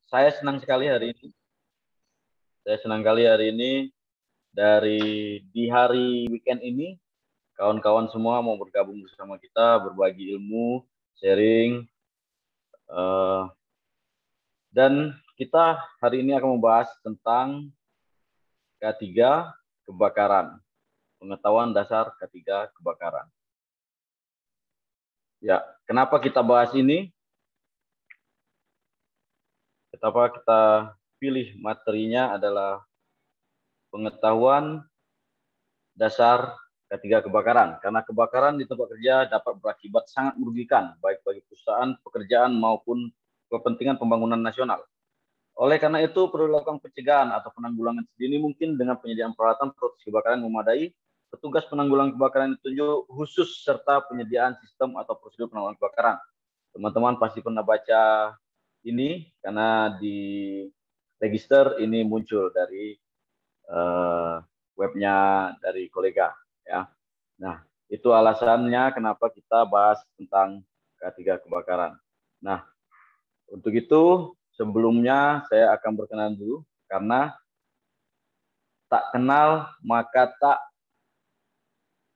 Saya senang sekali hari ini. Saya senang sekali hari ini di hari weekend ini kawan-kawan semua mau bergabung bersama kita, berbagi ilmu, sharing, dan kita hari ini akan membahas tentang K3 kebakaran, pengetahuan dasar K3 kebakaran. Ya, kenapa kita bahas ini? Kenapa kita pilih materinya adalah pengetahuan dasar K3 kebakaran, karena kebakaran di tempat kerja dapat berakibat sangat merugikan baik bagi perusahaan, pekerjaan maupun kepentingan pembangunan nasional. Oleh karena itu perlu dilakukan pencegahan atau penanggulangan sedini mungkin dengan penyediaan peralatan proteksi kebakaran memadai, petugas penanggulangan kebakaran ditunjuk khusus serta penyediaan sistem atau prosedur penanggulangan kebakaran. Teman-teman pasti pernah baca ini karena di register ini muncul dari webnya dari kolega ya. Nah, itu alasannya kenapa kita bahas tentang K3 kebakaran. Nah, untuk itu sebelumnya saya akan berkenalan dulu karena tak kenal maka tak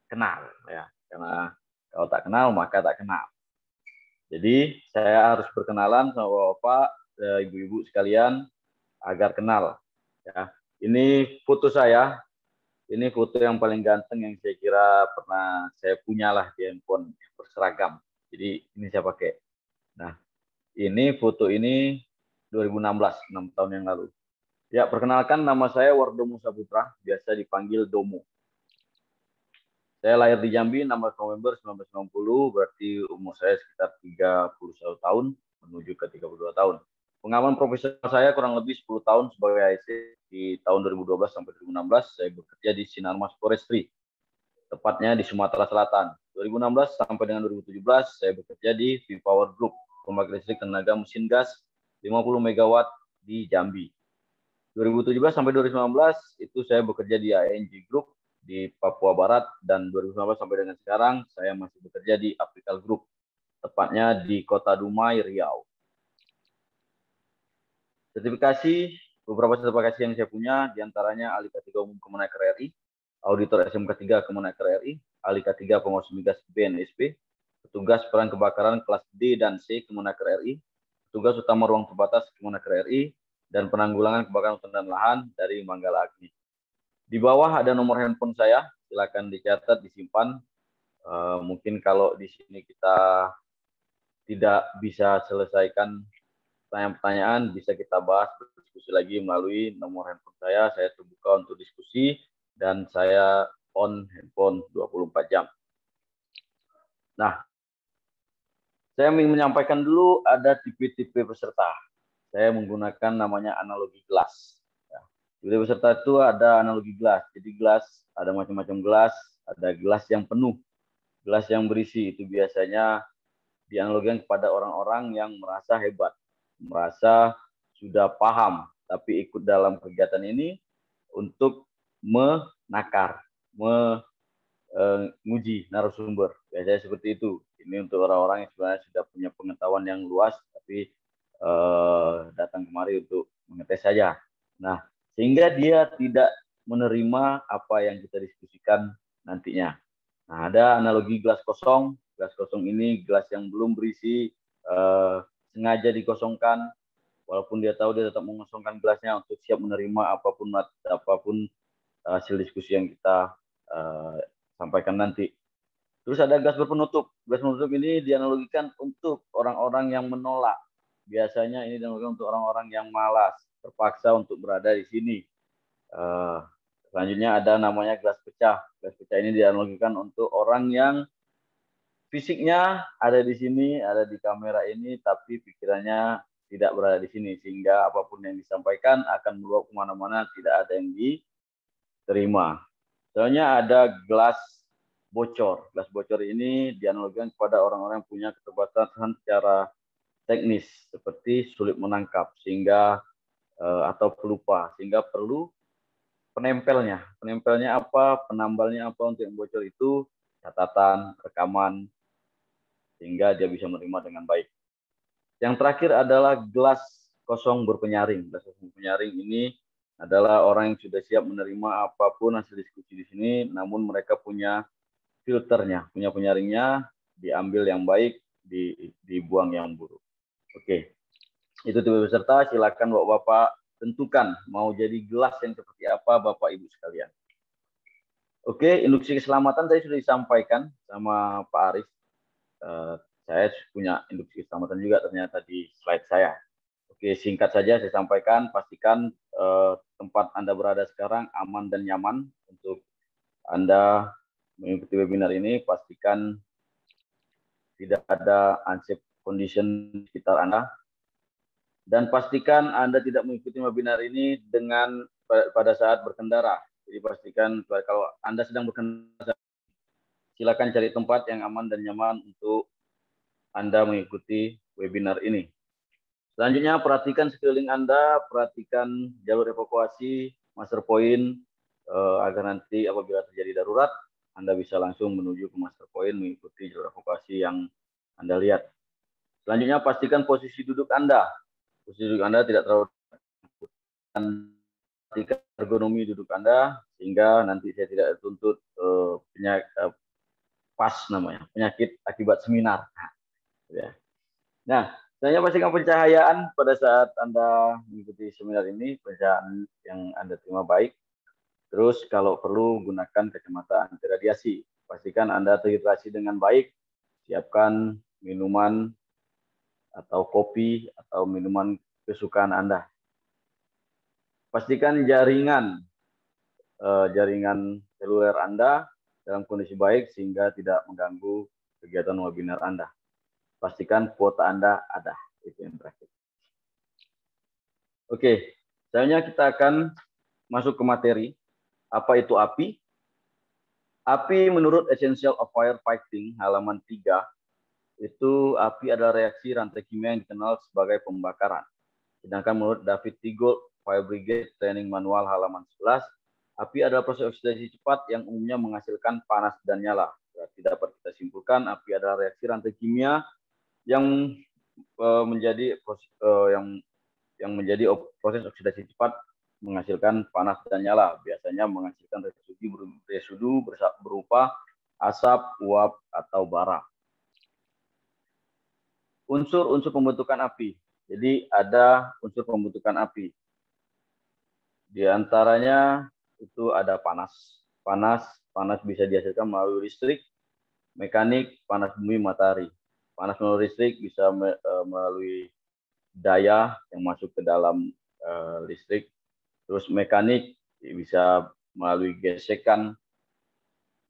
kenal ya. Karena kalau tak kenal maka tak kenal. Jadi saya harus berkenalan sama Bapak, Ibu-ibu sekalian agar kenal ya. Ini foto saya. Ini foto yang paling ganteng yang saya kira pernah saya punya lah di handphone berseragam. Jadi ini saya pakai. Nah, ini foto ini 2016, 6 tahun yang lalu. Ya, perkenalkan nama saya Wardomo Saputra, biasa dipanggil Domo. Saya lahir di Jambi 16 November 1990, berarti umur saya sekitar 31 tahun menuju ke 32 tahun. Pengalaman profesional saya kurang lebih 10 tahun sebagai AIC. Di tahun 2012 sampai 2016 saya bekerja di Sinarmas Forestry, tepatnya di Sumatera Selatan. 2016 sampai dengan 2017 saya bekerja di V-Power Group, pembangkit listrik tenaga mesin gas 50 MW di Jambi. 2017 sampai 2019 itu saya bekerja di ANG Group di Papua Barat, dan 2019 sampai dengan sekarang saya masih bekerja di Apical Group, tepatnya di Kota Dumai, Riau. Beberapa sertifikasi yang saya punya, diantaranya ahli K3 Umum Kemenaker RI, auditor SMK 3 Kemenaker RI, ahli K3 pengawas migas BNSP, petugas peran kebakaran kelas D dan C Kemenaker RI, petugas utama ruang terbatas Kemenaker RI, dan penanggulangan kebakaran hutan dan lahan dari Manggala Agni. Di bawah ada nomor handphone saya, silakan dicatat, disimpan. Mungkin kalau di sini kita tidak bisa selesaikan pertanyaan-pertanyaan, bisa kita bahas, berdiskusi lagi melalui nomor handphone saya. Saya terbuka untuk diskusi dan saya on handphone 24 jam. Nah, saya ingin menyampaikan dulu ada tipe-tipe peserta. Saya menggunakan namanya analogi gelas. Tipe peserta itu ada analogi gelas. Jadi gelas, ada macam-macam gelas, ada gelas yang penuh, gelas yang berisi. Itu biasanya dianalogikan kepada orang-orang yang merasa hebat, merasa sudah paham, tapi ikut dalam kegiatan ini untuk menakar, menguji narasumber. Biasanya seperti itu. Ini untuk orang-orang yang sebenarnya sudah punya pengetahuan yang luas, tapi datang kemari untuk mengetes saja. Nah, sehingga dia tidak menerima apa yang kita diskusikan nantinya. Nah, ada analogi gelas kosong. Gelas kosong ini gelas yang belum berisi, sengaja dikosongkan, walaupun dia tahu dia tetap mengosongkan gelasnya untuk siap menerima apapun hasil diskusi yang kita sampaikan nanti. Terus ada gelas berpenutup. Gelas berpenutup ini dianalogikan untuk orang-orang yang menolak. Biasanya ini dianalogikan untuk orang-orang yang malas, terpaksa untuk berada di sini. Selanjutnya ada namanya gelas pecah. Gelas pecah ini dianalogikan untuk orang yang fisiknya ada di sini, ada di kamera ini, tapi pikirannya tidak berada di sini, sehingga apapun yang disampaikan akan meluap kemana-mana, tidak ada yang diterima. Soalnya ada gelas bocor. Gelas bocor ini dianalogikan kepada orang-orang yang punya keterbatasan secara teknis, seperti sulit menangkap, sehingga atau pelupa, sehingga perlu penempelnya. Penempelnya apa, penambalnya apa untuk yang bocor itu, catatan, rekaman, sehingga dia bisa menerima dengan baik. Yang terakhir adalah gelas kosong berpenyaring. Gelas kosong berpenyaring ini adalah orang yang sudah siap menerima apapun hasil diskusi di sini, namun mereka punya filternya, punya penyaringnya, diambil yang baik, dibuang yang buruk. Oke, itu tipe peserta. Silakan Bapak-Bapak tentukan mau jadi gelas yang seperti apa Bapak Ibu sekalian. Oke, induksi keselamatan tadi sudah disampaikan sama Pak Aris. Saya punya induksi keselamatan juga ternyata di slide saya. Oke, singkat saja saya sampaikan, pastikan tempat Anda berada sekarang aman dan nyaman untuk Anda mengikuti webinar ini. Pastikan tidak ada unsafe condition di sekitar Anda. Dan pastikan Anda tidak mengikuti webinar ini dengan pada saat berkendara. Jadi pastikan kalau Anda sedang berkendara, silakan cari tempat yang aman dan nyaman untuk Anda mengikuti webinar ini. Selanjutnya, perhatikan sekeliling Anda, perhatikan jalur evakuasi, master point, agar nanti apabila terjadi darurat, Anda bisa langsung menuju ke master point mengikuti jalur evakuasi yang Anda lihat. Selanjutnya, pastikan posisi duduk Anda. Posisi duduk Anda tidak terlalu ergonomi duduk Anda, sehingga nanti saya tidak tuntut penyakit akibat seminar. Nah, saya pastikan pencahayaan pada saat Anda mengikuti seminar ini, pencahayaan yang Anda terima baik. Terus kalau perlu gunakan kacamata anti radiasi. Pastikan Anda terhidrasi dengan baik. Siapkan minuman atau kopi atau minuman kesukaan Anda. Pastikan jaringan seluler Anda dalam kondisi baik sehingga tidak mengganggu kegiatan webinar Anda. Pastikan kuota Anda ada. Itu yang terakhir. Oke, selanjutnya kita akan masuk ke materi. Apa itu api? Api menurut Essential of Firefighting halaman 3, itu api adalah reaksi rantai kimia yang dikenal sebagai pembakaran. Sedangkan menurut David Tigold, Fire Brigade Training Manual halaman 11, api adalah proses oksidasi cepat yang umumnya menghasilkan panas dan nyala. Berarti dapat kita simpulkan api adalah reaksi rantai kimia yang menjadi proses oksidasi cepat menghasilkan panas dan nyala. Biasanya menghasilkan residu berupa asap, uap, atau bara. Unsur-unsur pembentukan api. Jadi ada unsur pembentukan api. Di antaranya itu ada panas. Panas bisa dihasilkan melalui listrik, mekanik, panas bumi, matahari. Panas melalui listrik bisa melalui daya yang masuk ke dalam listrik. Terus mekanik bisa melalui gesekan,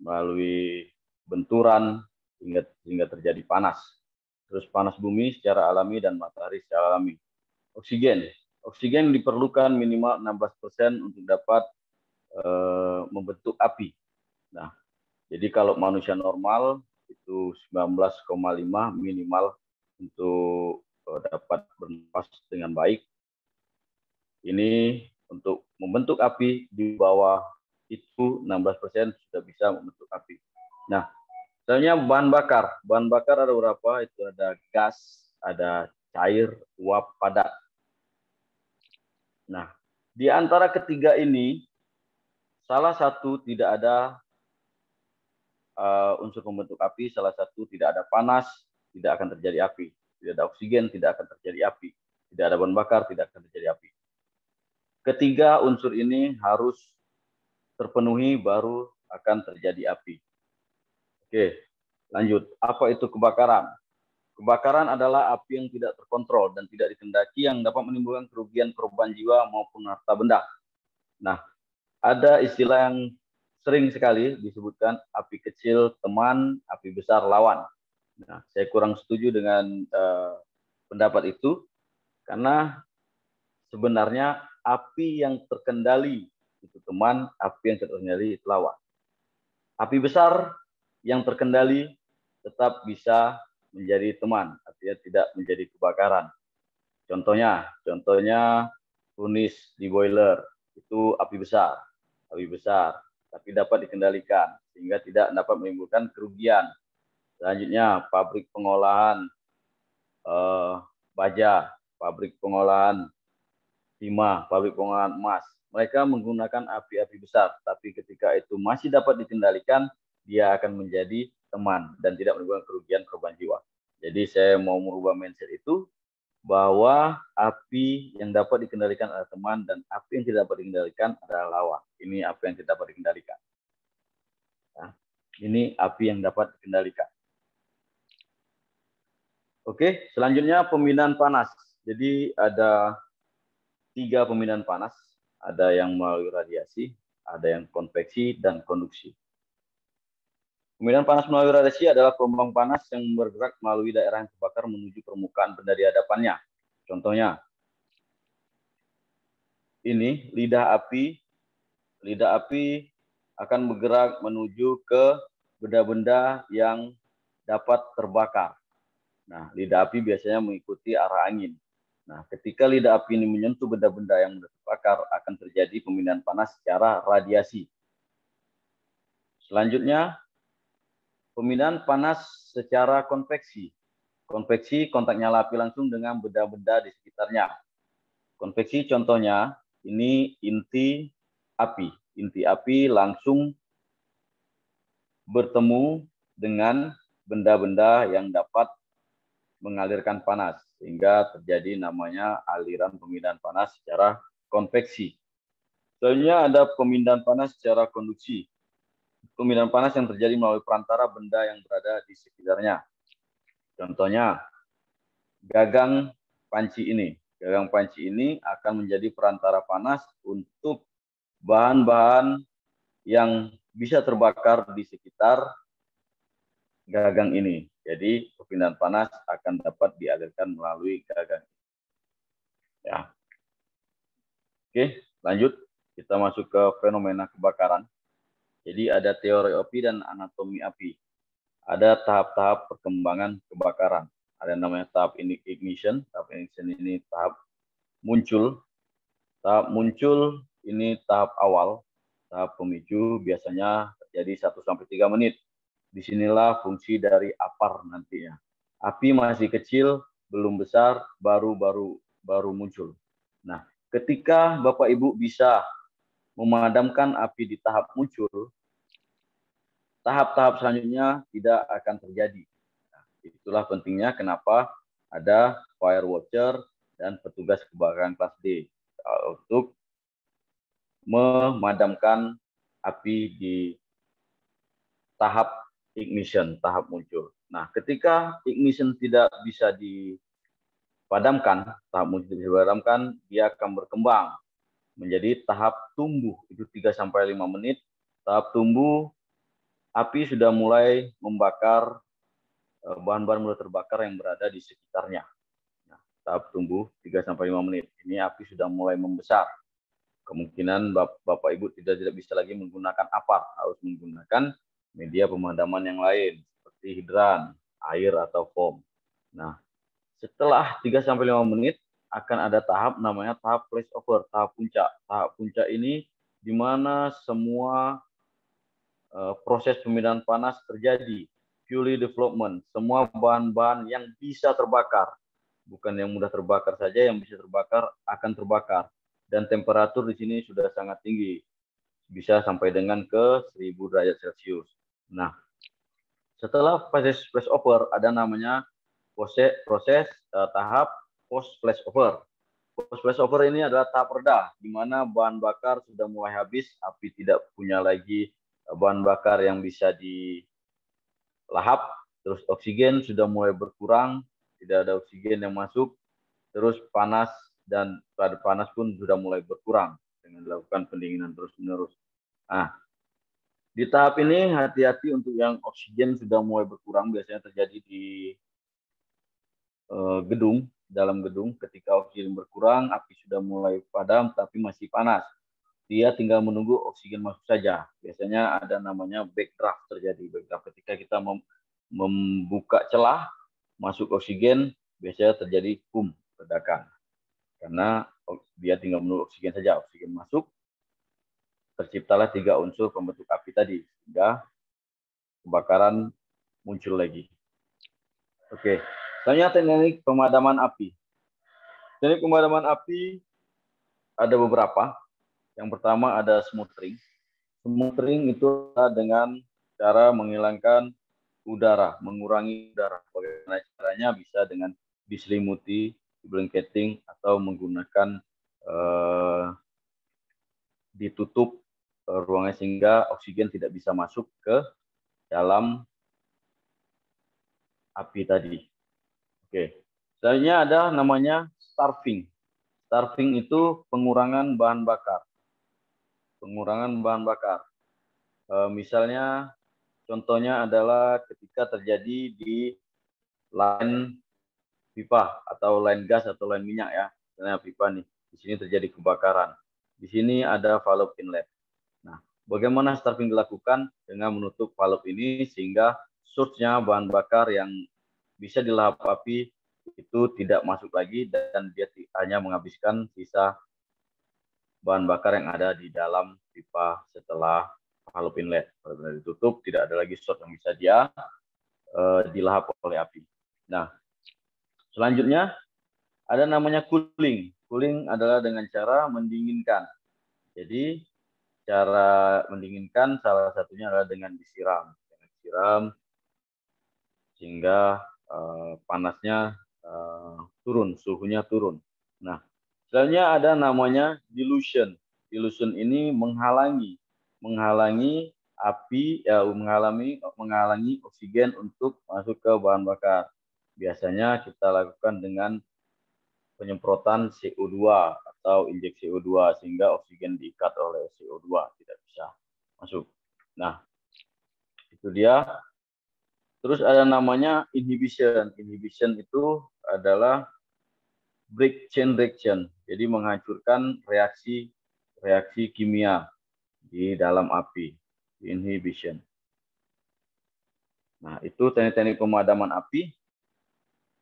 melalui benturan hingga terjadi panas. Terus panas bumi secara alami dan matahari secara alami. Oksigen diperlukan minimal 16% untuk dapat membentuk api. Nah, jadi kalau manusia normal itu 19,5 minimal untuk dapat bernafas dengan baik. Ini untuk membentuk api di bawah itu 16% sudah bisa membentuk api. Nah, misalnya bahan bakar. Bahan bakar ada berapa? Itu ada gas, ada cair, uap, padat. Nah, di antara ketiga ini, salah satu tidak ada unsur pembentuk api, salah satu tidak ada panas, tidak akan terjadi api. Tidak ada oksigen, tidak akan terjadi api. Tidak ada bahan bakar, tidak akan terjadi api. Ketiga unsur ini harus terpenuhi baru akan terjadi api. Oke, lanjut. Apa itu kebakaran? Kebakaran adalah api yang tidak terkontrol dan tidak dikendaki yang dapat menimbulkan kerugian korban jiwa maupun harta benda. Nah, ada istilah yang sering sekali disebutkan api kecil teman, api besar lawan. Nah, saya kurang setuju dengan pendapat itu karena sebenarnya api yang terkendali itu teman, api yang terkendali itu lawan. Api besar yang terkendali tetap bisa menjadi teman, artinya tidak menjadi kebakaran. Contohnya furnace di boiler itu api besar, tapi dapat dikendalikan sehingga tidak dapat menimbulkan kerugian. Selanjutnya pabrik pengolahan baja, pabrik pengolahan timah, pabrik pengolahan emas. Mereka menggunakan api-api besar, tapi ketika itu masih dapat dikendalikan, dia akan menjadi teman dan tidak menimbulkan kerugian korban jiwa. Jadi saya mau merubah mindset itu bahwa api yang dapat dikendalikan adalah teman dan api yang tidak dapat dikendalikan adalah lawan. Ini api yang tidak dapat dikendalikan. Nah, ini api yang dapat dikendalikan. Oke, selanjutnya pemindahan panas. Jadi ada 3 pemindahan panas, ada yang melalui radiasi, ada yang konveksi, dan konduksi. Pemindahan panas melalui radiasi adalah gelombang panas yang bergerak melalui daerah yang terbakar menuju permukaan benda di hadapannya. Contohnya, ini lidah api. Lidah api akan bergerak menuju ke benda-benda yang dapat terbakar. Nah, lidah api biasanya mengikuti arah angin. Nah, ketika lidah api ini menyentuh benda-benda yang sudah terbakar, akan terjadi pemindahan panas secara radiasi. Selanjutnya, pemindahan panas secara konveksi. Konveksi kontak nyala api langsung dengan benda-benda di sekitarnya. Konveksi contohnya, ini inti api. Inti api langsung bertemu dengan benda-benda yang dapat mengalirkan panas, sehingga terjadi namanya aliran pemindahan panas secara konveksi. Selanjutnya ada pemindahan panas secara konduksi. Pemindahan panas yang terjadi melalui perantara benda yang berada di sekitarnya. Contohnya, gagang panci ini. Gagang panci ini akan menjadi perantara panas untuk bahan-bahan yang bisa terbakar di sekitar gagang ini. Jadi perpindahan panas akan dapat dialirkan melalui gagang. Ya. Oke, lanjut. Kita masuk ke fenomena kebakaran. Jadi ada teori api dan anatomi api. Ada tahap-tahap perkembangan kebakaran. Ada namanya tahap ignition. Tahap ignition ini tahap muncul. Tahap muncul ini tahap awal. Tahap pemicu biasanya terjadi 1-3 menit. Disinilah fungsi dari apar nantinya. Api masih kecil, belum besar, baru muncul. Nah, ketika Bapak Ibu bisa memadamkan api di tahap muncul, tahap-tahap selanjutnya tidak akan terjadi. Nah, itulah pentingnya kenapa ada fire watcher dan petugas kebakaran kelas D untuk memadamkan api di tahap ignition, tahap muncul. Nah, ketika ignition tidak bisa dipadamkan, tahap muncul tidak bisa dipadamkan, dia akan berkembang menjadi tahap tumbuh, itu 3-5 menit. Tahap tumbuh, api sudah mulai membakar bahan-bahan mulai terbakar yang berada di sekitarnya. Nah, tahap tumbuh 3-5 menit. Ini api sudah mulai membesar. Kemungkinan Bapak Ibu tidak bisa lagi menggunakan apar, harus menggunakan media pemadaman yang lain seperti hidran, air atau foam. Nah, setelah 3-5 menit akan ada tahap namanya tahap flashover, tahap puncak. Tahap puncak ini di mana semua proses pemindahan panas terjadi, fuel development, semua bahan-bahan yang bisa terbakar, bukan yang mudah terbakar saja, yang bisa terbakar akan terbakar. Dan temperatur di sini sudah sangat tinggi, bisa sampai dengan ke 1000 derajat Celcius. Nah, setelah proses flashover ada namanya proses tahap post flashover. Post flashover ini adalah tahap reda, di mana bahan bakar sudah mulai habis, api tidak punya lagi bahan bakar yang bisa dilahap, terus oksigen sudah mulai berkurang, tidak ada oksigen yang masuk, terus panas dan panas pun sudah mulai berkurang dengan dilakukan pendinginan terus-menerus. Nah, di tahap ini hati-hati untuk yang oksigen sudah mulai berkurang, biasanya terjadi di gedung, dalam gedung. Ketika oksigen berkurang, api sudah mulai padam tapi masih panas. Dia tinggal menunggu oksigen masuk saja. Biasanya ada namanya backdraft terjadi. Backdraft ketika kita membuka celah, masuk oksigen, biasanya terjadi ledakan. Karena dia tinggal menunggu oksigen saja. Oksigen masuk, terciptalah 3 unsur pembentuk api tadi, sehingga kebakaran muncul lagi. Oke, selanjutnya teknik pemadaman api. Teknik pemadaman api ada beberapa. Yang pertama ada smothering. Smothering itu dengan cara menghilangkan udara, mengurangi udara. Bagaimana caranya? Bisa dengan diselimuti, blanketing, atau menggunakan ditutup ruangnya sehingga oksigen tidak bisa masuk ke dalam api tadi. Oke. Selanjutnya ada namanya starving. Starving itu pengurangan bahan bakar. Pengurangan bahan bakar. Misalnya, contohnya adalah ketika terjadi di line pipa atau line gas atau line minyak ya. Misalnya pipa nih, di sini terjadi kebakaran. Di sini ada valve inlet. Nah, bagaimana starving dilakukan? Dengan menutup valve ini sehingga source-nya bahan bakar yang bisa dilahap api itu tidak masuk lagi dan dia hanya menghabiskan sisa bahan bakar yang ada di dalam pipa setelah valve inlet. Kalau ditutup, tidak ada lagi source yang bisa dia dilahap oleh api. Nah, selanjutnya ada namanya cooling. Cooling adalah dengan cara mendinginkan. Jadi cara mendinginkan salah satunya adalah dengan disiram. Dengan disiram sehingga panasnya turun, suhunya turun. Nah, selanjutnya ada namanya dilution. Dilution ini menghalangi api, ya menghalangi oksigen untuk masuk ke bahan bakar. Biasanya kita lakukan dengan penyemprotan CO2 atau injeksi CO2 sehingga oksigen diikat oleh CO2 tidak bisa masuk. Nah, itu dia. Terus ada namanya inhibition. Inhibition itu adalah break chain reaction. Jadi menghancurkan reaksi kimia di dalam api. Inhibition. Nah, itu teknik-teknik pemadaman api.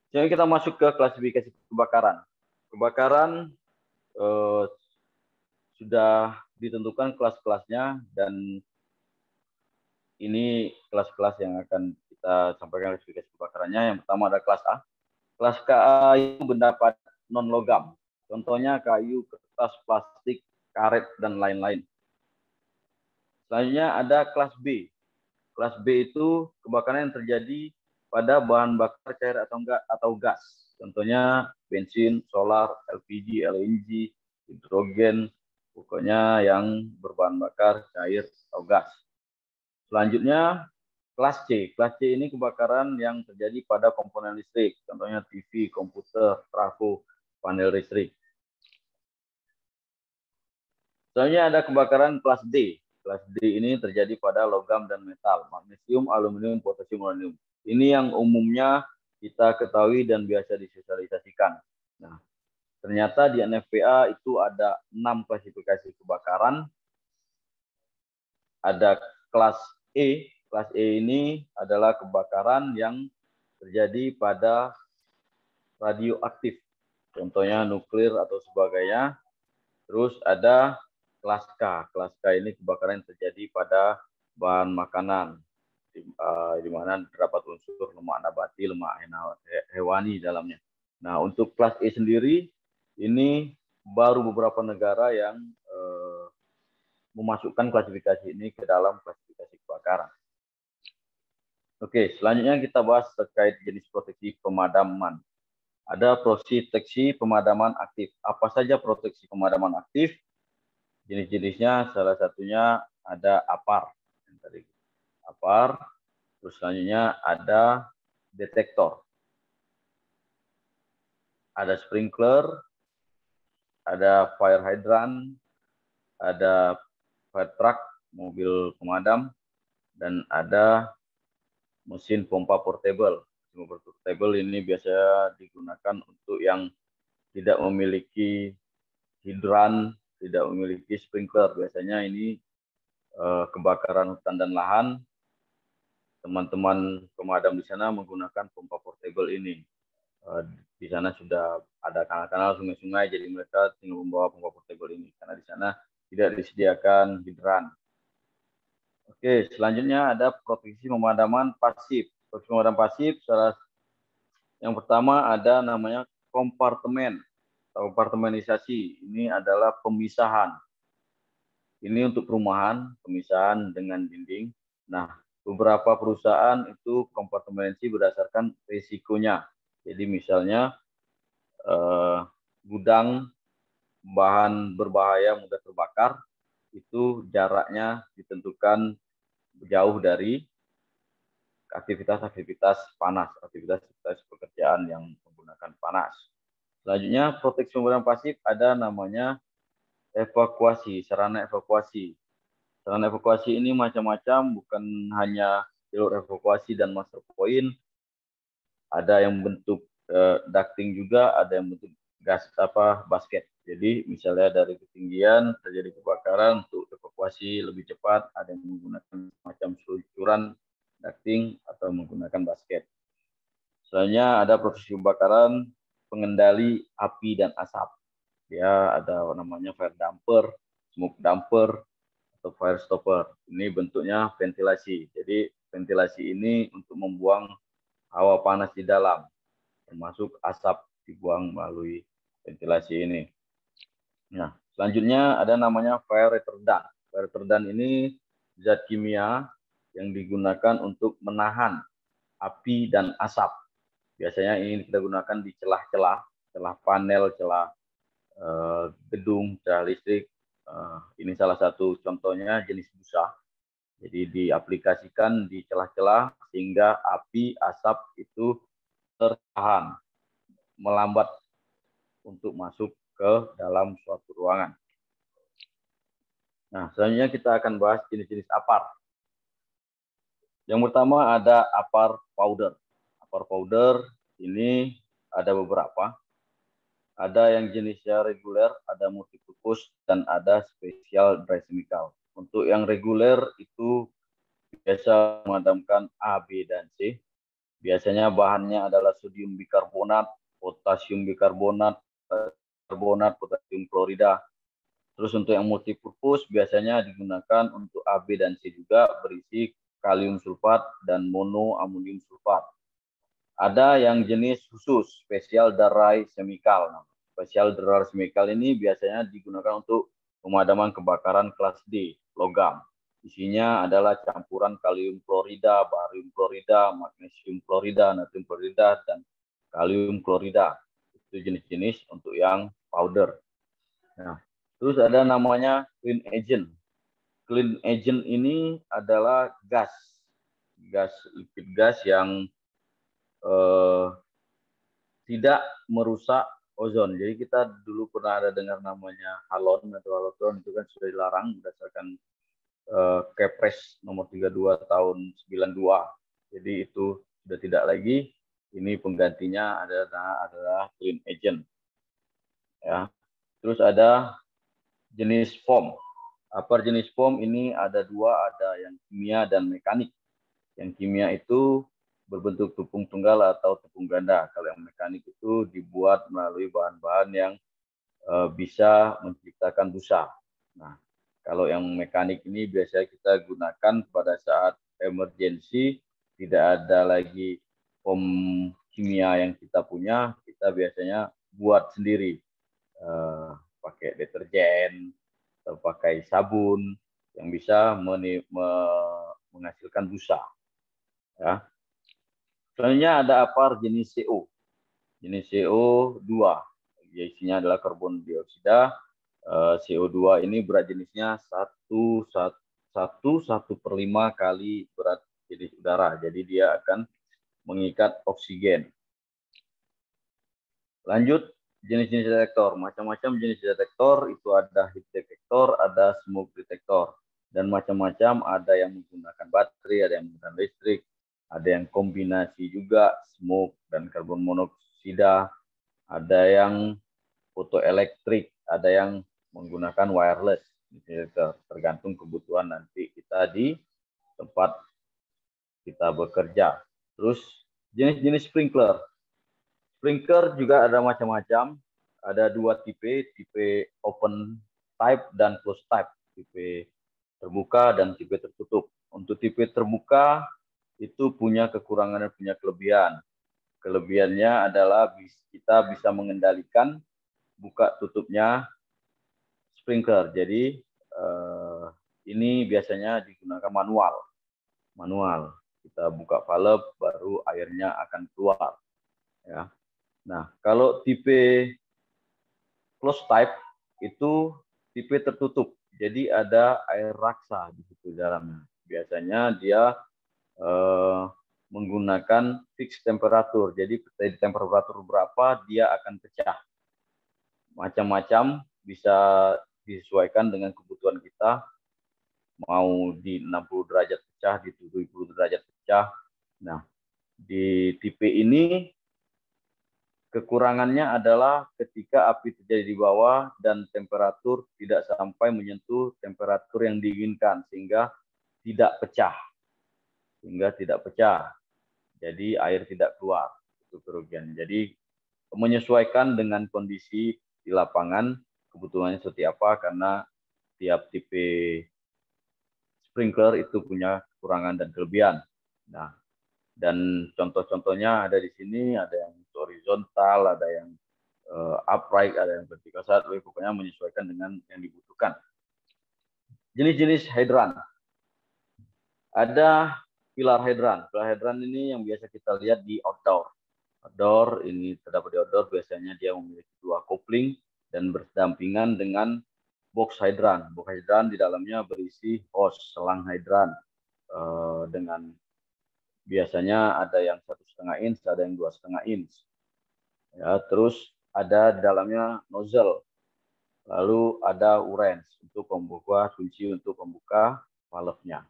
Jadi kita masuk ke klasifikasi kebakaran. Kebakaran sudah ditentukan kelas-kelasnya dan ini kelas-kelas yang akan kita sampaikan klasifikasi kebakarannya. Yang pertama ada kelas A. Kelas A itu benda padat non logam. Contohnya kayu, kertas, plastik, karet dan lain-lain. Selanjutnya ada kelas B. Kelas B itu kebakaran yang terjadi pada bahan bakar cair atau gas. Contohnya bensin, solar, LPG, LNG, hidrogen, pokoknya yang berbahan bakar cair atau gas. Selanjutnya kelas C. Kelas C ini kebakaran yang terjadi pada komponen listrik. Contohnya TV, komputer, trafo, panel listrik. Selanjutnya ada kebakaran kelas D. Kelas D ini terjadi pada logam dan metal, magnesium, aluminium, potasium, uranium. Ini yang umumnya kita ketahui dan biasa disosialisasikan. Nah, ternyata di NFPA itu ada 6 klasifikasi kebakaran. Ada kelas E. Kelas E ini adalah kebakaran yang terjadi pada radioaktif. Contohnya nuklir atau sebagainya. Terus ada kelas K. Kelas K ini kebakaran yang terjadi pada bahan makanan, di mana terdapat unsur lemak nabati, lemak hewani dalamnya. Nah, untuk kelas E sendiri, ini baru beberapa negara yang memasukkan klasifikasi ini ke dalam klasifikasi kebakaran. Oke, selanjutnya kita bahas terkait jenis proteksi pemadaman. Ada proteksi pemadaman aktif. Apa saja proteksi pemadaman aktif? Jenis-jenisnya salah satunya ada APAR. APAR. Terus selanjutnya ada detektor. Ada sprinkler, ada fire hydrant, ada fire truck, mobil pemadam, dan ada mesin pompa portable. Mesin pompa portable ini biasa digunakan untuk yang tidak memiliki hidran, tidak memiliki sprinkler. Biasanya ini kebakaran hutan dan lahan, teman-teman pemadam di sana menggunakan pompa portable ini. Di sana sudah ada kanal-kanal, sungai-sungai, jadi mereka tinggal membawa pompa portable ini karena di sana tidak disediakan hidran. Oke, selanjutnya ada proteksi pemadaman pasif. Proteksi pemadaman pasif, yang pertama ada namanya kompartemen. Kompartementalisasi ini adalah pemisahan. Ini untuk perumahan, pemisahan dengan dinding. Nah, beberapa perusahaan itu kompartementasi berdasarkan risikonya. Jadi misalnya gudang bahan berbahaya mudah terbakar, itu jaraknya ditentukan jauh dari aktivitas-aktivitas panas, aktivitas pekerjaan yang menggunakan panas. Selanjutnya, proteksi sumber pasif ada namanya evakuasi, sarana evakuasi. Sarana evakuasi ini macam-macam, bukan hanya jalur evakuasi dan master point, ada yang bentuk ducting juga, ada yang bentuk basket. Jadi misalnya dari ketinggian terjadi kebakaran, untuk evakuasi lebih cepat ada yang menggunakan macam seluncuran ducting atau menggunakan basket. Selanjutnya ada proses kebakaran, pengendali api dan asap. Ya, ada namanya fire damper, smoke damper, atau fire stopper. Ini bentuknya ventilasi. Jadi ventilasi ini untuk membuang hawa panas di dalam, termasuk asap dibuang melalui ventilasi ini. Nah, selanjutnya ada namanya fire retardant. Fire retardant ini zat kimia yang digunakan untuk menahan api dan asap. Biasanya ini kita gunakan di celah-celah, celah panel, celah gedung, celah listrik. Ini salah satu contohnya jenis busa. Jadi diaplikasikan di celah-celah sehingga api, asap itu tertahan, melambat untuk masuk ke dalam suatu ruangan. Nah, selanjutnya kita akan bahas jenis-jenis APAR. Yang pertama ada APAR powder. APAR powder ini ada beberapa. Ada yang jenisnya reguler, ada multipurpose, dan ada special dry chemical. Untuk yang reguler itu biasa memadamkan A, B, dan C. Biasanya bahannya adalah sodium bikarbonat, potasium bikarbonat, potasium klorida. Terus untuk yang multipurpose biasanya digunakan untuk A, B, dan C juga, berisi kalium sulfat dan monoamonium sulfat. Ada yang jenis khusus, special dry chemical. Special dry chemical ini biasanya digunakan untuk pemadaman kebakaran kelas D, logam. Isinya adalah campuran kalium klorida, barium klorida, magnesium klorida, natrium klorida, dan kalium klorida. Itu jenis-jenis untuk yang powder. Nah, terus ada namanya clean agent. Clean agent ini adalah gas liquid gas yang tidak merusak ozon. Jadi kita dulu pernah ada dengar namanya halon atau halotron, itu kan sudah dilarang berdasarkan Kepres nomor 32 tahun 92. Jadi itu sudah tidak lagi. Ini penggantinya adalah clean agent. Ya. Terus ada jenis foam. Apa jenis foam ini ada dua, ada yang kimia dan mekanik. Yang kimia itu berbentuk tepung tunggal atau tepung ganda. Kalau yang mekanik itu dibuat melalui bahan-bahan yang bisa menciptakan busa. Nah, kalau yang mekanik ini biasanya kita gunakan pada saat emergensi, tidak ada lagi foam kimia yang kita punya, kita biasanya buat sendiri. Pakai deterjen, atau pakai sabun yang bisa menghasilkan busa. Ya. Selanjutnya ada APAR jenis CO. Jenis CO2. Isinya adalah karbon dioksida. CO2 ini berat jenisnya 1/5 kali berat jenis udara. Jadi dia akan mengikat oksigen. Lanjut, jenis-jenis detektor. Macam-macam jenis detektor, itu ada heat detektor, ada smoke detektor. Dan macam-macam, ada yang menggunakan baterai, ada yang menggunakan listrik, ada yang kombinasi juga, smoke dan karbon monoksida, ada yang fotoelektrik, ada yang menggunakan wireless, tergantung kebutuhan nanti kita di tempat kita bekerja. Terus jenis-jenis sprinkler. Sprinkler juga ada macam-macam, ada dua tipe open type dan closed type, tipe terbuka dan tipe tertutup. Untuk tipe terbuka itu punya kekurangan dan punya kelebihan. Kelebihannya adalah kita bisa mengendalikan buka tutupnya sprinkler. Jadi ini biasanya digunakan manual. Kita buka valve baru airnya akan keluar. Ya. Nah, kalau tipe close type itu tipe tertutup. Jadi ada air raksa di situ dalamnya. Biasanya dia menggunakan fix temperatur. Jadi di temperatur berapa dia akan pecah. Macam-macam, bisa disesuaikan dengan kebutuhan kita. Mau di 60 derajat pecah, di 70 derajat pecah. Nah, di tipe ini kekurangannya adalah ketika api terjadi di bawah dan temperatur tidak sampai menyentuh temperatur yang diinginkan sehingga tidak pecah. Jadi air tidak keluar. Itu kerugian. Jadi menyesuaikan dengan kondisi di lapangan, kebutuhannya seperti apa, karena tiap tipe sprinkler itu punya kekurangan dan kelebihan. Nah, dan contoh-contohnya ada di sini, ada yang horizontal, ada yang upright, ada yang vertical sideways, pokoknya menyesuaikan dengan yang dibutuhkan. Jenis-jenis hidran. Ada pilar hidran. Pilar hidran ini yang biasa kita lihat di outdoor. Outdoor ini terdapat di outdoor, biasanya dia memiliki 2 kopling dan berdampingan dengan box hidran. Box hidran di dalamnya berisi hose, selang hidran dengan biasanya ada yang 1,5 inch, ada yang 2,5 inch. Ya, terus ada di dalamnya nozzle. Lalu ada wrench untuk membuka kunci untuk membuka valve-nya.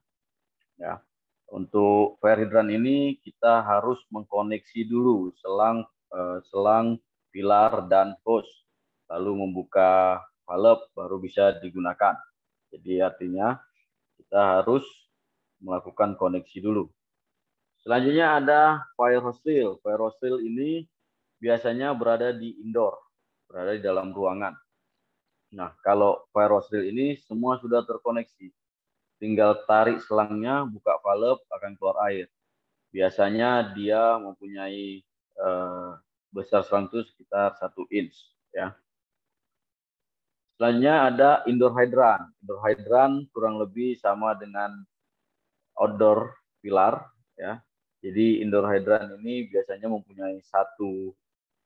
Ya. Untuk fire hydrant ini kita harus mengkoneksi dulu selang pilar dan hose. Lalu membuka valve baru bisa digunakan. Jadi artinya kita harus melakukan koneksi dulu. Selanjutnya ada fire hose reel. Fire hose reel ini biasanya berada di indoor, berada di dalam ruangan. Nah, kalau fire hose reel ini semua sudah terkoneksi. Tinggal tarik selangnya, buka valve, akan keluar air. Biasanya dia mempunyai besar selang itu sekitar 1 inch. Ya. Selanjutnya ada indoor hydrant. Indoor hydrant kurang lebih sama dengan outdoor pilar. Ya. Jadi indoor hydrant ini biasanya mempunyai 1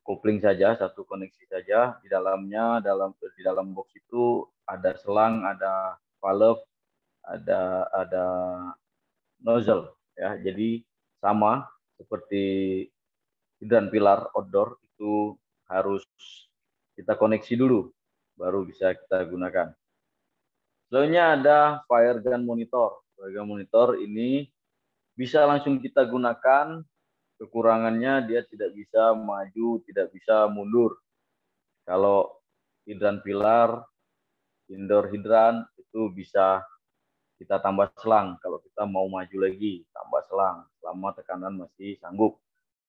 kopling saja, 1 koneksi saja. Di dalamnya, di dalam box itu ada selang, ada valve, ada nozzle. Ya. Jadi sama seperti hidran pilar outdoor itu harus kita koneksi dulu, baru bisa kita gunakan. Selanjutnya ada fire gun monitor. Fire gun monitor ini bisa langsung kita gunakan. Kekurangannya dia tidak bisa maju, tidak bisa mundur. Kalau hidran pilar, indoor hidran itu bisa kita tambah selang. Kalau kita mau maju lagi, tambah selang selama tekanan masih sanggup.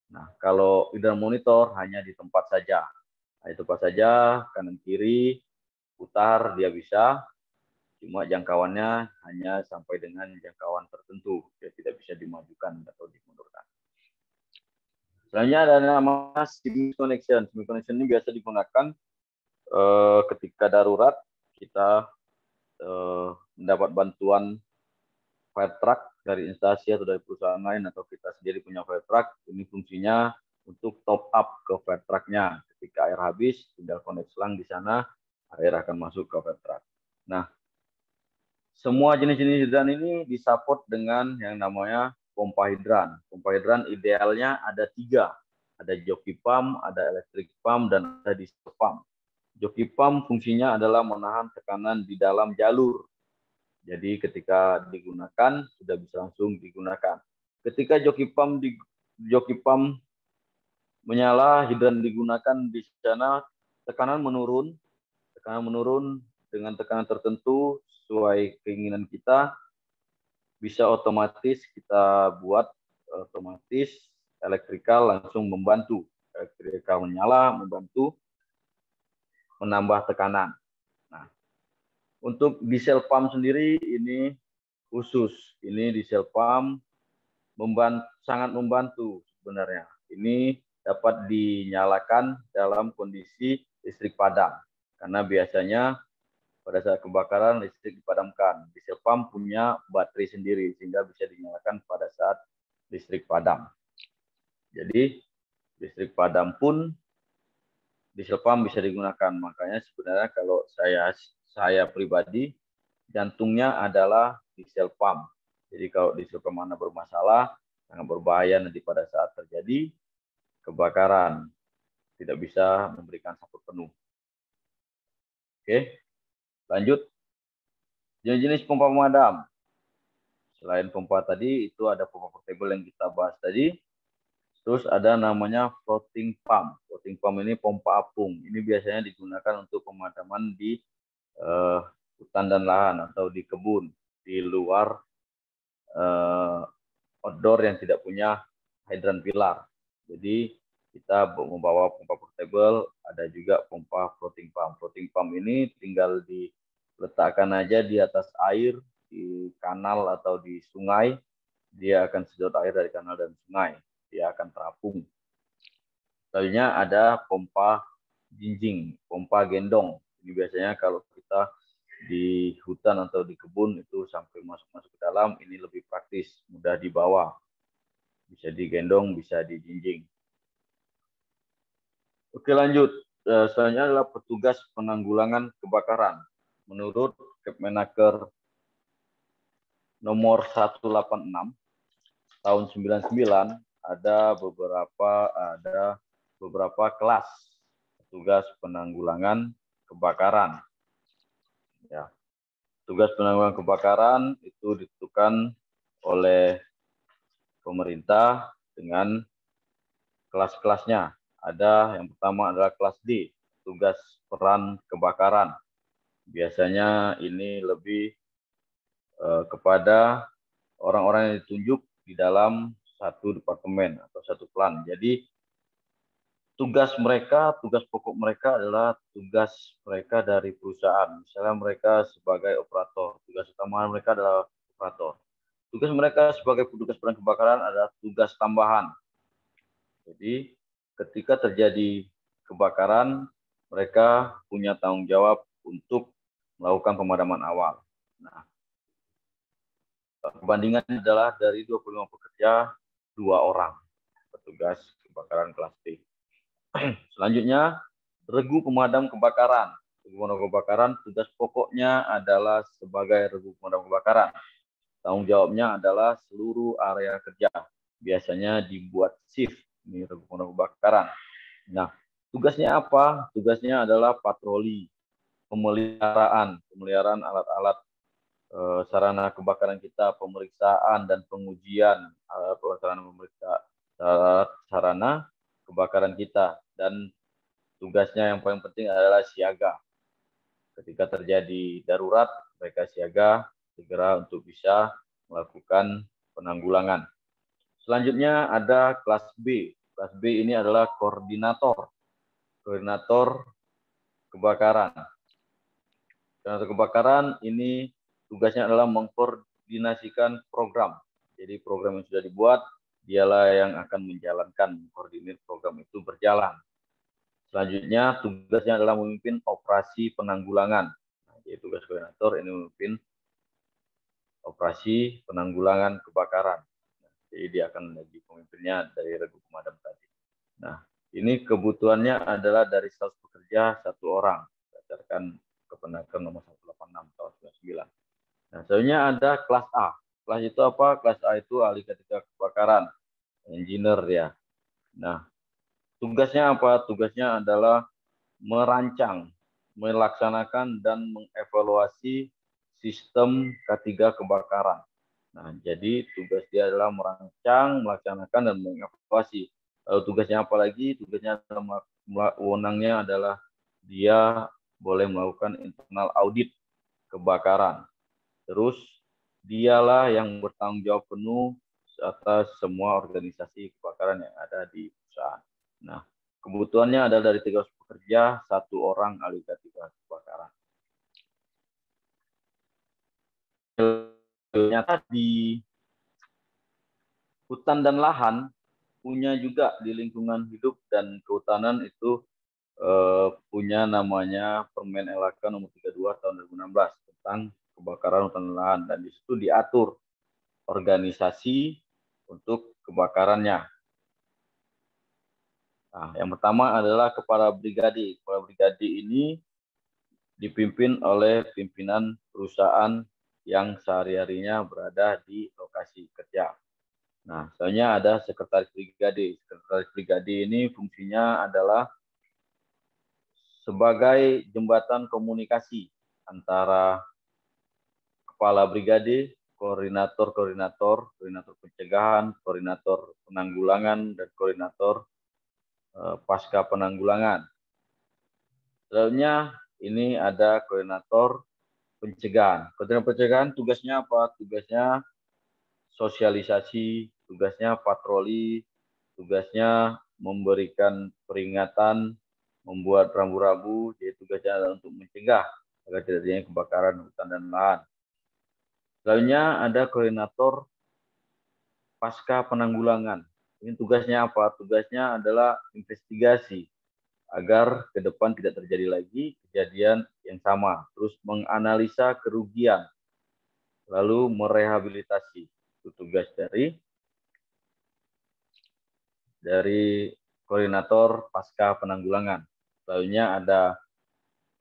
Nah, kalau hidran monitor hanya di tempat saja. Nah, itu tempat saja, kanan kiri, putar dia bisa. Cuma jangkauannya hanya sampai dengan jangkauan tertentu. Dia tidak bisa dimajukan atau dimundurkan. Selanjutnya ada namanya semi connection. Semi connection ini biasa digunakan ketika darurat kita mendapat bantuan fire truck dari instansi atau dari perusahaan lain, atau kita sendiri punya fire truck. Ini fungsinya untuk top up ke fire truck-nya. Ketika air habis, tinggal connect selang di sana, air akan masuk ke fire truck. Nah, semua jenis-jenis hidran ini disupport dengan yang namanya pompa hidran. Pompa hidran idealnya ada 3. Ada joki pump, ada electric pump, dan ada diesel pump. Joki pump fungsinya adalah menahan tekanan di dalam jalur. Jadi ketika digunakan, sudah bisa langsung digunakan. Ketika joki pump menyala, hidran digunakan di sana, tekanan menurun dengan tekanan tertentu sesuai keinginan kita, bisa otomatis kita buat otomatis elektrikal langsung membantu. Elektrikal menyala, membantu menambah tekanan. Nah, untuk diesel pump sendiri ini khusus. Ini diesel pump sangat membantu sebenarnya. Ini dapat dinyalakan dalam kondisi listrik padam. Karena biasanya pada saat kebakaran listrik dipadamkan. Diesel pump punya baterai sendiri sehingga bisa dinyalakan pada saat listrik padam. Jadi listrik padam pun diesel pump bisa digunakan. Makanya sebenarnya kalau saya pribadi jantungnya adalah diesel pump. Jadi kalau diesel pump mana bermasalah sangat berbahaya nanti pada saat terjadi kebakaran. Tidak bisa memberikan support penuh. Oke, lanjut. Jenis-jenis pompa pemadam. Selain pompa tadi, itu ada pompa portable yang kita bahas tadi. Terus ada namanya floating pump. Floating pump ini pompa apung. Ini biasanya digunakan untuk pemadaman di hutan dan lahan atau di kebun, di luar outdoor yang tidak punya hidran pilar. Jadi kita membawa pompa portable, ada juga pompa floating pump. Floating pump ini tinggal diletakkan aja di atas air, di kanal atau di sungai, dia akan sedot air dari kanal dan sungai. Dia akan terapung. Selanjutnya ada pompa jinjing, pompa gendong. Ini biasanya kalau kita di hutan atau di kebun itu sampai masuk ke dalam, ini lebih praktis, mudah dibawa. Bisa digendong, bisa dijinjing. Oke, lanjut. Selanjutnya adalah petugas penanggulangan kebakaran. Menurut Kepmenaker nomor 186 tahun 99 ada beberapa kelas petugas penanggulangan kebakaran. Ya. Tugas penanggulangan kebakaran itu ditentukan oleh pemerintah dengan kelas-kelasnya. Ada yang pertama adalah kelas D, tugas peran kebakaran. Biasanya ini lebih kepada orang-orang yang ditunjuk di dalam satu departemen atau satu plan. Jadi tugas pokok mereka adalah tugas mereka dari perusahaan. Misalnya mereka sebagai operator, tugas utama mereka adalah operator. Tugas mereka sebagai petugas pemadam kebakaran adalah tugas tambahan. Jadi ketika terjadi kebakaran, mereka punya tanggung jawab untuk melakukan pemadaman awal. Nah, perbandingannya adalah dari 25 pekerja, 2 orang petugas kebakaran kelas D. Selanjutnya, regu pemadam kebakaran. Regu pemadam kebakaran, tugas pokoknya adalah sebagai regu pemadam kebakaran. Tanggung jawabnya adalah seluruh area kerja. Biasanya dibuat shift, ini regu pemadam kebakaran. Nah, tugasnya apa? Tugasnya adalah patroli, pemeliharaan alat-alat sarana kebakaran kita, pemeriksaan dan pengujian sarana kebakaran kita, dan tugasnya yang paling penting adalah siaga. Ketika terjadi darurat, mereka siaga segera untuk bisa melakukan penanggulangan. Selanjutnya ada kelas B. Kelas B ini adalah koordinator kebakaran. Koordinator kebakaran ini tugasnya adalah mengkoordinasikan program. Jadi program yang sudah dibuat, dialah yang akan menjalankan, koordinir program itu berjalan. Selanjutnya tugasnya adalah memimpin operasi penanggulangan. Jadi tugas koordinator ini memimpin operasi penanggulangan kebakaran. Jadi dia akan menjadi pemimpinnya dari regu pemadam tadi. Nah, ini kebutuhannya adalah dari 100 pekerja 1 orang berdasarkan Kepmenaker nomor 186 tahun 99. Nah, selanjutnya ada kelas A. Kelas itu apa? Kelas A itu ahli ketika kebakaran, engineer ya. Nah, tugasnya apa? Tugasnya adalah merancang, melaksanakan dan mengevaluasi sistem K3 kebakaran. Nah, jadi tugas dia adalah merancang, melaksanakan dan mengevaluasi. Lalu tugasnya apa lagi? Tugasnya adalah wewenangnya adalah dia boleh melakukan internal audit kebakaran. Terus dialah yang bertanggung jawab penuh atas semua organisasi kebakaran yang ada di perusahaan. Nah, kebutuhannya adalah dari 300 pekerja, 1 orang ahli K3 kebakaran. Ternyata di hutan dan lahan punya juga di lingkungan hidup dan kehutanan itu punya namanya Permen LHK nomor 32 tahun 2016 tentang kebakaran hutan dan lahan, dan di situ diatur organisasi untuk kebakarannya. Nah, yang pertama adalah kepala brigade. Kepala brigade ini dipimpin oleh pimpinan perusahaan yang sehari-harinya berada di lokasi kerja. Nah, selanjutnya ada sekretaris brigade. Sekretaris brigade ini fungsinya adalah sebagai jembatan komunikasi antara kepala brigade, koordinator pencegahan, koordinator penanggulangan, dan koordinator pasca penanggulangan. Selanjutnya ini ada koordinator pencegahan. Koordinator pencegahan tugasnya apa? Tugasnya sosialisasi, tugasnya patroli, tugasnya memberikan peringatan, membuat rambu-rambu, jadi tugasnya adalah untuk mencegah agar tidak terjadi kebakaran hutan dan lahan. Selanjutnya ada koordinator pasca penanggulangan. Ini tugasnya apa? Tugasnya adalah investigasi agar ke depan tidak terjadi lagi kejadian yang sama. Terus menganalisa kerugian, lalu merehabilitasi. Itu tugas dari koordinator pasca penanggulangan. Selanjutnya ada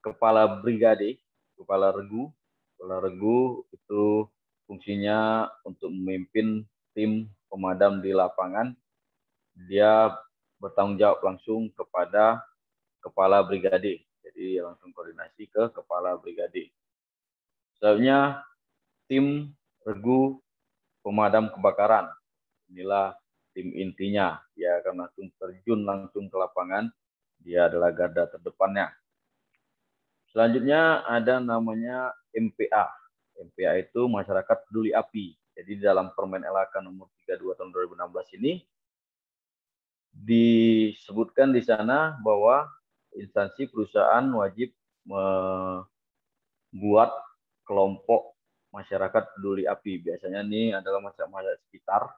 kepala brigade, kepala regu. Kepala regu itu fungsinya untuk memimpin tim pemadam di lapangan. Dia bertanggung jawab langsung kepada kepala brigade. Jadi langsung koordinasi ke kepala brigade. Selanjutnya tim regu pemadam kebakaran. Inilah tim intinya. Dia akan langsung terjun langsung ke lapangan. Dia adalah garda terdepannya. Selanjutnya ada namanya MPA. MPA itu Masyarakat Peduli Api. Jadi dalam Permen LHK nomor 32 tahun 2016 ini disebutkan di sana bahwa instansi perusahaan wajib membuat kelompok masyarakat peduli api. Biasanya ini adalah masyarakat sekitar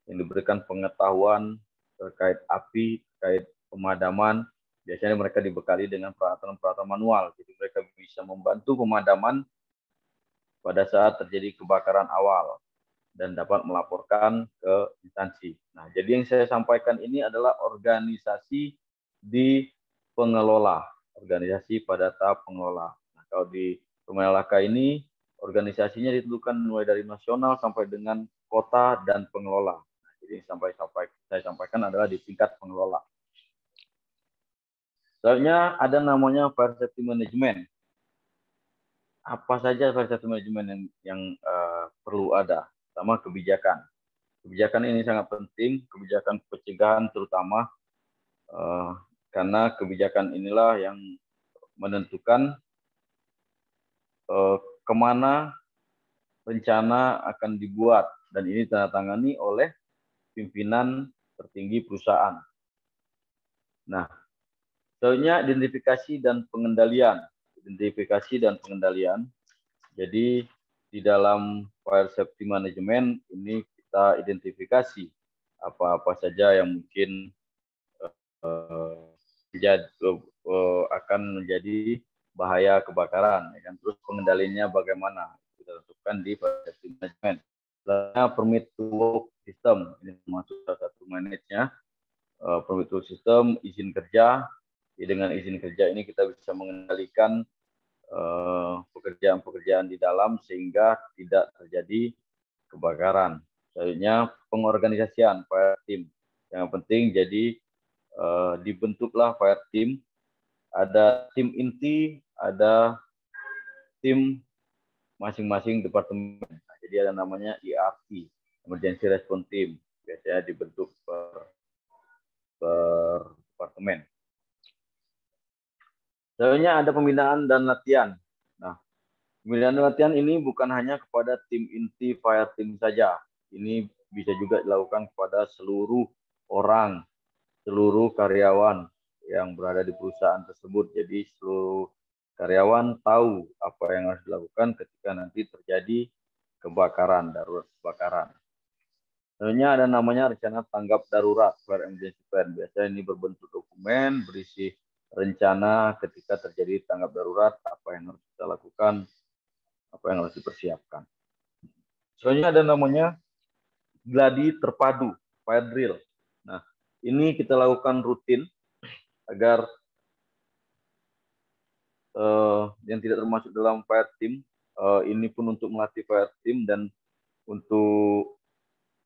yang diberikan pengetahuan terkait api, terkait pemadaman. Biasanya mereka dibekali dengan peralatan-peralatan manual. Jadi mereka bisa membantu pemadaman pada saat terjadi kebakaran awal dan dapat melaporkan ke instansi. Nah, jadi yang saya sampaikan ini adalah organisasi di pengelola, organisasi pada tahap pengelola. Nah, kalau di Pemelaka ini organisasinya ditentukan mulai dari nasional sampai dengan kota dan pengelola. Nah, jadi saya sampaikan adalah di tingkat pengelola. Selanjutnya ada namanya Fire Safety Management. Apa saja Fire Safety Management yang perlu ada? Pertama, kebijakan. Kebijakan ini sangat penting, kebijakan pencegahan terutama, karena kebijakan inilah yang menentukan kemana rencana akan dibuat, dan ini ditandatangani oleh pimpinan tertinggi perusahaan. Nah, selanjutnya identifikasi dan pengendalian. Identifikasi dan pengendalian. Jadi di dalam Fire Safety Management ini kita identifikasi apa-apa saja yang mungkin akan menjadi bahaya kebakaran, ya kan? Terus pengendaliannya bagaimana kita tentukan di Fire Safety Management. Selanjutnya permit to work system, ini termasuk salah satu manage-nya. Permit to work system, izin kerja. Jadi dengan izin kerja ini kita bisa mengendalikan pekerjaan-pekerjaan di dalam sehingga tidak terjadi kebakaran. Selanjutnya pengorganisasian fire team. Yang penting jadi dibentuklah fire team. Ada tim inti, ada tim masing-masing departemen. Nah, jadi ada namanya ERT, Emergency Response Team. Biasanya dibentuk per departemen. Selanjutnya ada pembinaan dan latihan. Nah, pembinaan dan latihan ini bukan hanya kepada tim inti fire team saja. Ini bisa juga dilakukan kepada seluruh orang, seluruh karyawan yang berada di perusahaan tersebut. Jadi seluruh karyawan tahu apa yang harus dilakukan ketika nanti terjadi kebakaran, darurat kebakaran. Selanjutnya ada namanya rencana tanggap darurat, Fire Emergency Plan. Biasanya ini berbentuk dokumen berisi rencana ketika terjadi tanggap darurat, apa yang harus kita lakukan, apa yang harus dipersiapkan. Soalnya ada namanya gladi terpadu, fire drill. Nah, ini kita lakukan rutin agar yang tidak termasuk dalam fire team, ini pun untuk melatih fire team dan untuk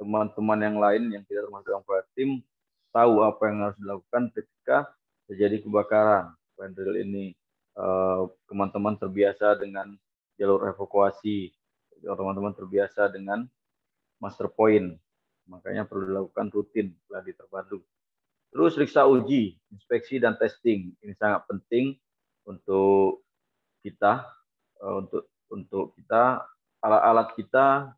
teman-teman yang lain yang tidak termasuk dalam fire team tahu apa yang harus dilakukan ketika terjadi kebakaran. Fire drill ini teman-teman terbiasa dengan jalur evakuasi, teman-teman terbiasa dengan master point, makanya perlu dilakukan rutin gladi terpadu. Terus riksa uji, inspeksi dan testing. Ini sangat penting untuk kita, untuk kita, alat-alat kita,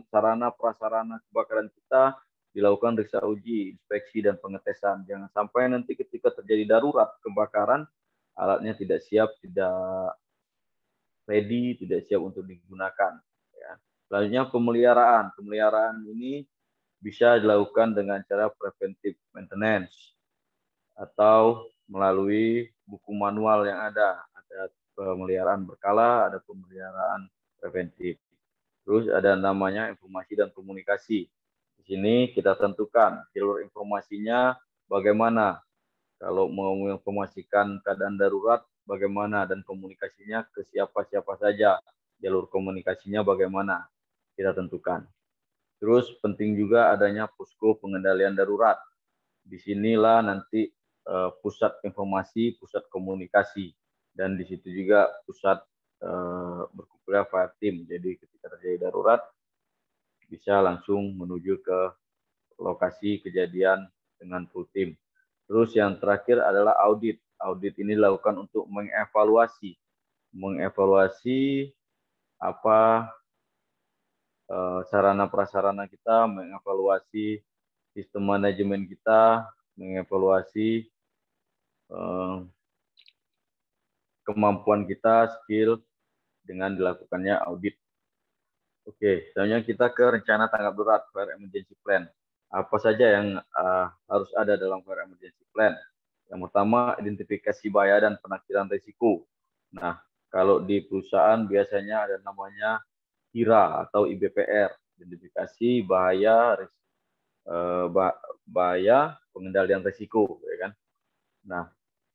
sarana prasarana kebakaran kita dilakukan riksa uji, inspeksi dan pengetesan. Jangan sampai nanti ketika terjadi darurat kebakaran, alatnya tidak siap, tidak ready, tidak siap untuk digunakan. Ya. Selanjutnya pemeliharaan. Pemeliharaan ini bisa dilakukan dengan cara preventive maintenance atau melalui buku manual yang ada. Ada pemeliharaan berkala, ada pemeliharaan preventif. Terus ada namanya informasi dan komunikasi. Di sini kita tentukan jalur informasinya bagaimana. Kalau mau menginformasikan keadaan darurat, bagaimana dan komunikasinya ke siapa-siapa saja. Jalur komunikasinya bagaimana kita tentukan. Terus penting juga adanya posko pengendalian darurat. Disinilah nanti pusat informasi, pusat komunikasi, dan di situ juga pusat berkumpulnya fire team. Jadi ketika terjadi darurat bisa langsung menuju ke lokasi kejadian dengan full team. Terus yang terakhir adalah audit. Audit ini dilakukan untuk mengevaluasi apa sarana prasarana kita, mengevaluasi sistem manajemen kita, mengevaluasi kemampuan kita, skill dengan dilakukannya audit. Oke, selanjutnya kita ke rencana tanggap darurat, fire emergency plan. Apa saja yang harus ada dalam fire emergency plan? Yang pertama, identifikasi bahaya dan penakdiran risiko. Nah, kalau di perusahaan biasanya ada namanya HIRA atau IBPR, identifikasi bahaya, bahaya pengendalian risiko, ya kan? Nah,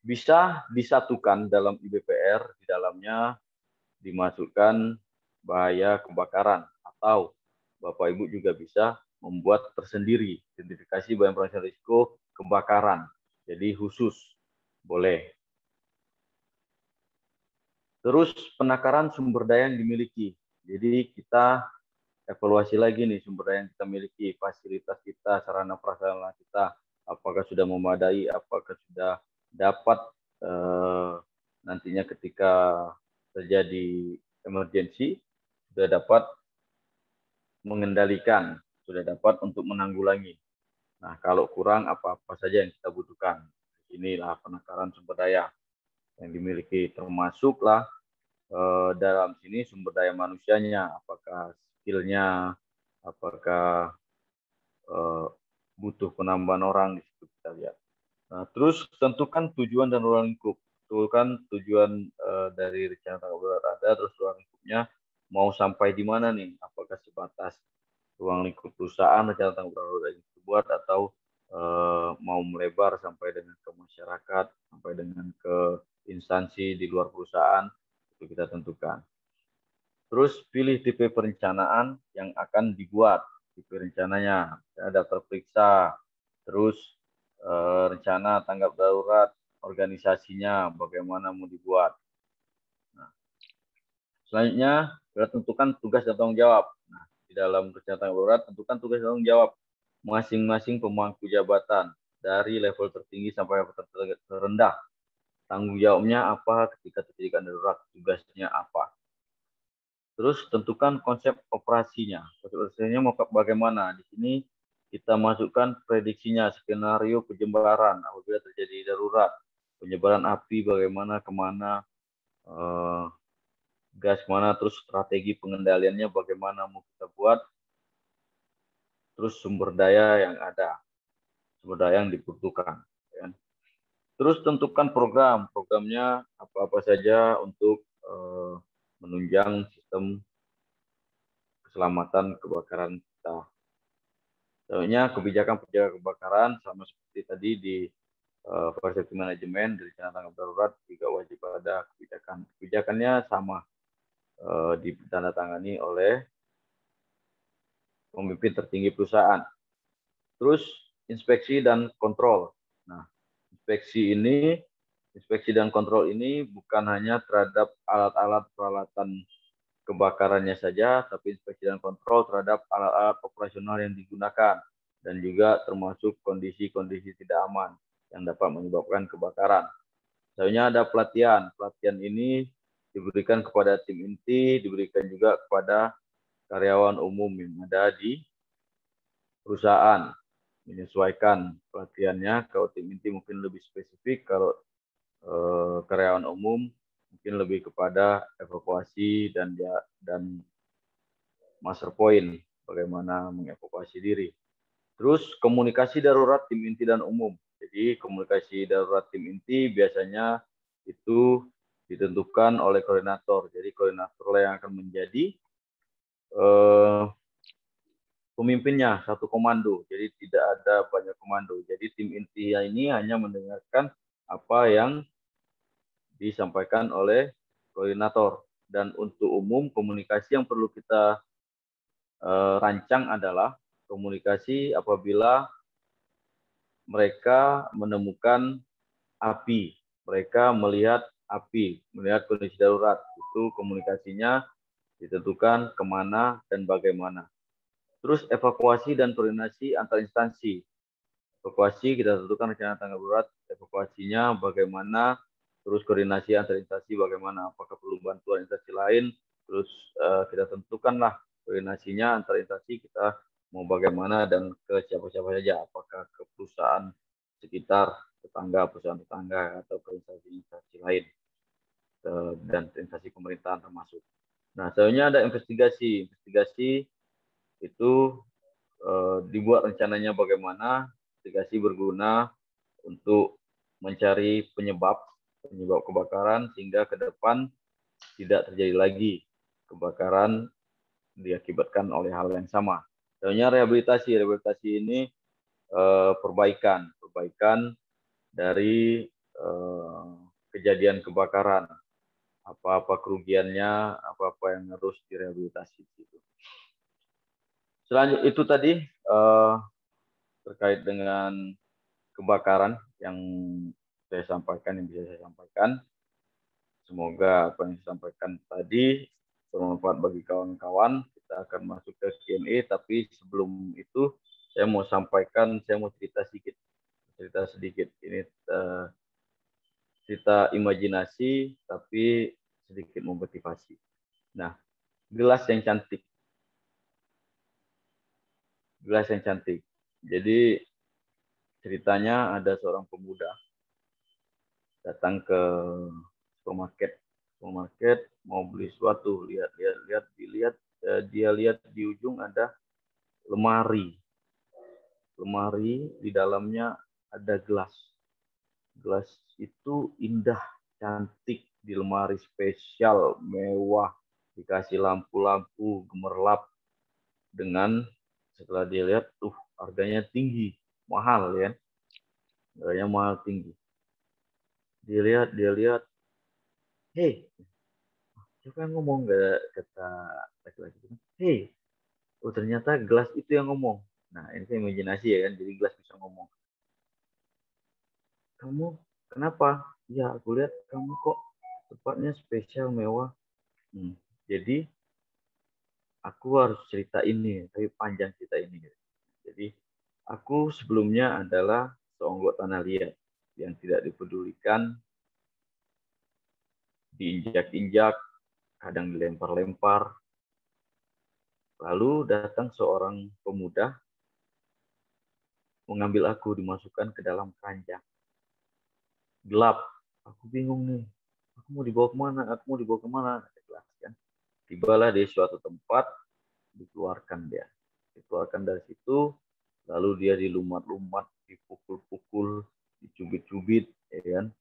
bisa disatukan dalam IBPR, di dalamnya dimasukkan bahaya kebakaran, atau Bapak Ibu juga bisa membuat tersendiri identifikasi bahaya pengendalian risiko kebakaran. Jadi khusus boleh. Terus penakaran sumber daya yang dimiliki. Jadi kita evaluasi lagi nih sumber daya yang kita miliki, fasilitas kita, sarana prasarana kita, apakah sudah memadai, apakah sudah dapat nantinya ketika terjadi emergensi, sudah dapat mengendalikan, sudah dapat untuk menanggulangi. Nah, kalau kurang apa-apa saja yang kita butuhkan. Inilah penakaran sumber daya yang dimiliki, termasuklah dalam sini sumber daya manusianya, apakah skillnya, apakah butuh penambahan orang, di situ kita lihat. Nah, terus tentukan tujuan dan ruang lingkup. Tentukan tujuan dari rencana tanggap darurat ada, terus ruang lingkupnya mau sampai di mana nih? Apakah sebatas ruang lingkup perusahaan rencana tanggap darurat itu dibuat, atau mau melebar sampai dengan ke masyarakat, sampai dengan ke instansi di luar perusahaan, itu kita tentukan. Terus pilih tipe perencanaan yang akan dibuat. Tipe rencananya ada terperiksa, terus rencana tanggap darurat, organisasinya bagaimana mau dibuat. Nah, selanjutnya kita tentukan tugas dan tanggung jawab. Nah, di dalam rencana tanggap darurat tentukan tugas dan tanggung jawab masing-masing pemangku jabatan dari level tertinggi sampai level terendah. Tanggung jawabnya apa ketika terjadi darurat, tugasnya apa. Terus tentukan konsep operasinya. Konsep operasinya mau bagaimana? Di sini kita masukkan prediksinya, skenario penyebaran apabila terjadi darurat. Penyebaran api bagaimana, kemana, gas kemana, terus strategi pengendaliannya bagaimana mau kita buat. Terus sumber daya yang ada, sumber daya yang dibutuhkan. Ya. Terus tentukan programnya apa-apa saja untuk menunjang sistem keselamatan kebakaran kita. Contohnya kebijakan kebakaran sama seperti tadi di fire safety management, di rencana tanggap darurat juga wajib ada kebijakan. Kebijakannya sama, ditandatangani oleh pemimpin tertinggi perusahaan. Terus inspeksi dan kontrol. Nah, inspeksi dan kontrol ini bukan hanya terhadap alat-alat peralatan kebakarannya saja, tapi inspeksi dan kontrol terhadap alat-alat operasional yang digunakan dan juga termasuk kondisi-kondisi tidak aman yang dapat menyebabkan kebakaran. Misalnya ada pelatihan. Pelatihan ini diberikan kepada tim inti, diberikan juga kepada karyawan umum yang ada di perusahaan. Menyesuaikan pelatihannya. Kalau tim inti mungkin lebih spesifik, kalau karyawan umum mungkin lebih kepada evakuasi dan master point, bagaimana mengevakuasi diri. Terus komunikasi darurat tim inti dan umum. Jadi komunikasi darurat tim inti biasanya itu ditentukan oleh koordinator. Jadi koordinator yang akan menjadi pemimpinnya, satu komando. Jadi tidak ada banyak komando. Jadi tim inti ini hanya mendengarkan apa yang disampaikan oleh koordinator. Dan untuk umum, komunikasi yang perlu kita rancang adalah komunikasi apabila mereka menemukan api, mereka melihat api, melihat kondisi darurat. Itu komunikasinya ditentukan kemana dan bagaimana. Terus evakuasi dan koordinasi antar instansi. Evakuasi kita tentukan rencana tanggap darurat, evakuasinya bagaimana, terus koordinasi antar instansi bagaimana, apakah perlu bantuan instansi lain, terus kita tentukanlah koordinasinya antar instansi kita mau bagaimana dan ke siapa-siapa saja, apakah ke perusahaan sekitar, perusahaan tetangga atau ke instansi lain dan instansi pemerintahan termasuk. Nah, selanjutnya ada investigasi. Investigasi itu dibuat rencananya bagaimana. Investigasi berguna untuk mencari penyebab kebakaran sehingga ke depan tidak terjadi lagi kebakaran diakibatkan oleh hal yang sama. Contohnya rehabilitasi. Rehabilitasi ini perbaikan dari kejadian kebakaran. Apa-apa kerugiannya, apa-apa yang harus direhabilitasi. Selanjutnya itu tadi terkait dengan kebakaran yang saya sampaikan, yang bisa saya sampaikan. Semoga apa yang saya sampaikan tadi bermanfaat bagi kawan-kawan. Kita akan masuk ke Q&A, tapi sebelum itu saya mau cerita sedikit. Ini cerita imajinasi, tapi sedikit memotivasi. Nah, gelas yang cantik. Jadi ceritanya ada seorang pemuda datang ke supermarket mau beli sesuatu, dilihat dia lihat di ujung ada lemari di dalamnya ada gelas itu indah, cantik, di lemari spesial mewah, dikasih lampu-lampu gemerlap, dengan setelah dia lihat harganya tinggi, mahal ya, harganya mahal tinggi. Dia lihat, hei, siapa yang ngomong, gak kata laki-laki, hei, ternyata gelas itu yang ngomong. Nah, ini saya imajinasi ya kan, jadi gelas bisa ngomong. Kamu kenapa? Ya, aku lihat kamu kok tempatnya spesial, mewah. Jadi aku harus cerita ini, tapi panjang cerita ini. Jadi aku sebelumnya adalah seonggok tanah liat yang tidak dipedulikan, diinjak-injak, kadang dilempar-lempar. Lalu datang seorang pemuda mengambil aku, dimasukkan ke dalam keranjang. Gelap, aku bingung nih. Aku mau dibawa kemana? Tibalah di suatu tempat, dikeluarkan dari situ, lalu dia dilumat-lumat, dipukul-pukul, dicubit-cubit, ya kan?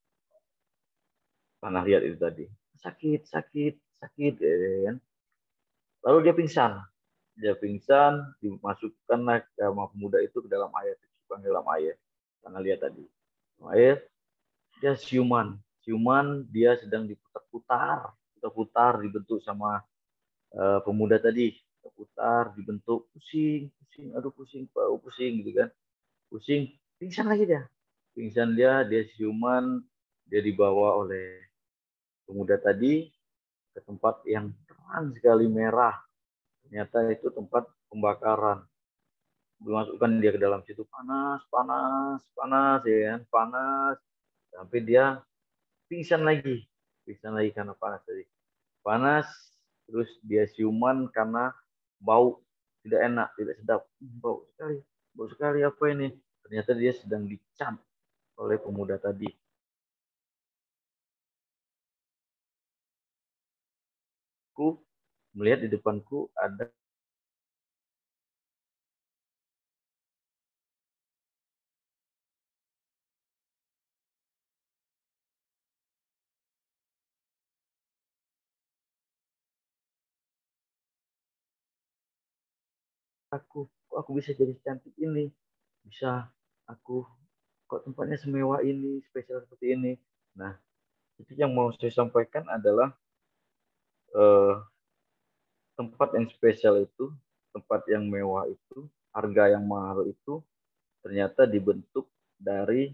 Pernah lihat itu tadi, sakit, sakit, sakit, ya kan? Lalu dia pingsan, dimasukkanlah sama pemuda itu ke dalam air, dimasukkan ke dalam air. Pernah lihat tadi, air, dia siuman dia sedang diputar-putar, putar-putar dibentuk sama pemuda tadi, putar dibentuk pusing, pusing, aduh pusing, bau pusing gitu kan, pusing, pingsan lagi dia siuman, dia dibawa oleh pemuda tadi ke tempat yang terang sekali merah. Ternyata itu tempat pembakaran. Dimasukkan dia ke dalam situ, panas, panas, panas, ya kan, panas, sampai dia pingsan lagi karena panas tadi. Panas, terus dia siuman karena bau tidak enak, tidak sedap, bau sekali apa ini? Ternyata dia sedang dicap oleh pemuda tadi. Aku melihat di depanku ada aku bisa jadi cantik ini, bisa aku kok tempatnya semewah ini, spesial seperti ini. Nah, itu yang mau saya sampaikan adalah eh, tempat yang spesial itu, tempat yang mewah itu, harga yang mahal itu ternyata dibentuk dari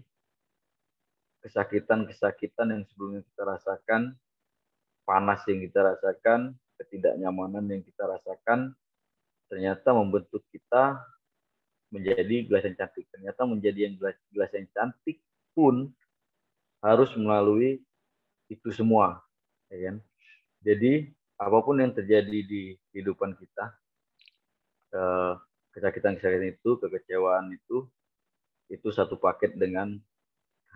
kesakitan-kesakitan yang sebelumnya kita rasakan, panas yang kita rasakan, ketidaknyamanan yang kita rasakan, ternyata membentuk kita menjadi gelas yang cantik. Ternyata menjadi yang gelas yang cantik pun harus melalui itu semua, ya kan? Jadi apapun yang terjadi di kehidupan kita, kesakitan-kesakitan itu, kekecewaan itu satu paket dengan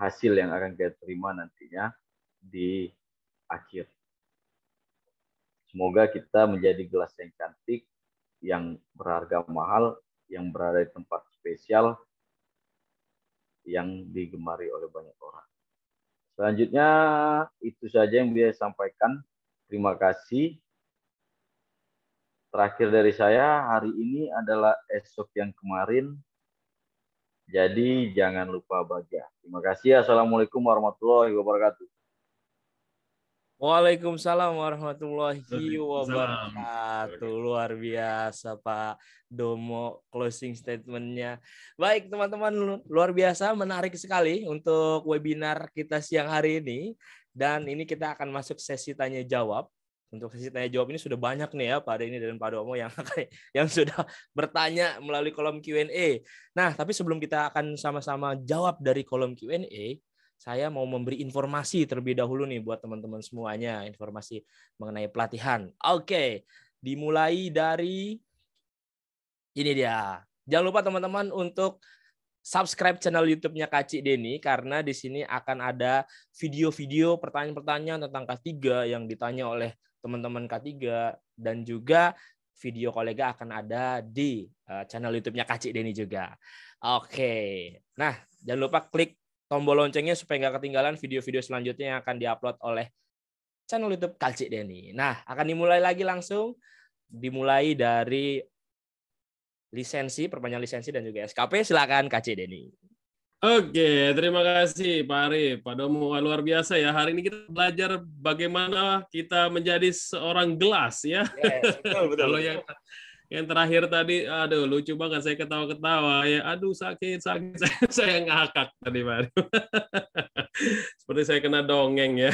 hasil yang akan kita terima nantinya di akhir. Semoga kita menjadi gelas yang cantik, yang berharga mahal, yang berada di tempat spesial, yang digemari oleh banyak orang. Selanjutnya, itu saja yang bisa sampaikan. Terima kasih. Terakhir dari saya, hari ini adalah esok yang kemarin, jadi jangan lupa bahagia. Terima kasih. Assalamualaikum warahmatullahi wabarakatuh. Waalaikumsalam warahmatullahi Waalaikumsalam. wabarakatuh. Luar biasa Pak Domo closing statement-nya. Baik teman-teman, luar biasa, menarik sekali untuk webinar kita siang hari ini. Dan ini kita akan masuk sesi tanya jawab. Untuk sesi tanya jawab ini sudah banyak nih ya Pak Denny dan Pak Domo yang sudah bertanya melalui kolom Q&A. Nah, tapi sebelum kita akan sama-sama jawab dari kolom Q&A, saya mau memberi informasi terlebih dahulu nih buat teman-teman semuanya, informasi mengenai pelatihan. Oke, dimulai dari ini dia. Jangan lupa teman-teman untuk subscribe channel YouTube-nya Kak Cik Denny, karena di sini akan ada video-video pertanyaan-pertanyaan tentang K3 yang ditanya oleh teman-teman K3, dan juga video kolega akan ada di channel YouTube-nya Kak Cik Denny juga. Oke, nah jangan lupa klik tombol loncengnya supaya nggak ketinggalan video-video selanjutnya yang akan diupload oleh channel YouTube Kak Cik Denny. Nah, akan dimulai lagi langsung, dimulai dari lisensi, perpanjang lisensi dan juga SKP. Silakan Kak Cik Denny. Oke, terima kasih Pak Arif, Pak Domo. Luar biasa ya. Hari ini kita belajar bagaimana kita menjadi seorang gelas ya. Yes, betul. Kalau yang terakhir tadi, aduh lucu banget, saya ketawa-ketawa ya. Aduh sakit, saya ngakak tadi Pak Arif. Seperti saya kena dongeng ya.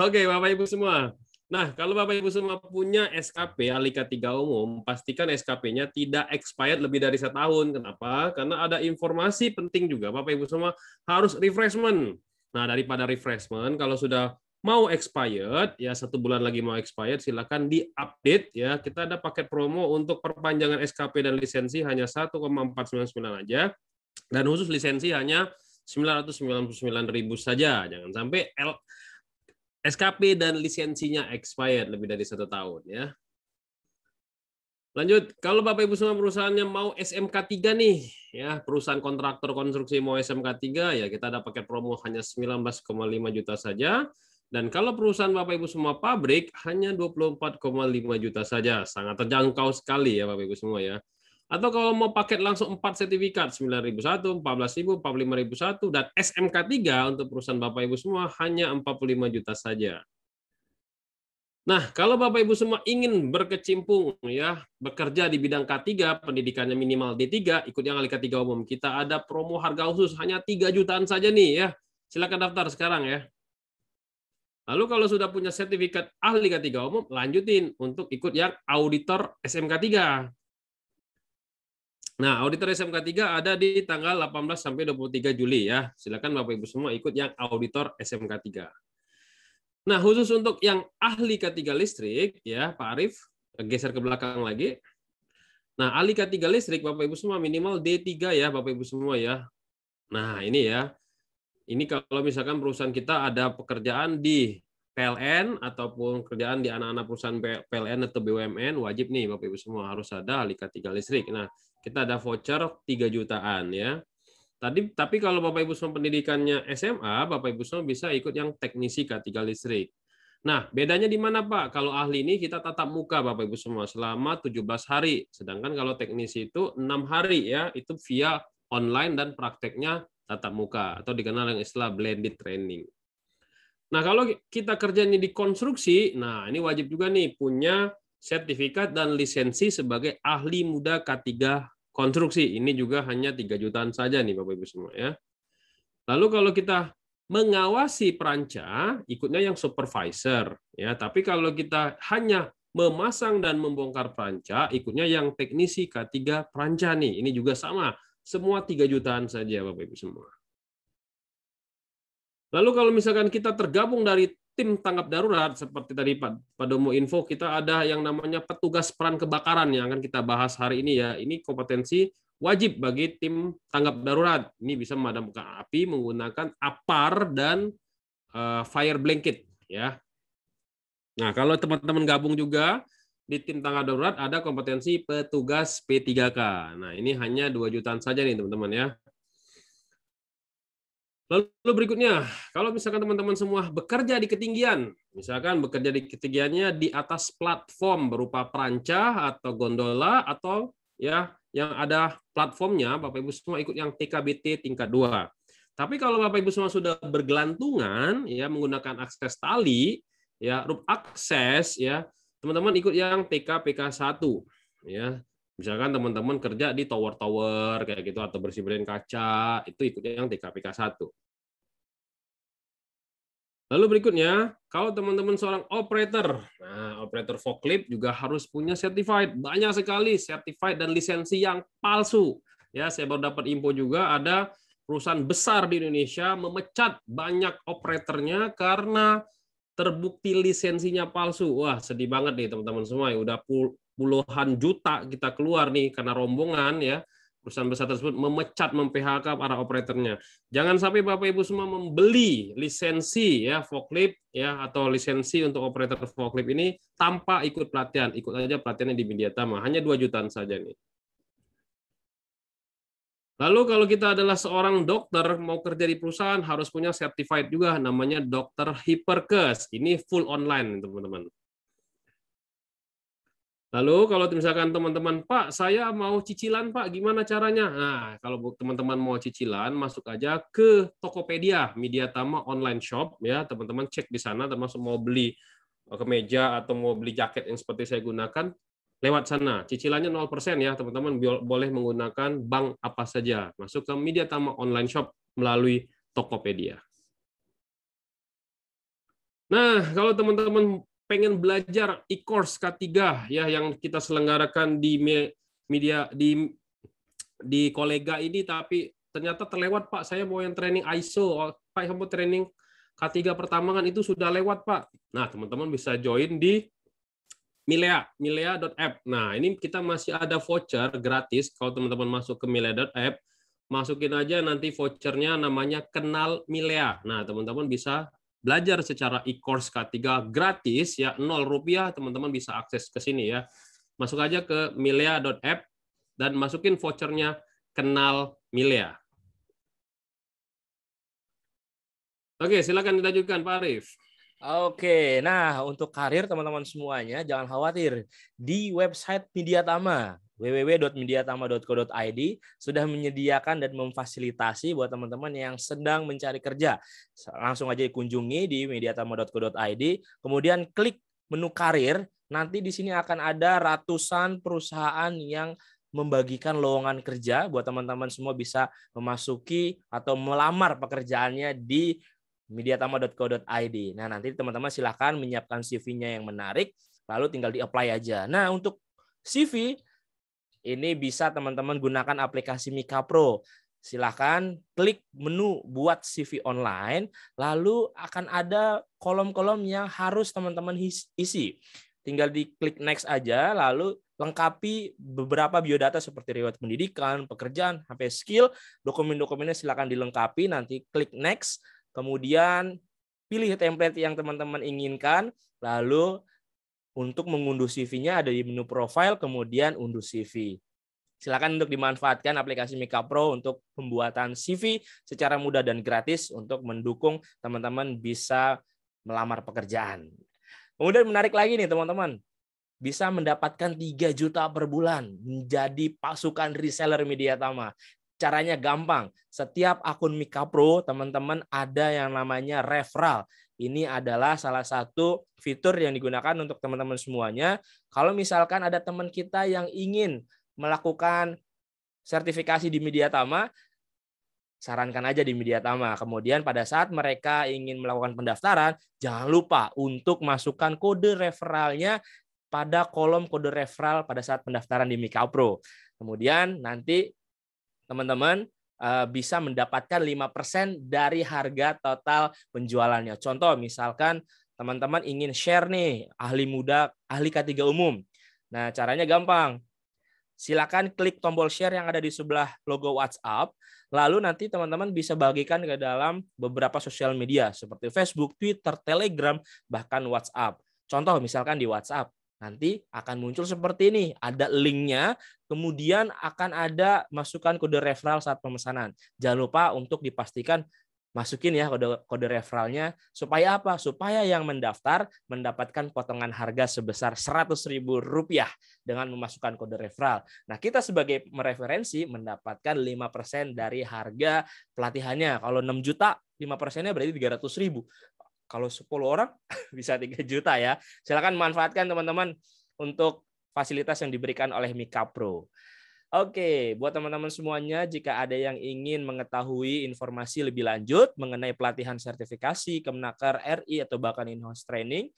Oke, Bapak Ibu semua. Nah, kalau Bapak Ibu semua punya SKP Alika 3 umum, pastikan SKP-nya tidak expired lebih dari 1 tahun. Kenapa? Karena ada informasi penting juga. Bapak Ibu semua harus refreshment. Nah, daripada refreshment, kalau sudah mau expired, ya 1 bulan lagi mau expired, silakan di-update ya. Kita ada paket promo untuk perpanjangan SKP dan lisensi hanya 1,499 aja. Dan khusus lisensi hanya 999.000 saja. Jangan sampai SKP dan lisensinya expired lebih dari 1 tahun ya. Lanjut, kalau Bapak Ibu semua perusahaannya mau SMK 3 nih, ya perusahaan kontraktor konstruksi mau SMK 3, ya kita ada paket promo hanya 19,5 juta saja. Dan kalau perusahaan Bapak Ibu semua pabrik hanya 24,5 juta saja, sangat terjangkau sekali ya Bapak Ibu semua ya. Atau kalau mau paket langsung 4 sertifikat, 9.001, 14.000, 45.001, dan SMK 3 untuk perusahaan Bapak Ibu semua hanya 45 juta saja. Nah, kalau Bapak Ibu semua ingin berkecimpung ya, bekerja di bidang K3, pendidikannya minimal D3, ikut yang ahli K3 umum. Kita ada promo harga khusus hanya 3 jutaan saja nih ya. Silakan daftar sekarang ya. Lalu kalau sudah punya sertifikat ahli K3 umum, lanjutin untuk ikut yang auditor SMK 3. Nah, auditor SMK 3 ada di tanggal 18 sampai 23 Juli ya. Silakan Bapak Ibu semua ikut yang auditor SMK 3. Nah, khusus untuk yang ahli K3 listrik, ya Pak Arief, geser ke belakang lagi. Nah, ahli K3 listrik, Bapak Ibu semua minimal D3 ya, Bapak Ibu semua ya. Nah, ini ya. Ini kalau misalkan perusahaan kita ada pekerjaan di PLN, ataupun kerjaan di anak-anak perusahaan PLN atau BUMN, wajib nih Bapak Ibu semua harus ada ahli K3 listrik. Nah, kita ada voucher 3 jutaan ya. Tapi kalau Bapak Ibu semua pendidikannya SMA, Bapak Ibu semua bisa ikut yang teknisi K3 listrik. Nah, bedanya di mana Pak? Kalau ahli ini kita tatap muka Bapak Ibu semua selama 17 hari. Sedangkan kalau teknisi itu 6 hari ya, itu via online dan prakteknya tatap muka atau dikenal dengan istilah blended training. Nah, kalau kita kerjanya di konstruksi, nah ini wajib juga nih punya sertifikat dan lisensi sebagai ahli muda K3 konstruksi. Ini juga hanya 3 jutaan saja nih Bapak Ibu semua ya. Lalu kalau kita mengawasi peranca, ikutnya yang supervisor ya. Tapi kalau kita hanya memasang dan membongkar peranca, ikutnya yang teknisi K3 peranca nih. Ini juga sama, semua 3 jutaan saja Bapak Ibu semua. Lalu kalau misalkan kita tergabung dari tim tanggap darurat, seperti tadi Pak Domo info, kita ada yang namanya petugas peran kebakaran yang akan kita bahas hari ini ya. Ini kompetensi wajib bagi tim tanggap darurat. Ini bisa memadamkan api menggunakan APAR dan fire blanket ya. Nah, kalau teman-teman gabung juga di tim tanggap darurat ada kompetensi petugas P3K. Nah, ini hanya 2 jutaan saja nih teman-teman ya. Lalu berikutnya, kalau misalkan teman-teman semua bekerja di ketinggian, misalkan bekerja di ketinggiannya di atas platform berupa peranca atau gondola atau ya yang ada platformnya, Bapak Ibu semua ikut yang TKBT tingkat 2. Tapi kalau Bapak Ibu semua sudah bergelantungan ya menggunakan akses tali, ya rope akses ya, teman-teman ikut yang TKPK 1 ya. Misalkan teman-teman kerja di tower-tower kayak gitu atau bersih-bersihin kaca, itu ikutnya yang TKPK 1. Lalu berikutnya, kalau teman-teman seorang operator, nah operator forklift juga harus punya certified. Banyak sekali certified dan lisensi yang palsu. Ya, saya baru dapat info juga ada perusahaan besar di Indonesia memecat banyak operatornya karena terbukti lisensinya palsu. Wah, sedih banget nih teman-teman semua. Udah puluhan juta kita keluar nih karena rombongan ya. Perusahaan besar tersebut memecat, mem-PHK para operatornya. Jangan sampai Bapak Ibu semua membeli lisensi ya forklift ya atau lisensi untuk operator forklift ini tanpa ikut pelatihan. Ikut aja pelatihannya di Mediatama. Hanya 2 jutaan saja nih. Lalu kalau kita adalah seorang dokter mau kerja di perusahaan harus punya certified juga namanya dokter Hiperkes. Ini full online teman-teman. Lalu kalau misalkan teman-teman, Pak, saya mau cicilan, Pak, gimana caranya? Nah, kalau teman-teman mau cicilan, masuk aja ke Tokopedia, Mediatama online shop ya, teman-teman cek di sana termasuk mau beli kemeja atau mau beli jaket yang seperti saya gunakan, lewat sana. Cicilannya 0% ya, teman-teman boleh menggunakan bank apa saja. Masuk ke Mediatama online shop melalui Tokopedia. Nah, kalau teman-teman pengen belajar e-course K3 ya yang kita selenggarakan di media di kolega ini, tapi ternyata terlewat Pak, saya mau yang training ISO, Pak saya mau training K3 pertambangan itu sudah lewat Pak. Nah, teman-teman bisa join di milea.app. Nah, ini kita masih ada voucher gratis kalau teman-teman masuk ke milea.app, masukin aja nanti vouchernya namanya Kenal Milea. Nah, teman-teman bisa belajar secara e-course K3 gratis ya, 0 rupiah, teman-teman bisa akses ke sini ya. masuk aja ke milea.app dan masukin vouchernya kenal Milea. Oke, silakan dilanjutkan Pak Arif. Oke, nah untuk karir teman-teman semuanya jangan khawatir. Di website Mediatama www.mediatama.co.id sudah menyediakan dan memfasilitasi buat teman-teman yang sedang mencari kerja. Langsung aja kunjungi di mediatama.co.id, kemudian klik menu karir. Nanti di sini akan ada ratusan perusahaan yang membagikan lowongan kerja buat teman-teman semua bisa memasuki atau melamar pekerjaannya di mediatama.co.id. Nah, nanti teman-teman silahkan menyiapkan CV-nya yang menarik, lalu tinggal di-apply aja. Nah, untuk CV, ini bisa teman-teman gunakan aplikasi Mika Pro. Silahkan klik menu buat CV online, lalu akan ada kolom-kolom yang harus teman-teman isi. Tinggal diklik next aja, lalu lengkapi beberapa biodata seperti riwayat pendidikan, pekerjaan, sampai skill, dokumen-dokumennya silakan dilengkapi, nanti klik next, kemudian pilih template yang teman-teman inginkan, lalu untuk mengunduh CV-nya ada di menu profile, kemudian unduh CV. Silakan untuk dimanfaatkan aplikasi Mika Pro untuk pembuatan CV secara mudah dan gratis untuk mendukung teman-teman bisa melamar pekerjaan. Kemudian menarik lagi nih teman-teman, bisa mendapatkan 3 juta per bulan menjadi pasukan reseller Mediatama. Caranya gampang. Setiap akun Mika Pro, teman-teman ada yang namanya referral. Ini adalah salah satu fitur yang digunakan untuk teman-teman semuanya. Kalau misalkan ada teman kita yang ingin melakukan sertifikasi di Mediatama, sarankan aja di Mediatama. Kemudian pada saat mereka ingin melakukan pendaftaran, jangan lupa untuk masukkan kode referralnya pada kolom kode referral pada saat pendaftaran di Mika Pro. Kemudian nanti teman-teman bisa mendapatkan 5% dari harga total penjualannya. Contoh misalkan teman-teman ingin share nih ahli muda, ahli K3 umum. Nah, caranya gampang. Silakan klik tombol share yang ada di sebelah logo WhatsApp. Lalu nanti teman-teman bisa bagikan ke dalam beberapa sosial media seperti Facebook, Twitter, Telegram, bahkan WhatsApp. Contoh misalkan di WhatsApp. Nanti akan muncul seperti ini, ada linknya, kemudian akan ada masukan kode referral saat pemesanan. Jangan lupa untuk dipastikan masukin ya kode referralnya, supaya apa? Supaya yang mendaftar mendapatkan potongan harga sebesar Rp100.000 dengan memasukkan kode referral. Nah, kita sebagai mereferensi mendapatkan 5% dari harga pelatihannya. Kalau 6 juta, 5%-nya berarti 300.000. Kalau 10 orang bisa 3 juta ya. Silakan manfaatkan teman-teman untuk fasilitas yang diberikan oleh Mika Pro. Oke, buat teman-teman semuanya, jika ada yang ingin mengetahui informasi lebih lanjut mengenai pelatihan sertifikasi Kemenaker RI atau bahkan in-house training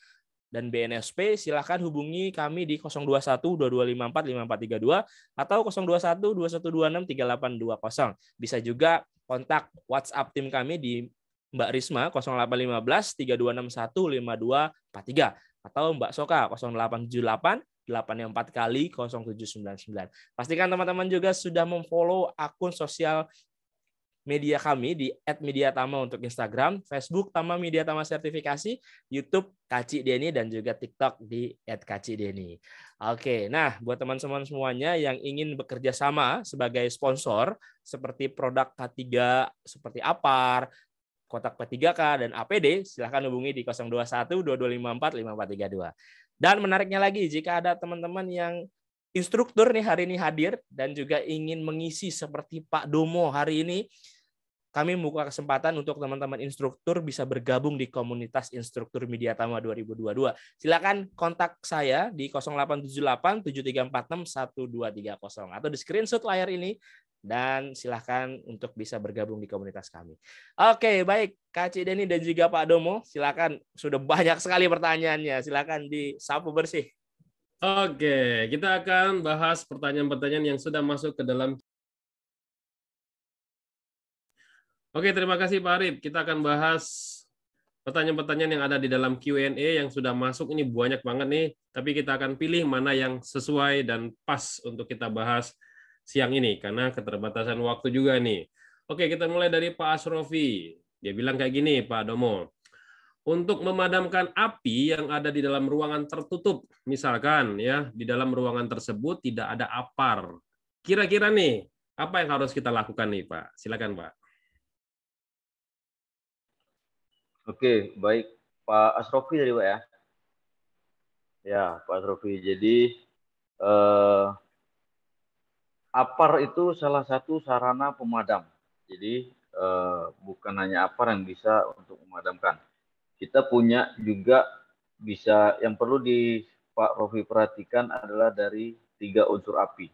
dan BNSP, silakan hubungi kami di 021 2254 5432 atau 021 2126 3820. Bisa juga kontak WhatsApp tim kami di Mbak Risma 0815 3261 5243 atau Mbak Soka 0878 84 kali 0799. Pastikan teman-teman juga sudah memfollow akun sosial media kami di @mediatama untuk Instagram, Facebook Tama Mediatama Sertifikasi, YouTube Kaci Deni, dan juga TikTok di @kacideni. Oke, nah buat teman-teman semuanya yang ingin bekerja sama sebagai sponsor seperti produk K3 seperti Apar, kotak P3K, dan APD, silahkan hubungi di 021 2254 5432. Dan menariknya lagi, jika ada teman-teman yang instruktur nih hari ini hadir dan juga ingin mengisi seperti Pak Domo hari ini, kami membuka kesempatan untuk teman-teman instruktur bisa bergabung di komunitas instruktur Mediatama 2022. Silakan kontak saya di 0878 7346 1230 atau di screenshot layar ini dan silakan untuk bisa bergabung di komunitas kami. Oke, baik Kak Cideni dan juga Pak Domo, silakan, sudah banyak sekali pertanyaannya. Silakan disapu bersih. Oke, kita akan bahas pertanyaan-pertanyaan yang sudah masuk ke dalam. Oke, terima kasih Pak Arif. Kita akan bahas pertanyaan-pertanyaan yang ada di dalam Q&A yang sudah masuk. Ini banyak banget nih, tapi kita akan pilih mana yang sesuai dan pas untuk kita bahas siang ini, karena keterbatasan waktu juga nih. Oke, kita mulai dari Pak Asrofi. Dia bilang kayak gini, Pak Domo. untuk memadamkan api yang ada di dalam ruangan tertutup, misalkan ya di dalam ruangan tersebut tidak ada apar. Kira-kira nih, apa yang harus kita lakukan nih, Pak? Silakan, Pak. Oke, baik. Pak Asrofi tadi, Pak ya. Ya, Pak Asrofi. Jadi apar itu salah satu sarana pemadam. Jadi bukan hanya apar yang bisa untuk memadamkan. Kita punya juga bisa, yang perlu di Pak Rofi perhatikan adalah dari 3 unsur api.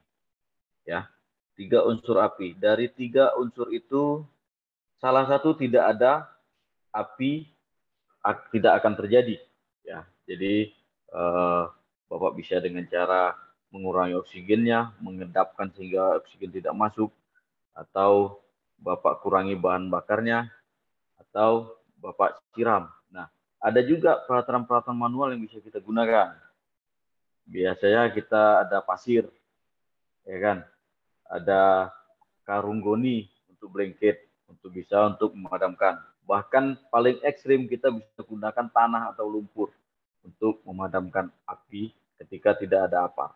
Ya, 3 unsur api. Dari 3 unsur itu salah satu tidak ada, api tidak akan terjadi. Ya, jadi Bapak bisa dengan cara mengurangi oksigennya, mengedapkan sehingga oksigen tidak masuk, atau Bapak kurangi bahan bakarnya, atau Bapak siram. Nah, ada juga peralatan-peralatan manual yang bisa kita gunakan. Biasanya kita ada pasir, ya kan? Ada karung goni untuk blanket, untuk memadamkan. Bahkan paling ekstrim kita bisa gunakan tanah atau lumpur untuk memadamkan api ketika tidak ada apa.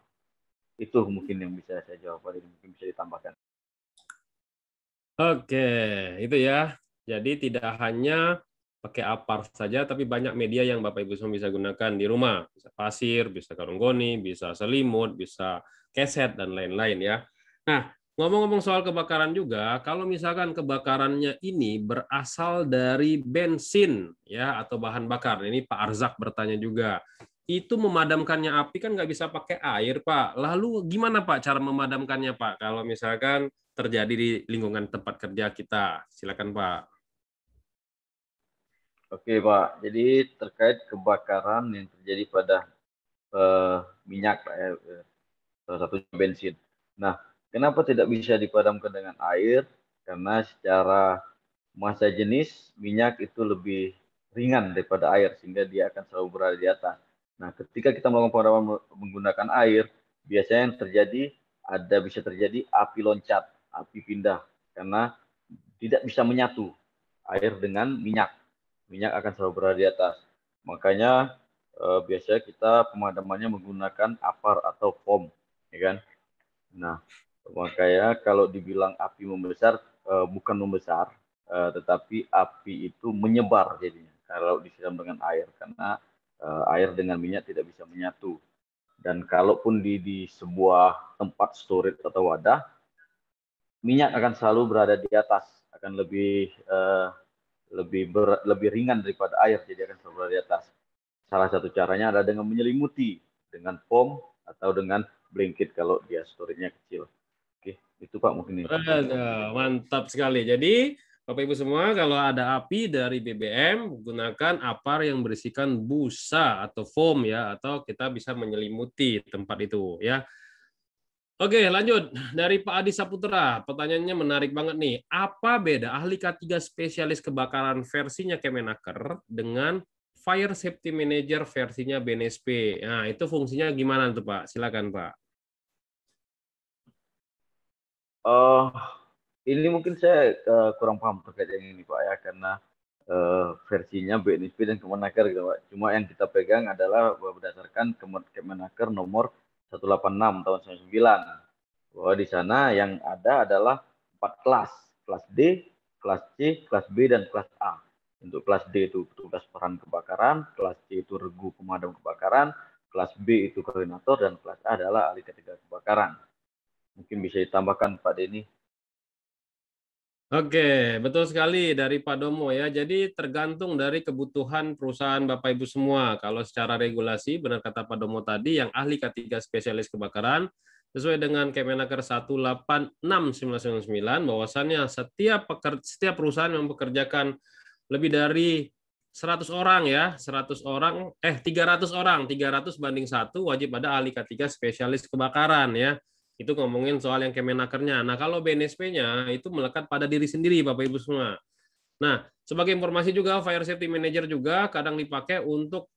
Itu mungkin yang bisa saya jawab, mungkin bisa ditambahkan. Oke, itu ya. Jadi tidak hanya pakai apar saja, tapi banyak media yang Bapak Ibu semua bisa gunakan di rumah. Bisa pasir, bisa karung goni, bisa selimut, bisa keset, dan lain-lain ya. Nah, ngomong-ngomong soal kebakaran juga, kalau misalkan kebakarannya ini berasal dari bensin ya atau bahan bakar, ini Pak Arzak bertanya juga. Itu memadamkannya api kan nggak bisa pakai air, Pak. Lalu gimana Pak cara memadamkannya, Pak? Kalau misalkan terjadi di lingkungan tempat kerja kita. Silakan, Pak. Oke, Pak. Jadi terkait kebakaran yang terjadi pada minyak, salah satunya bensin. Nah, kenapa tidak bisa dipadamkan dengan air? Karena secara massa jenis minyak itu lebih ringan daripada air, sehingga dia akan selalu berada di atas. Nah, ketika kita melakukan pemadaman menggunakan air, biasanya yang terjadi bisa terjadi api loncat, api pindah, karena tidak bisa menyatu air dengan minyak. Minyak akan selalu berada di atas. Makanya biasanya kita pemadamannya menggunakan apar atau foam, ya kan? Nah, makanya kalau dibilang api membesar, bukan membesar, tetapi api itu menyebar jadinya kalau disiram dengan air, karena air dengan minyak tidak bisa menyatu. Dan kalaupun di sebuah tempat storage atau wadah, minyak akan selalu berada di atas, akan lebih ringan daripada air, jadi akan selalu berada di atas. Salah satu caranya adalah dengan menyelimuti dengan foam atau dengan blanket kalau dia storage-nya kecil. Oke, itu Pak mungkin ini. Mantap sekali. Jadi, Bapak Ibu semua, kalau ada api dari BBM, gunakan apar yang berisikan busa atau foam ya, atau kita bisa menyelimuti tempat itu ya. Oke, lanjut. Dari Pak Adi Saputra, pertanyaannya menarik banget nih. Apa beda ahli K3 spesialis kebakaran versinya Kemenaker dengan Fire Safety Manager versinya BNSP? Nah, itu fungsinya gimana tuh Pak? Silakan Pak. Ini mungkin saya kurang paham terkait yang ini Pak ya, karena versinya BNSP dan Kemenaker gitu Pak. Cuma yang kita pegang adalah berdasarkan Kemenaker nomor 186 tahun 1999. Bahwa di sana yang ada adalah 4 kelas. Kelas D, kelas C, kelas B, dan kelas A. Untuk kelas D itu petugas peran kebakaran, kelas C itu regu pemadam kebakaran, kelas B itu koordinator, dan kelas A adalah ahli K3 kebakaran. Mungkin bisa ditambahkan Pak Denny. Oke, betul sekali dari Pak Domo ya. Jadi tergantung dari kebutuhan perusahaan Bapak Ibu semua. Kalau secara regulasi, benar kata Pak Domo tadi, yang ahli K3 spesialis kebakaran, sesuai dengan Kemenaker 186/1999, bahwasannya setiap perusahaan yang mempekerjakan lebih dari 100 orang ya, 300 orang, 300 banding 1 wajib ada ahli K3 spesialis kebakaran ya. Itu ngomongin soal yang Kemenakernya. Nah, kalau BNSP-nya itu melekat pada diri sendiri, Bapak Ibu semua. Nah, sebagai informasi juga, Fire Safety Manager juga kadang dipakai untuk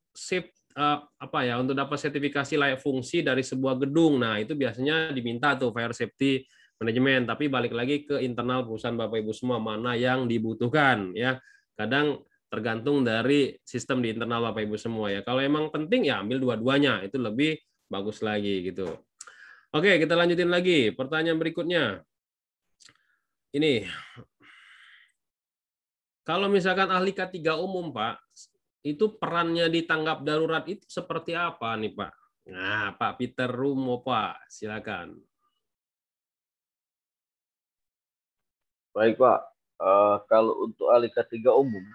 untuk dapat sertifikasi layak fungsi dari sebuah gedung. Nah, itu biasanya diminta tuh Fire Safety Management. Tapi balik lagi ke internal perusahaan Bapak Ibu semua, mana yang dibutuhkan ya. Kadang tergantung dari sistem di internal Bapak Ibu semua ya. Kalau emang penting ya ambil dua-duanya, itu lebih bagus lagi gitu. Oke, kita lanjutin lagi. Pertanyaan berikutnya. Ini, kalau misalkan ahli K3 umum, Pak, itu perannya di tanggap darurat itu seperti apa nih, Pak? Nah, Pak Peter Rumo, Pak, silakan. Baik Pak, kalau untuk ahli K3 umum,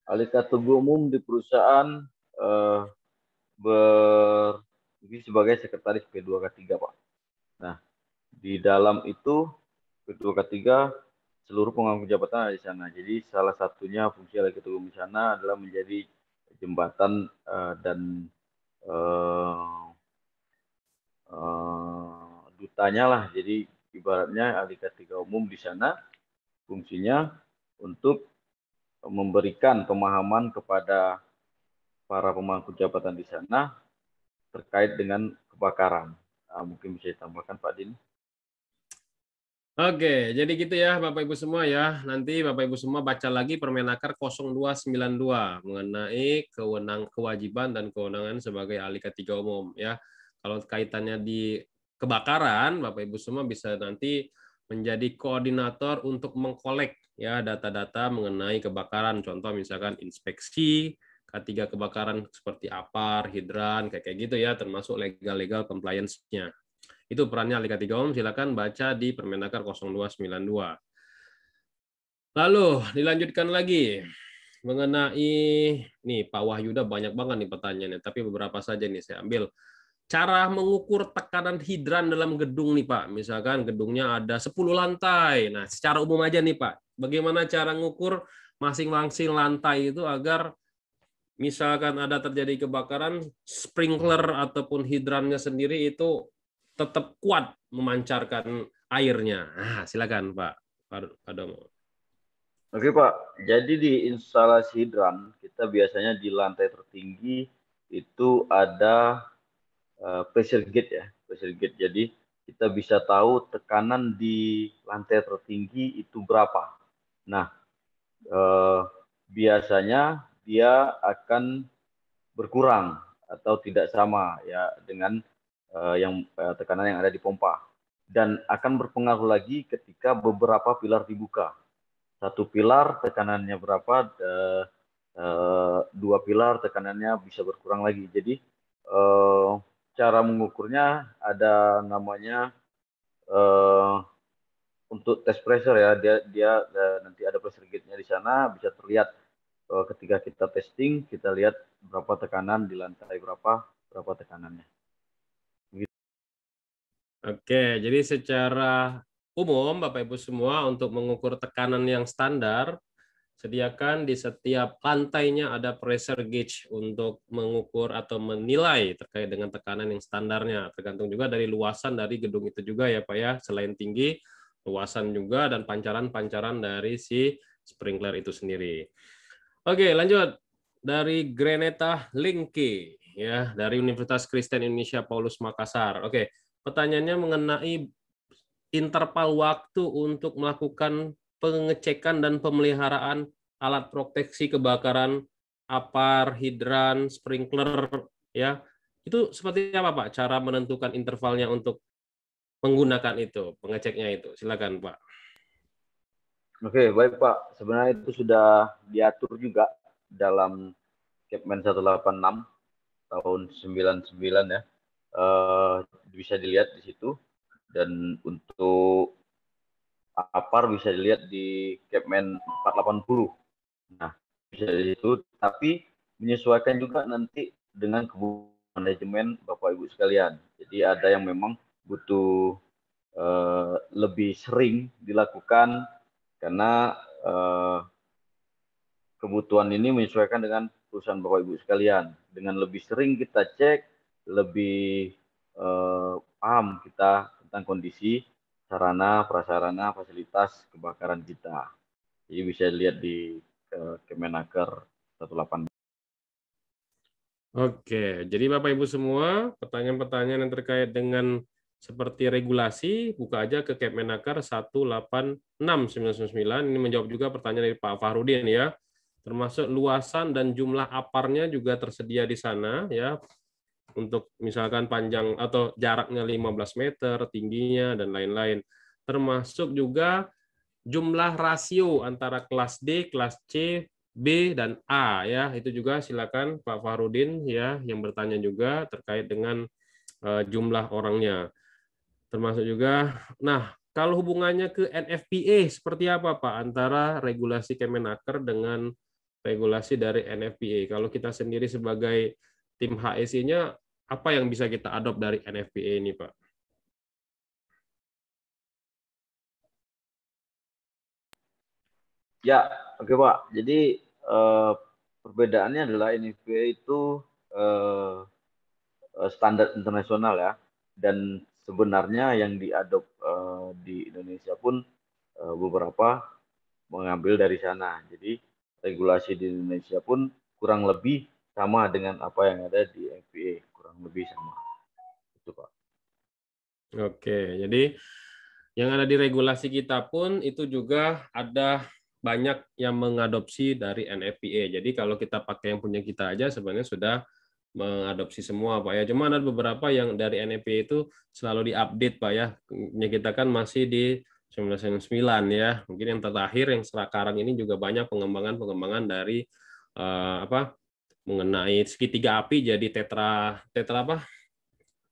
ahli K3 umum di perusahaan ini sebagai sekretaris P2K3 Pak. Nah, di dalam itu P2K3 seluruh pemangku jabatan ada di sana. Jadi salah satunya fungsi ahli K3 umum di sana adalah menjadi jembatan dan dutanya lah. Jadi ibaratnya ahli K3 umum di sana fungsinya untuk memberikan pemahaman kepada para pemangku jabatan di sana terkait dengan kebakaran. Mungkin bisa ditambahkan Pak Din. Oke, jadi gitu ya Bapak Ibu semua ya. Nanti Bapak Ibu semua baca lagi Permenaker 0292 mengenai kewajiban dan kewenangan sebagai ahli K3 umum ya. Kalau kaitannya di kebakaran, Bapak Ibu semua bisa nanti menjadi koordinator untuk mengkolek ya data-data mengenai kebakaran. Contoh misalkan inspeksi K3 kebakaran seperti APAR, hidran, kayak gitu ya, termasuk legal compliance-nya. Itu perannya ahli K3 umum, silakan baca di Permenaker 0292. Lalu dilanjutkan lagi mengenai nih Pak Wahyuda banyak banget nih pertanyaannya, tapi beberapa saja nih saya ambil. Cara mengukur tekanan hidran dalam gedung nih Pak. Misalkan gedungnya ada 10 lantai. Nah, secara umum aja nih Pak, bagaimana cara mengukur masing-masing lantai itu agar misalkan ada terjadi kebakaran, sprinkler ataupun hidrannya sendiri itu tetap kuat memancarkan airnya. Nah, silakan Pak Domo. Oke Pak, jadi di instalasi hidran kita biasanya di lantai tertinggi itu ada pressure gauge ya, pressure gauge. Jadi kita bisa tahu tekanan di lantai tertinggi itu berapa. Nah, biasanya dia akan berkurang atau tidak sama ya dengan tekanan yang ada di pompa, dan akan berpengaruh lagi ketika beberapa pilar dibuka. Satu pilar tekanannya berapa, dua pilar tekanannya bisa berkurang lagi. Jadi cara mengukurnya ada namanya untuk test pressure ya, dia nanti ada pressure gauge-nya di sana, bisa terlihat ketika kita testing, kita lihat berapa tekanan di lantai berapa tekanannya. Oke, jadi secara umum Bapak Ibu semua untuk mengukur tekanan yang standar, sediakan di setiap lantainya ada pressure gauge untuk mengukur atau menilai terkait dengan tekanan yang standarnya. Tergantung juga dari luasan dari gedung itu juga ya Pak ya, selain tinggi, luasan juga dan pancaran-pancaran dari si sprinkler itu sendiri. Oke, lanjut dari Greneta Linke ya, dari Universitas Kristen Indonesia Paulus Makassar. Oke, pertanyaannya mengenai interval waktu untuk melakukan pengecekan dan pemeliharaan alat proteksi kebakaran, APAR, hidran, sprinkler ya. Itu seperti apa Pak cara menentukan intervalnya untuk menggunakan itu, pengeceknya itu? Silakan Pak. Oke, baik Pak. Sebenarnya itu sudah diatur juga dalam Kepmen 186 tahun 99 ya. Bisa dilihat di situ. Dan untuk APAR bisa dilihat di Kepmen 480. Nah, bisa di situ. Tapi menyesuaikan juga nanti dengan kebutuhan manajemen Bapak Ibu sekalian. Jadi ada yang memang butuh lebih sering dilakukan karena kebutuhan ini menyesuaikan dengan perusahaan Bapak Ibu sekalian. Dengan lebih sering kita cek, lebih paham kita tentang kondisi sarana, prasarana, fasilitas kebakaran kita. Jadi bisa dilihat di Kemenaker 188. Oke, jadi Bapak Ibu semua, pertanyaan-pertanyaan yang terkait dengan seperti regulasi, buka aja ke Kepmenaker 186/99. Ini menjawab juga pertanyaan dari Pak Fahrudin ya. termasuk luasan dan jumlah aparnya juga tersedia di sana ya. Untuk misalkan panjang atau jaraknya 15 meter, tingginya dan lain-lain. Termasuk juga jumlah rasio antara kelas D, kelas C, B dan A ya. Itu juga silakan Pak Fahrudin ya yang bertanya juga terkait dengan jumlah orangnya. Termasuk juga nah, kalau hubungannya ke NFPA seperti apa Pak antara regulasi Kemenaker dengan regulasi dari NFPA? Kalau kita sendiri sebagai tim HSI-nya apa yang bisa kita adopt dari NFPA ini, Pak? Ya, oke Pak. Jadi perbedaannya adalah NFPA itu standar internasional ya, dan sebenarnya yang diadop di Indonesia pun beberapa mengambil dari sana. Jadi regulasi di Indonesia pun kurang lebih sama dengan apa yang ada di NFPA, kurang lebih sama. Itu Pak. Oke, jadi yang ada di regulasi kita pun itu juga ada banyak yang mengadopsi dari NFPA. Jadi kalau kita pakai yang punya kita aja sebenarnya sudah mengadopsi semua Pak ya. Cuma ada beberapa yang dari NFPA itu selalu diupdate Pak ya. Punya kita kan masih di 1999 ya. Mungkin yang terakhir yang sekarang ini juga banyak pengembangan-pengembangan dari apa mengenai segitiga api jadi tetra apa?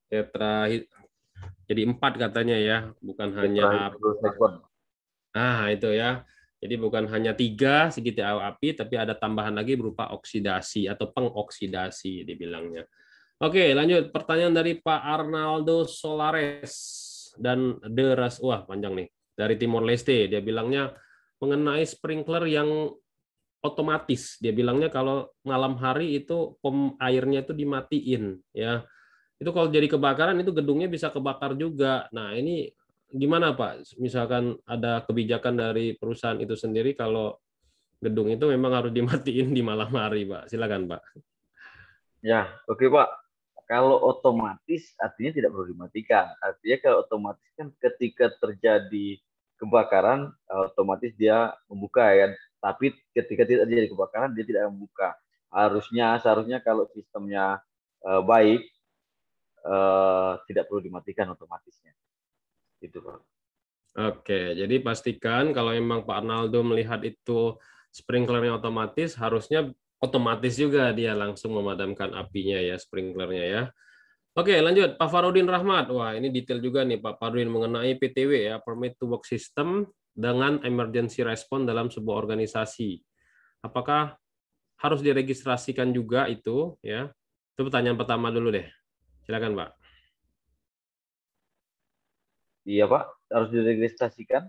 Tetra jadi 4 katanya ya, bukan hanya nah itu ya. Jadi bukan hanya 3 segitiga api, tapi ada tambahan lagi berupa oksidasi atau pengoksidasi dibilangnya. Oke, lanjut pertanyaan dari Pak Arnaldo Solares dan Deras, wah panjang nih, dari Timor Leste. Dia bilangnya mengenai sprinkler yang otomatis. Dia bilangnya kalau malam hari itu pom airnya itu dimatiin ya. Itu kalau jadi kebakaran itu gedungnya bisa kebakar juga. Nah, ini gimana Pak? Misalkan ada kebijakan dari perusahaan itu sendiri kalau gedung itu memang harus dimatiin di malam hari, Pak. Silakan, Pak. Ya, oke Pak. Kalau otomatis artinya tidak perlu dimatikan. Artinya kalau otomatis kan ketika terjadi kebakaran otomatis dia membuka ya. Tapi ketika tidak terjadi kebakaran dia tidak membuka. Seharusnya kalau sistemnya baik tidak perlu dimatikan otomatisnya. Itu Pak. Oke, jadi pastikan kalau memang Pak Arnaldo melihat itu sprinklernya otomatis, harusnya otomatis juga dia langsung memadamkan apinya ya, sprinklernya ya. Oke, lanjut Pak Farudin Rahmat. Wah, ini detail juga nih Pak Farudin mengenai PTW ya, Permit to Work System dengan emergency response dalam sebuah organisasi. Apakah harus diregistrasikan juga itu ya? Itu pertanyaan pertama dulu deh. Silakan, Pak. Iya Pak, harus diregistrasikan.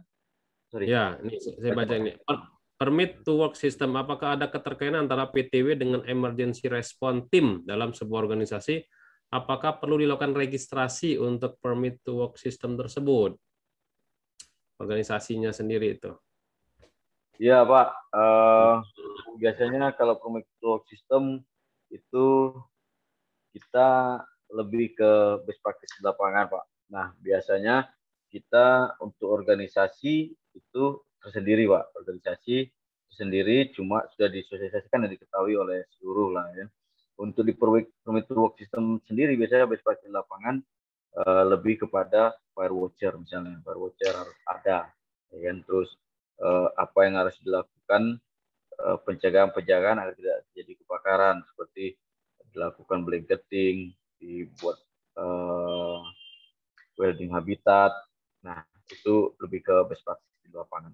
Sorry. Ya, ini saya baca ini. Permit to Work System, apakah ada keterkaitan antara PTW dengan Emergency Response Team dalam sebuah organisasi? Apakah perlu dilakukan registrasi untuk Permit to Work System tersebut? Organisasinya sendiri itu. Iya Pak, biasanya kalau Permit to Work System itu kita lebih ke best practice di lapangan Pak. Nah, biasanya kita untuk organisasi itu tersendiri Pak. Organisasi sendiri cuma sudah disosialisasikan dan diketahui oleh seluruh lah ya. Untuk di Permit to Work System sendiri biasanya best practice di lapangan lebih kepada fire watcher misalnya. Fire watcher harus ada ya kan. Terus apa yang harus dilakukan pencegahan-pencegahan agar tidak terjadi kebakaran seperti dilakukan blanketing, dibuat welding habitat. Nah, itu lebih ke best practice di lapangan.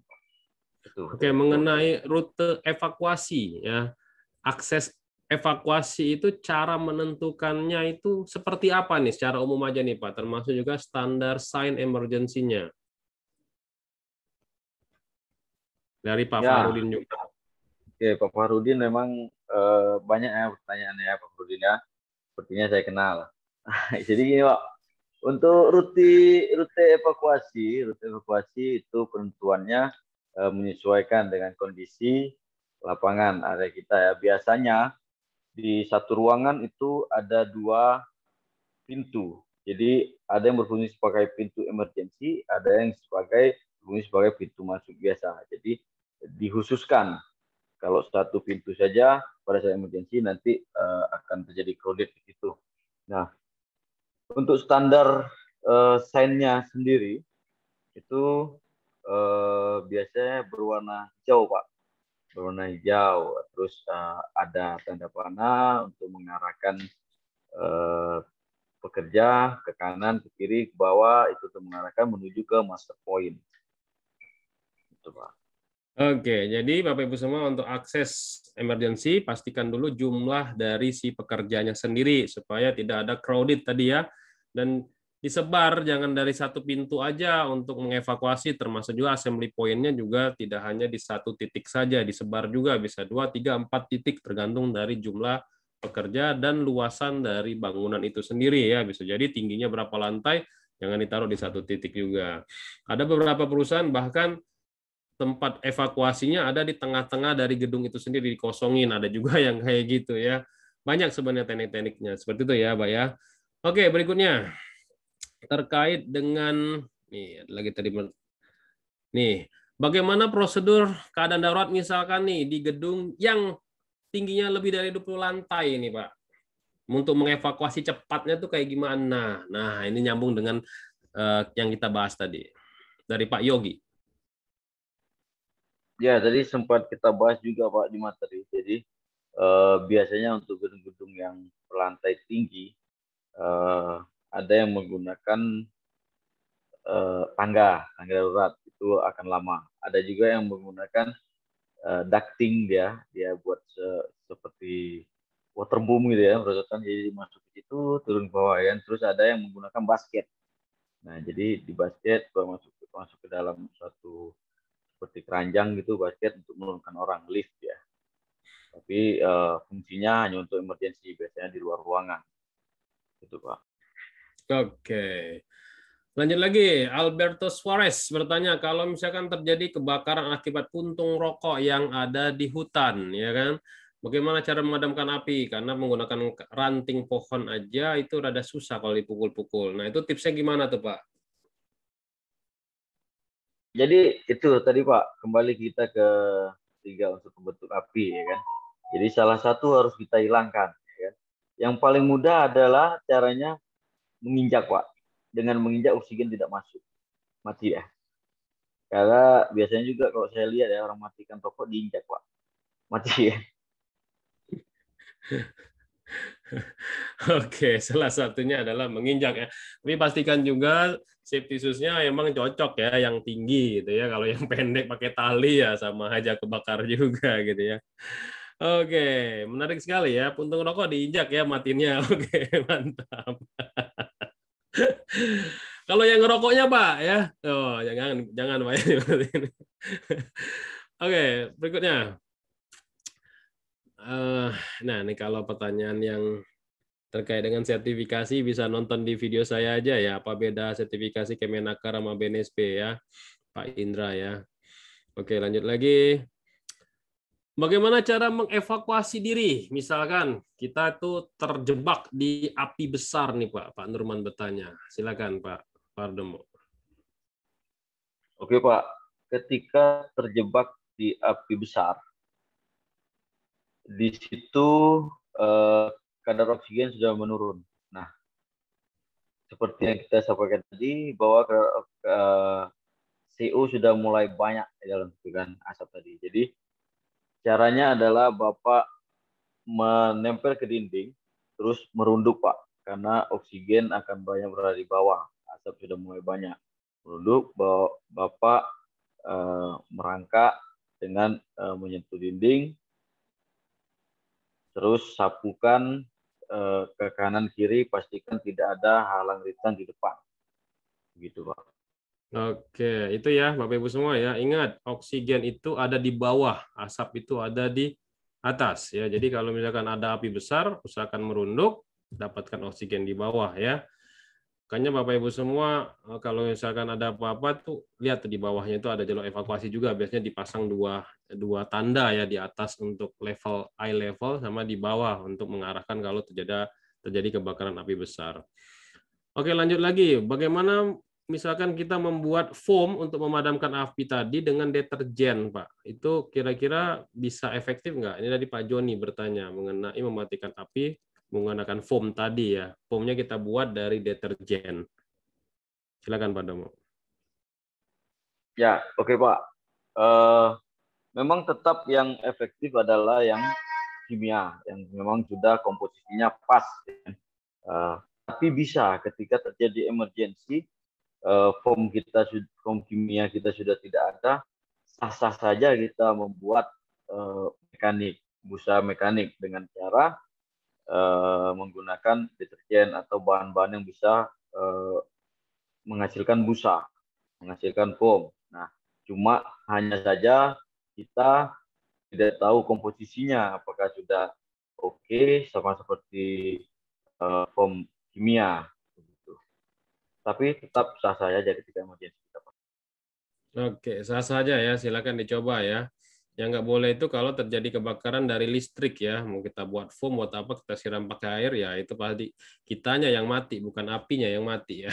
Itu. Oke, mengenai rute evakuasi ya. Akses evakuasi itu cara menentukannya itu seperti apa nih secara umum aja nih Pak, termasuk juga standar sign emergency-nya. Dari Pak Farudin juga. Oke, Pak Farudin memang banyak ya pertanyaannya Pak Farudin ya. Sepertinya saya kenal. Jadi gini Pak, untuk rute evakuasi itu penentuannya menyesuaikan dengan kondisi lapangan area kita ya. Biasanya di satu ruangan itu ada 2 pintu. Jadi ada yang berfungsi sebagai pintu emergensi, ada yang berfungsi sebagai pintu masuk biasa. Jadi dikhususkan kalau satu pintu saja pada saat emergency nanti akan terjadi crowded di situ. Nah, untuk standar sign-nya sendiri itu biasanya berwarna hijau, Pak. Berwarna hijau. Terus ada tanda panah untuk mengarahkan pekerja ke kanan, ke kiri, ke bawah, itu untuk mengarahkan menuju ke master point. Itu, Pak. Oke, jadi Bapak Ibu semua untuk akses emergency pastikan dulu jumlah dari si pekerjanya sendiri supaya tidak ada crowded tadi ya, dan disebar jangan dari satu pintu aja untuk mengevakuasi, termasuk juga assembly point-nya juga tidak hanya di satu titik saja, disebar juga bisa 2, 3, 4 titik tergantung dari jumlah pekerja dan luasan dari bangunan itu sendiri ya, bisa jadi tingginya berapa lantai, jangan ditaruh di satu titik juga. Ada beberapa perusahaan bahkan tempat evakuasinya ada di tengah-tengah dari gedung itu sendiri, dikosongin. Ada juga yang kayak gitu ya. Banyak sebenarnya teknik-tekniknya. Seperti itu ya, Pak ya. Oke, berikutnya. Terkait dengan, nih, lagi tadi. Nih, bagaimana prosedur keadaan darurat misalkan nih di gedung yang tingginya lebih dari 20 lantai ini, Pak. Untuk mengevakuasi cepatnya tuh kayak gimana? Nah, ini nyambung dengan yang kita bahas tadi. Dari Pak Yogi. Ya, tadi sempat kita bahas juga, Pak, di materi. Jadi biasanya untuk gedung-gedung yang berlantai tinggi ada yang menggunakan tangga darurat, itu akan lama. Ada juga yang menggunakan ducting, dia buat seperti waterboom gitu ya, berosotan, jadi masuk ke situ, turun ke bawah ya. Terus ada yang menggunakan basket. Nah, jadi di basket masuk ke dalam suatu seperti keranjang gitu, basket untuk menurunkan orang, lift ya. Tapi fungsinya hanya untuk emergency, biasanya di luar ruangan. Gitu, Pak. Oke. Lanjut lagi, Alberto Suarez bertanya, kalau misalkan terjadi kebakaran akibat puntung rokok yang ada di hutan, ya kan? Bagaimana cara memadamkan api? Karena menggunakan ranting pohon aja itu rada susah kalau dipukul-pukul. Nah, itu tipsnya gimana tuh, Pak? Jadi itu tadi, Pak, kembali kita ke 3 unsur pembentuk api ya kan. Jadi salah satu harus kita hilangkan ya kan. Yang paling mudah adalah caranya menginjak, Pak. Dengan menginjak oksigen tidak masuk. Mati ya. Karena biasanya juga kalau saya lihat ya orang matikan rokok diinjak, Pak. Mati ya. Oke, salah satunya adalah menginjak ya. Tapi pastikan juga safety shoes-nya emang cocok ya, yang tinggi gitu ya. Kalau yang pendek pakai tali ya sama aja kebakar juga gitu ya. Oke, menarik sekali ya. Puntung rokok diinjak ya matinya. Oke, mantap. Kalau yang ngerokoknya, Pak ya. Oh, jangan Pak. Oke, berikutnya. Nah, ini kalau pertanyaan yang terkait dengan sertifikasi bisa nonton di video saya aja ya. Apa beda sertifikasi Kemenaker sama BNSP ya, Pak Indra ya. Oke, lanjut lagi. Bagaimana cara mengevakuasi diri? Misalkan kita tuh terjebak di api besar nih, Pak. Pak Nurman bertanya. Silakan, Pak Pardomo. Oke, Pak. Ketika terjebak di api besar, di situ kadar oksigen sudah menurun. Nah, seperti yang kita sampaikan tadi bahwa CO sudah mulai banyak di dalam asap tadi. Jadi caranya adalah Bapak menempel ke dinding, terus merunduk, Pak, karena oksigen akan banyak berada di bawah. Asap sudah mulai banyak. Merunduk, Bapak merangkak dengan menyentuh dinding, terus sapukan ke kanan kiri, pastikan tidak ada halang rintangan di depan. Begitu, Pak. Oke, itu ya Bapak Ibu semua ya. Ingat, oksigen itu ada di bawah, asap itu ada di atas ya. Jadi kalau misalkan ada api besar, usahakan merunduk, dapatkan oksigen di bawah ya. Makanya Bapak Ibu semua kalau misalkan ada apa-apa tuh lihat di bawahnya itu ada jalur evakuasi juga, biasanya dipasang dua tanda ya, di atas untuk level eye level sama di bawah untuk mengarahkan kalau terjadi kebakaran api besar. Oke, lanjut lagi. Bagaimana misalkan kita membuat foam untuk memadamkan api tadi dengan deterjen, Pak, itu kira-kira bisa efektif nggak? Ini tadi Pak Joni bertanya mengenai mematikan api menggunakan foam tadi ya. Foamnya kita buat dari deterjen. Silakan Pak Domo. Ya, oke Pak. Memang tetap yang efektif adalah yang kimia, yang memang sudah komposisinya pas. Tapi bisa ketika terjadi emergensi, foam kimia kita sudah tidak ada, sah-sah saja kita membuat busa mekanik dengan cara menggunakan deterjen atau bahan-bahan yang bisa menghasilkan busa, menghasilkan foam. Nah, cuma hanya saja kita tidak tahu komposisinya apakah sudah oke sama seperti foam kimia. Tapi tetap sah saja ketika emergensi kita pakai. Oke, sah saja ya, silakan dicoba ya. Yang nggak boleh itu kalau terjadi kebakaran dari listrik ya, mau kita buat foam, buat apa, kita siram pakai air ya, itu pasti kitanya yang mati, bukan apinya yang mati ya.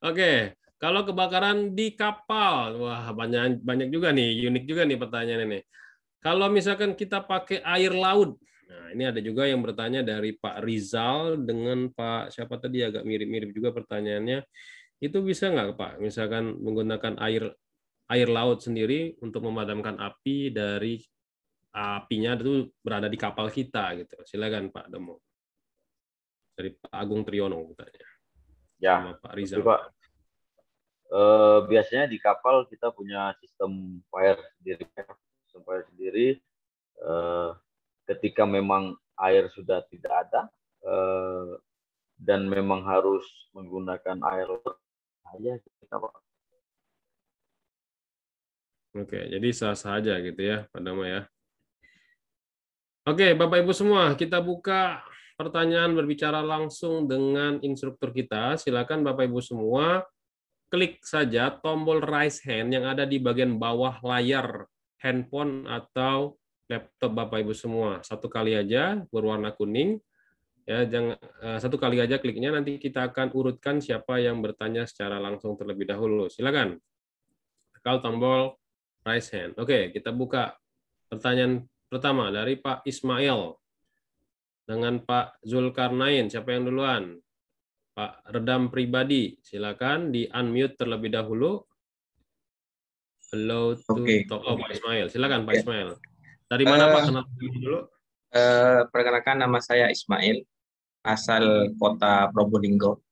Oke, kalau kebakaran di kapal, wah banyak juga nih, unik juga nih pertanyaan ini. Kalau misalkan kita pakai air laut, nah ini ada juga yang bertanya dari Pak Rizal dengan Pak siapa tadi agak mirip-mirip juga pertanyaannya. Itu bisa nggak Pak, misalkan menggunakan air laut sendiri untuk memadamkan api dari apinya itu berada di kapal kita gitu. Silakan Pak Domo. Dari Pak Agung Triyono bertanya. Ya, sama Pak Rizal. Pak. Biasanya di kapal kita punya sistem fire sendiri. Ketika memang air sudah tidak ada dan memang harus menggunakan air laut aja kita Pak. Oke, jadi sah-sah aja gitu ya, Pak Dama ya. Oke, Bapak Ibu semua, kita buka pertanyaan berbicara langsung dengan instruktur kita. Silakan Bapak Ibu semua klik saja tombol raise hand yang ada di bagian bawah layar handphone atau laptop Bapak Ibu semua. Satu kali aja berwarna kuning. Ya, jangan satu kali aja kliknya, nanti kita akan urutkan siapa yang bertanya secara langsung terlebih dahulu. Silakan. Tekan tombol raise hand. Oke, kita buka pertanyaan pertama dari Pak Ismail dengan Pak Zulkarnain. Siapa yang duluan? Pak Redam Pribadi. Silakan di unmute terlebih dahulu. Hello to talk. Oh, Pak Ismail. Silakan Pak Ismail. Dari mana Pak? Kenal dulu. Perkenalkan, nama saya Ismail, asal kota Probolinggo,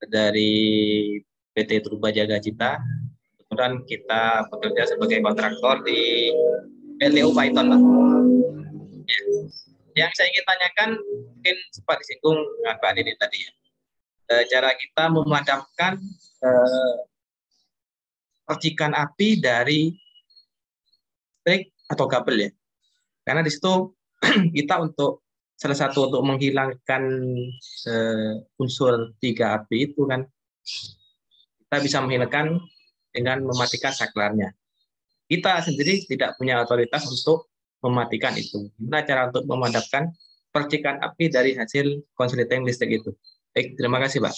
dari PT Truba Jaga Cita. Kemudian kita bekerja sebagai kontraktor di PLTU Python, Pak. Ya. Yang saya ingin tanyakan, mungkin sempat disinggung dengan Pak Dini tadi ya. Cara kita memadamkan percikan api dari listrik atau kabel ya. Karena di situ kita salah satu untuk menghilangkan unsur 3 api itu kan kita bisa menghilangkan dengan mematikan saklarnya. Kita sendiri tidak punya otoritas untuk mematikan itu. Gimana cara untuk memadamkan percikan api dari hasil konsleting listrik itu? Baik, terima kasih Pak.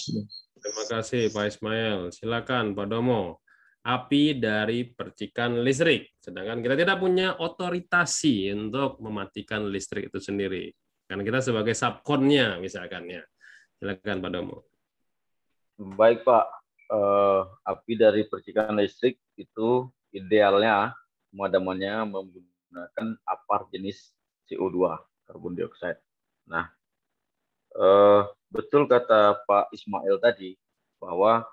Terima kasih Pak Ismail. Silakan Pak Domo. Api dari percikan listrik. Sedangkan kita tidak punya otoritasi untuk mematikan listrik itu sendiri. Karena kita sebagai subkonnya misalkan ya. Silakan Pak Domo. Baik Pak. Api dari percikan listrik itu idealnya pemadamannya menggunakan apar jenis CO2, karbon dioksida. Nah, betul kata Pak Ismail tadi bahwa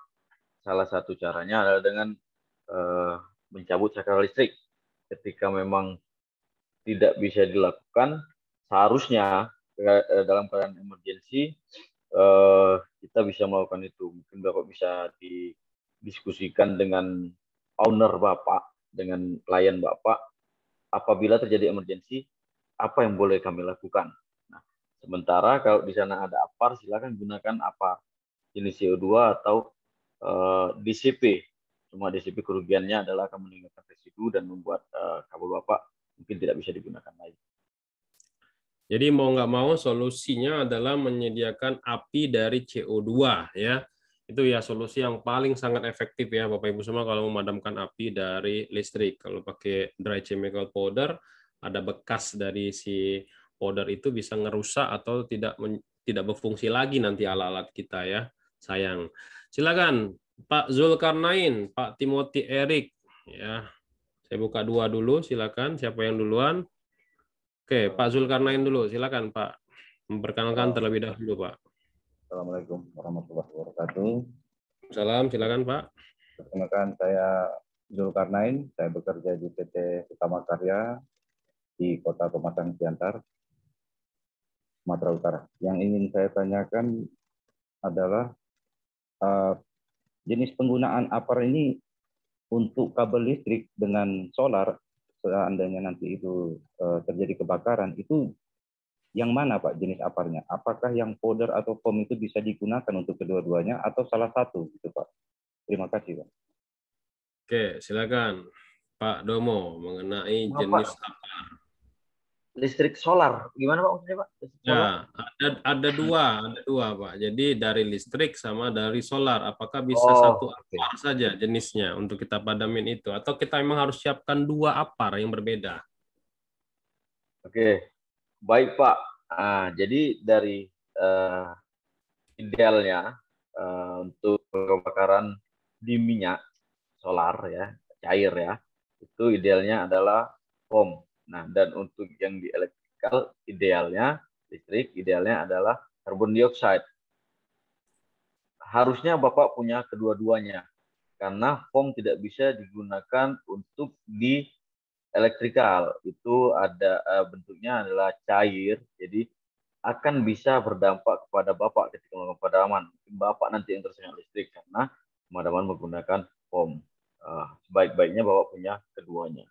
salah satu caranya adalah dengan mencabut saklar listrik. Ketika memang tidak bisa dilakukan, seharusnya dalam keadaan emergensi kita bisa melakukan itu. Mungkin Bapak bisa didiskusikan dengan owner Bapak, dengan klien Bapak, apabila terjadi emergensi, apa yang boleh kami lakukan. Nah, sementara kalau di sana ada apar, silakan gunakan apar jenis CO2 atau DCP. Cuma DCP kerugiannya adalah akan meninggalkan residu dan membuat kabel Bapak mungkin tidak bisa digunakan lagi. Jadi mau nggak mau solusinya adalah menyediakan api dari CO2 ya. Itu ya solusi yang paling sangat efektif ya Bapak Ibu semua kalau memadamkan api dari listrik. Kalau pakai dry chemical powder, ada bekas dari si powder itu bisa ngerusak atau tidak berfungsi lagi nanti alat-alat kita ya. Sayang. Silakan Pak Zulkarnain, Pak Timothy Erik ya. Saya buka dua dulu, silakan. Siapa yang duluan? Oke, Pak Zulkarnain dulu, silakan Pak. Memperkenalkan terlebih dahulu Pak. Assalamualaikum warahmatullahi wabarakatuh. Salam, silakan Pak. Perkenalkan, saya Zulkarnain. Saya bekerja di PT Utama Karya di Kota Pematang Siantar, Sumatera Utara. Yang ingin saya tanyakan adalah jenis penggunaan APAR ini untuk kabel listrik dengan solar, seandainya nanti itu terjadi kebakaran, itu yang mana Pak jenis APAR-nya? Apakah yang powder atau foam itu bisa digunakan untuk kedua-duanya atau salah satu gitu Pak? Terima kasih Pak. Oke, silakan Pak Domo mengenai jenis APAR. Listrik solar, gimana Pak maksudnya Pak? Ya, ada dua Pak. Jadi dari listrik sama dari solar. Apakah bisa satu APAR saja jenisnya untuk kita padamin itu, atau kita memang harus siapkan dua APAR yang berbeda? Oke, baik Pak. Jadi dari idealnya untuk kebakaran di minyak solar ya, cair ya, itu idealnya adalah foam. Nah, dan untuk yang di elektrikal idealnya, listrik idealnya adalah karbon dioksida. Harusnya Bapak punya kedua-duanya, karena foam tidak bisa digunakan untuk di elektrikal. Itu ada bentuknya adalah cair, jadi akan bisa berdampak kepada Bapak ketika melakukan pemadaman. Bapak nanti yang tersengat listrik karena pemadaman menggunakan foam. Sebaik-baiknya Bapak punya keduanya.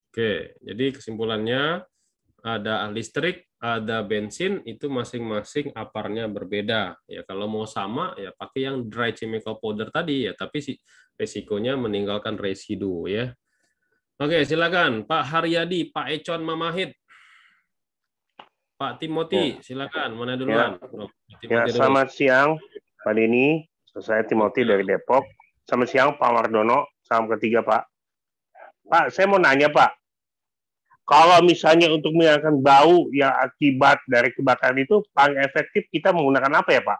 Oke, jadi kesimpulannya ada listrik, ada bensin, itu masing-masing APAR-nya berbeda. Ya, kalau mau sama ya pakai yang dry chemical powder tadi ya, tapi resikonya meninggalkan residu ya. Oke, silakan Pak Haryadi, Pak Econ Mamahit. Pak Timothy, silakan. Mana duluan? Selamat siang Pak Denny. Saya Timothy dari Depok. Selamat siang Pak Wardono. Salam ketiga Pak. Pak, saya mau nanya Pak. Kalau misalnya untuk menghilangkan bau yang akibat dari kebakaran itu paling efektif kita menggunakan apa ya Pak?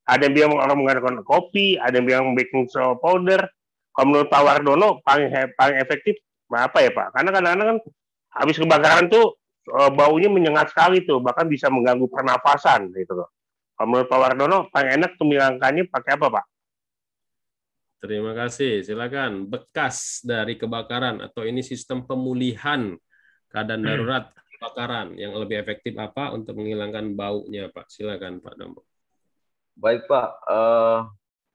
Ada yang bilang orang menggunakan kopi, ada yang bilang baking soda powder. Kalau menurut Pak Wardono paling efektif apa ya Pak? Karena kadang-kadang kan habis kebakaran tuh baunya menyengat sekali tuh, bahkan bisa mengganggu pernafasan gitu loh. Kalau menurut Pak Wardono paling enak menghilangkannya pakai apa Pak? Terima kasih. Silakan. Bekas dari kebakaran atau ini sistem pemulihan keadaan darurat kebakaran yang lebih efektif apa untuk menghilangkan baunya Pak? Silakan Pak Domo. Baik Pak,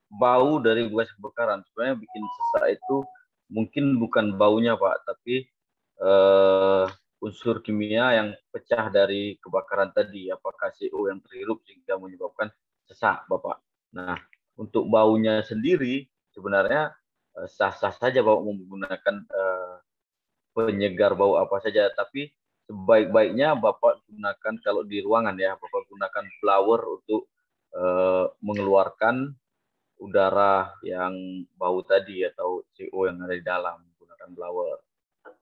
bau dari bekas kebakaran sebenarnya bikin sesak itu mungkin bukan baunya Pak, tapi unsur kimia yang pecah dari kebakaran tadi, apakah CO yang terhirup sehingga menyebabkan sesak Bapak. Nah, untuk baunya sendiri sebenarnya sah-sah saja Bapak menggunakan penyegar bau apa saja, tapi sebaik-baiknya Bapak gunakan kalau di ruangan ya, Bapak gunakan blower untuk mengeluarkan udara yang bau tadi atau CO yang ada di dalam, menggunakan blower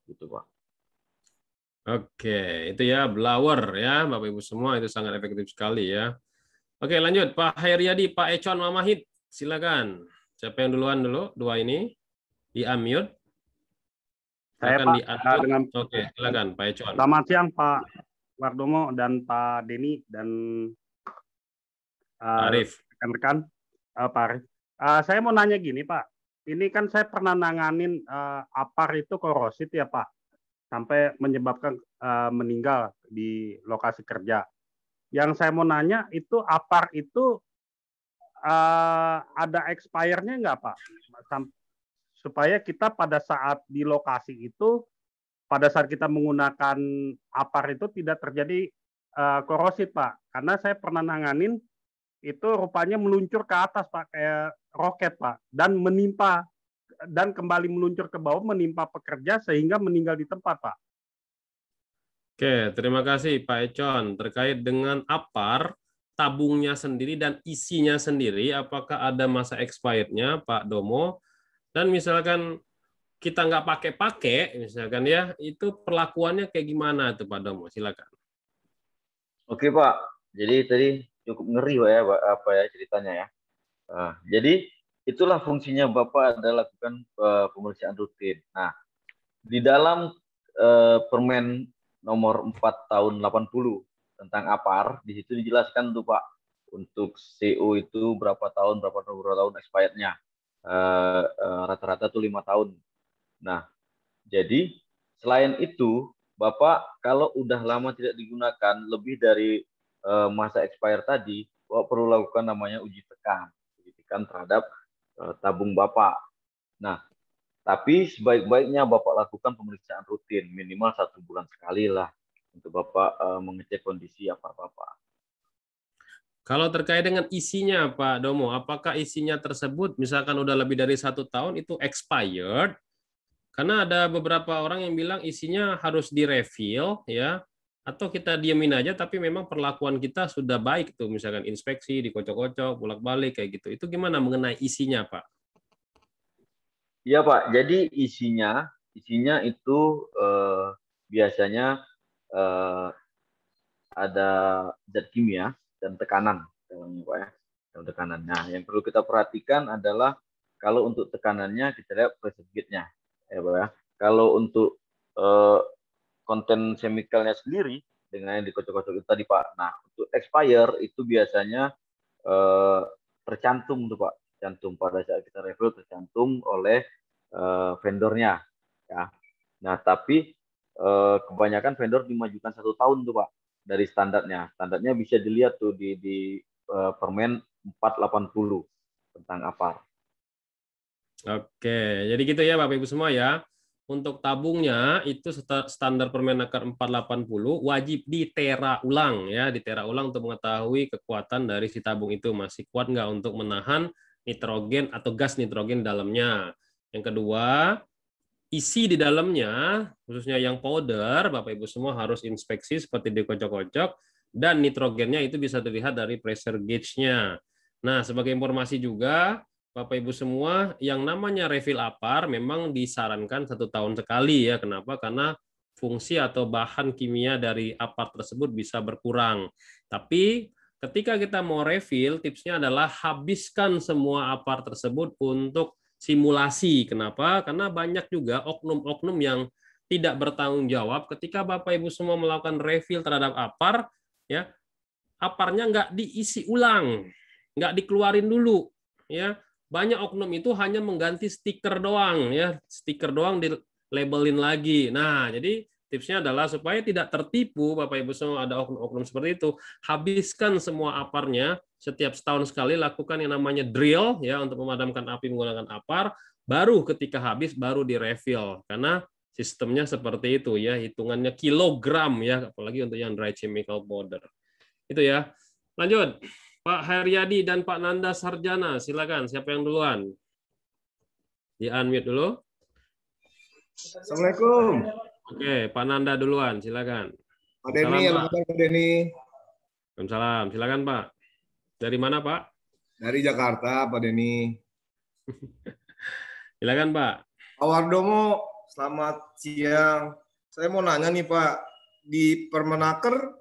gitu Pak. Oke, itu ya blower ya Bapak Ibu semua, itu sangat efektif sekali ya. Oke, lanjut Pak Haryadi, Pak Econ Mamahit, silakan. Siapa yang duluan dulu? Dua ini di unmute. Saya Pak, dengan Oke, silakan Pak Econ. Selamat siang Pak Wardomo dan Pak Denny dan Arif. rekan-rekan Pak Arif. Saya mau nanya gini Pak, ini kan saya pernah nanganin APAR itu korosit ya Pak, sampai menyebabkan meninggal di lokasi kerja. Yang saya mau nanya itu APAR itu ada expire-nya nggak Pak? Supaya kita pada saat di lokasi itu, pada saat kita menggunakan APAR itu tidak terjadi korosit Pak. Karena saya pernah nanganin itu rupanya meluncur ke atas Pak, kayak roket Pak, dan menimpa dan kembali meluncur ke bawah menimpa pekerja sehingga meninggal di tempat Pak. Oke, terima kasih Pak Econ. Terkait dengan APAR, tabungnya sendiri dan isinya sendiri, apakah ada masa expirednya, Pak Domo? Dan misalkan kita nggak pakai-pakai, misalkan ya, itu perlakuannya kayak gimana tuh Pak Domo? Silakan. Oke Pak, jadi tadi cukup ngeri Pak ya, apa ya ceritanya ya. Jadi itulah fungsinya Bapak adalah lakukan pemeriksaan rutin. Nah, di dalam Permen nomor 4 tahun 80 tentang APAR, di situ dijelaskan tuh Pak, untuk CO itu berapa tahun expirednya. Rata-rata tuh 5 tahun. Nah, jadi selain itu, Bapak kalau udah lama tidak digunakan, lebih dari masa expire tadi, Bapak perlu lakukan namanya uji tekan terhadap tabung Bapak. Nah, tapi sebaik-baiknya Bapak lakukan pemeriksaan rutin, minimal 1 bulan sekali lah, untuk Bapak mengecek kondisi APAR Bapak. Kalau terkait dengan isinya, Pak Domo, apakah isinya tersebut misalkan udah lebih dari 1 tahun itu expired? Karena ada beberapa orang yang bilang isinya harus direfill, ya, atau kita diamin aja, tapi memang perlakuan kita sudah baik tuh, misalkan inspeksi, dikocok-kocok, bolak-balik kayak gitu. Itu gimana mengenai isinya, Pak? Iya Pak, jadi isinya itu biasanya ada zat kimia dan tekanan dalamnya Pak ya. Dan tekanan. Nah, yang perlu kita perhatikan adalah kalau untuk tekanannya kita lihat pressure gauge-nya ya Pak ya. Kalau untuk konten chemikalnya sendiri dengan yang dikocok-kocok itu tadi Pak. Nah, untuk expire itu biasanya tercantum tuh Pak, tercantum pada saat kita refill, tercantum oleh vendornya ya. Nah, tapi kebanyakan vendor dimajukan 1 tahun tuh Pak dari standarnya. Standarnya bisa dilihat tuh di Permen 480 tentang APAR. Oke, jadi gitu ya Bapak Ibu semua ya. Untuk tabungnya itu standar Permenaker 480 wajib ditera ulang ya, ditera ulang untuk mengetahui kekuatan dari si tabung itu masih kuat nggak untuk menahan nitrogen atau gas nitrogen di dalamnya. Yang kedua, isi di dalamnya, khususnya yang powder, Bapak Ibu semua harus inspeksi seperti dikocok-kocok, dan nitrogennya itu bisa dilihat dari pressure gauge-nya. Nah, sebagai informasi juga, Bapak Ibu semua, yang namanya refill APAR memang disarankan 1 tahun sekali ya. Kenapa? Karena fungsi atau bahan kimia dari APAR tersebut bisa berkurang. Tapi ketika kita mau refill, tipsnya adalah habiskan semua APAR tersebut untuk simulasi. Kenapa? Karena banyak juga oknum-oknum yang tidak bertanggung jawab ketika Bapak Ibu semua melakukan refill terhadap APAR, ya, APAR-nya nggak diisi ulang, nggak dikeluarin dulu, ya. Banyak oknum itu hanya mengganti stiker doang, ya, stiker doang di labelin lagi. Nah, jadi tipsnya adalah supaya tidak tertipu, Bapak Ibu semua ada oknum-oknum seperti itu, habiskan semua APAR-nya. Setiap setahun sekali lakukan yang namanya drill ya untuk memadamkan api menggunakan APAR, baru ketika habis baru direfill karena sistemnya seperti itu ya, hitungannya kilogram ya, apalagi untuk yang dry chemical powder. Itu ya. Lanjut. Pak Haryadi dan Pak Nanda Sarjana, silakan. Siapa yang duluan? Di-unmute dulu. Assalamualaikum. Oke, Pak Nanda duluan, silakan. Pak Denny, halo Pak Denny. Waalaikumsalam, silakan Pak. Dari mana Pak? Dari Jakarta, Pak Denny. Silakan Pak. Pak Wardomo, selamat siang. Saya mau nanya nih Pak, di Permenaker